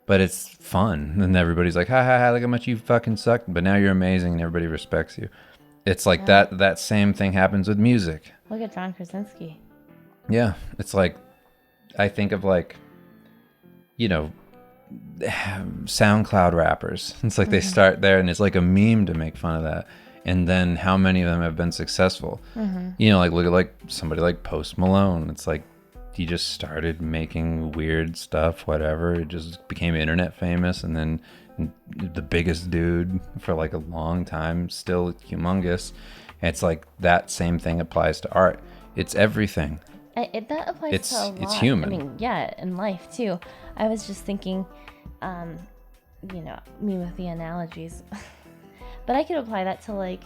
but it's fun, and everybody's like, ha ha ha, look how much you fucking sucked, but now you're amazing and everybody respects you. It's like that same thing happens with music. Look at John Krasinski. Yeah, it's like, I think of like, you know, SoundCloud rappers. It's like they start there and it's like a meme to make fun of that. And then how many of them have been successful? You know, like, look at like somebody like Post Malone. It's like, he just started making weird stuff, whatever. It just became internet famous, and then the biggest dude for like a long time, still humongous. And it's like, that same thing applies to art. It's everything. That applies to a lot. It's human. I mean, yeah, in life too. I was just thinking, you know, me with the analogies, but I could apply that to like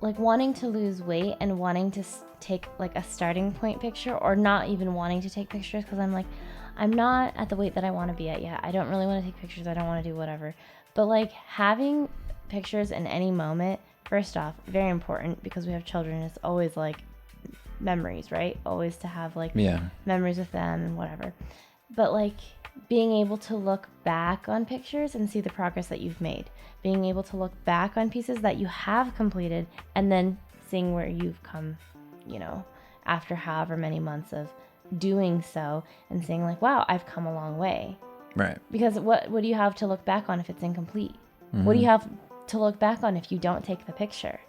wanting to lose weight and wanting to take like a starting point picture, or not even wanting to take pictures because I'm like, I'm not at the weight that I want to be at yet. I don't really want to take pictures. I don't want to do whatever. But like, having pictures in any moment, first off, very important because we have children. It's always like memories, right? Always to have like memories with them and whatever. But like, being able to look back on pictures and see the progress that you've made, being able to look back on pieces that you have completed, and then seeing where you've come, you know, after however many months of doing so, and saying like, wow, I've come a long way. Right. Because what do you have to look back on if it's incomplete? What do you have to look back on if you don't take the picture?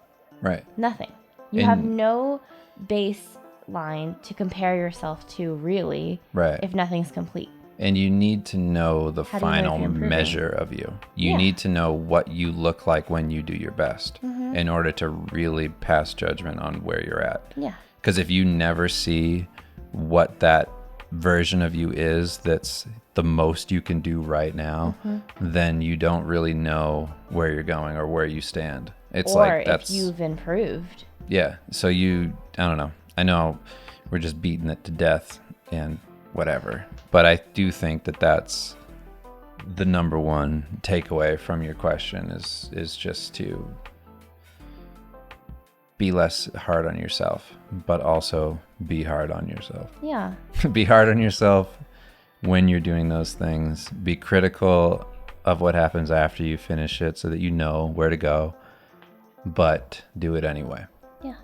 Right. Nothing. You have no baseline to compare yourself to, really, if nothing's complete. And you need to know the final measure of you. You need to know what you look like when you do your best in order to really pass judgment on where you're at. Yeah. Because if you never see what that version of you is that's the most you can do right now, then you don't really know where you're going or where you stand. It's or like, that's, if you've improved. Yeah. So I don't know. I know we're just beating it to death and whatever, but I do think that that's the number one takeaway from your question is just to be less hard on yourself, but also be hard on yourself. Yeah. Be hard on yourself when you're doing those things. Be critical of what happens after you finish it so that you know where to go, but do it anyway. Yeah.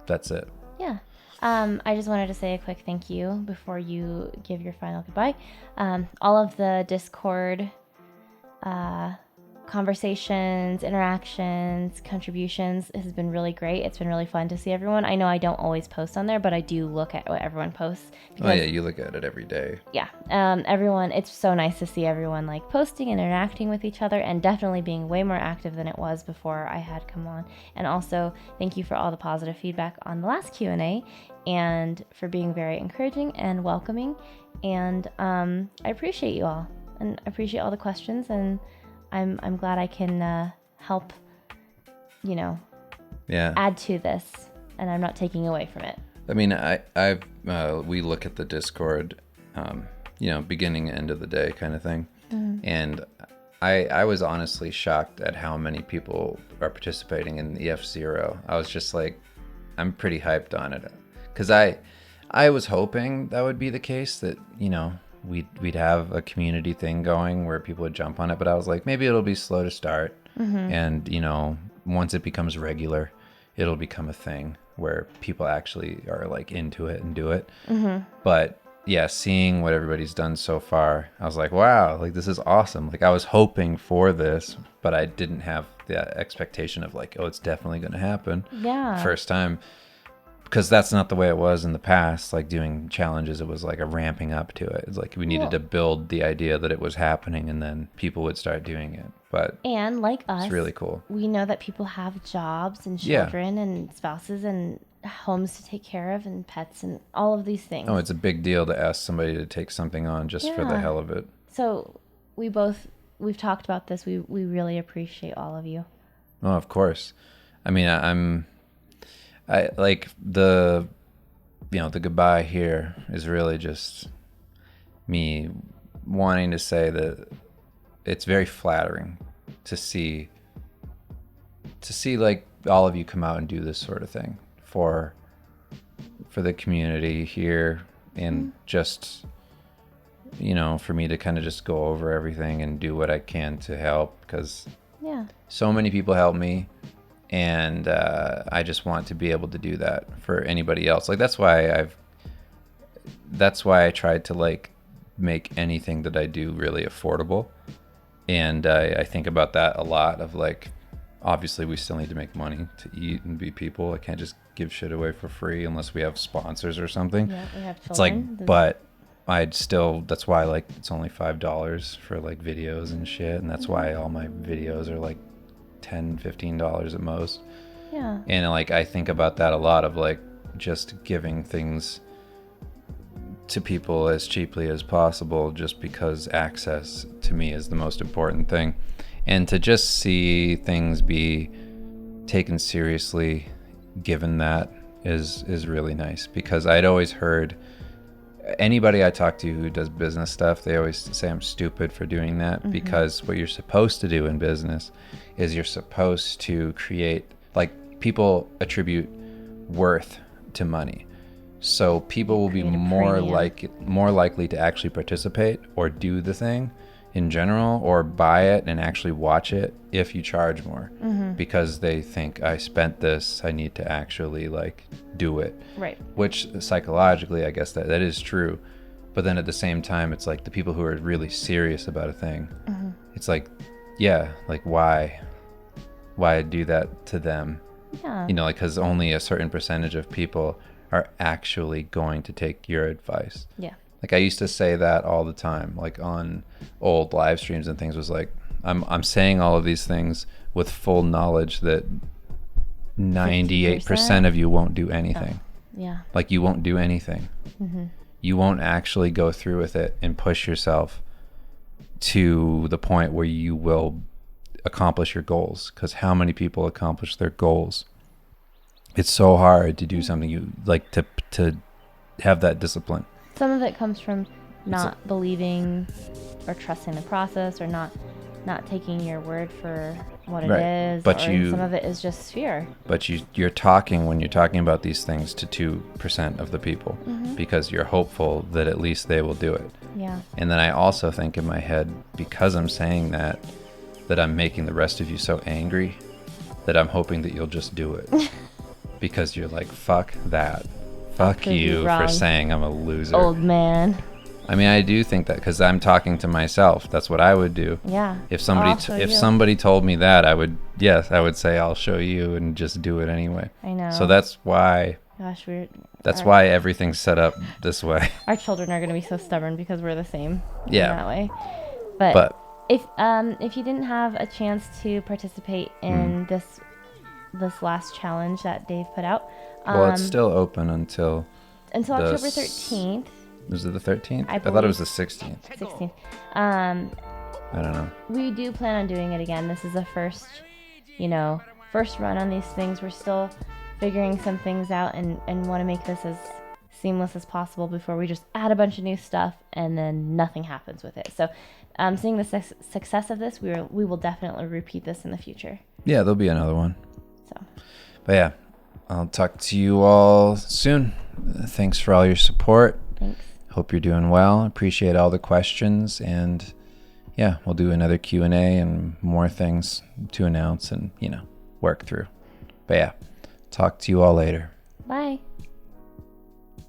That's it. Yeah. I just wanted to say a quick thank you before you give your final goodbye. All of the Discord conversations, interactions, contributions has been really great. It's been really fun to see everyone. I know I don't always post on there, but I do look at what everyone posts. Oh yeah, you look at it every day. Yeah. Everyone, it's so nice to see everyone like posting and interacting with each other, and definitely being way more active than it was before I had come on. And also, thank you for all the positive feedback on the last Q&A and for being very encouraging and welcoming. And I appreciate you all, and I appreciate all the questions, and I'm glad I can help, add to this, and I'm not taking away from it. I mean, we look at the Discord, beginning and end of the day kind of thing. Mm-hmm. And I was honestly shocked at how many people are participating in the F-Zero. I was just like, I'm pretty hyped on it. Because I was hoping that would be the case, that, we'd have a community thing going where people would jump on it. But I was like, maybe it'll be slow to start. Mm-hmm. And, once it becomes regular, it'll become a thing where people actually are like into it and do it. Mm-hmm. But yeah, seeing what everybody's done so far, I was like, wow, like this is awesome. Like I was hoping for this, but I didn't have the expectation of like, oh, it's definitely going to happen. Yeah. First time. Because that's not the way it was in the past. Like doing challenges, it was like a ramping up to it. It's like we needed to build the idea that it was happening, and then people would start doing it. But and like us, it's really cool. We know that people have jobs and children and spouses and homes to take care of and pets and all of these things. Oh, it's a big deal to ask somebody to take something on just for the hell of it. So we've talked about this. We really appreciate all of you. Oh, of course. I mean, I like the goodbye here is really just me wanting to say that it's very flattering to see like all of you come out and do this sort of thing for the community here, and just for me to kind of just go over everything and do what I can to help, because so many people help me. And I just want to be able to do that for anybody else. Like that's why I tried to like make anything that I do really affordable. And I think about that a lot, of like, obviously we still need to make money to eat and be people. I can't just give shit away for free unless we have sponsors or something. Yeah, we have children. It's like, but that's why like it's only $5 for like videos and shit. And that's why all my videos are like $10-15 at most. Yeah. And like I think about that a lot, of like just giving things to people as cheaply as possible, just because access to me is the most important thing. And to just see things be taken seriously given that is really nice, because I'd always heard anybody I talk to who does business stuff, they always say I'm stupid for doing that. Mm-hmm. Because what you're supposed to do in business is you're supposed to create, like, people attribute worth to money. So people will be more likely to actually participate or do the thing in general, or buy it and actually watch it if you charge more. Mm-hmm. Because they think, I spent this, I need to actually like do it. Right. Which psychologically, I guess that is true. But then at the same time, it's like the people who are really serious about a thing, mm-hmm. it's like, yeah, like why do that to them? Yeah. Like, because only a certain percentage of people are actually going to take your advice. Yeah. Like I used to say that all the time, like on old live streams and things, was like, I'm saying all of these things with full knowledge that 98% of you won't do anything. Oh, yeah. Like you won't do anything. Mm-hmm. You won't actually go through with it and push yourself to the point where you will accomplish your goals. Because how many people accomplish their goals? It's so hard to do something you like, to have that discipline. Some of it comes from not believing or trusting the process, or not not taking your word for what it Right. is, But or some of it is just fear. But you're talking, when you're talking about these things, to 2% of the people, because you're hopeful that at least they will do it. Yeah. And then I also think in my head, because I'm saying that I'm making the rest of you so angry that I'm hoping that you'll just do it. Because you're like, fuck that. Fuck Could be you for wrong. saying I'm a loser. Old man. I mean, I do think that, because I'm talking to myself. That's what I would do. Yeah. If somebody I'll show if you. somebody told me that, I would say I'll show you and just do it anyway. I know. So that's why Gosh, why everything's set up this way. our children are going to be so stubborn because we're the same. Yeah. In that way. But if you didn't have a chance to participate in this last challenge that Dave put out, well, it's still open until October s- 13th. Was it the 13th? I thought it was believe- the 16th. 16th. I don't know. We do plan on doing it again. This is a first run on these things. We're still figuring some things out and want to make this as seamless as possible before we just add a bunch of new stuff and then nothing happens with it. So, seeing the success of this, we will definitely repeat this in the future. Yeah, there'll be another one. So, But yeah, I'll talk to you all soon. Thanks for all your support. thanks. Hope you're doing well. Appreciate all the questions, and yeah, we'll do another Q&A and more things to announce and work through. But yeah, talk to you all later. Bye.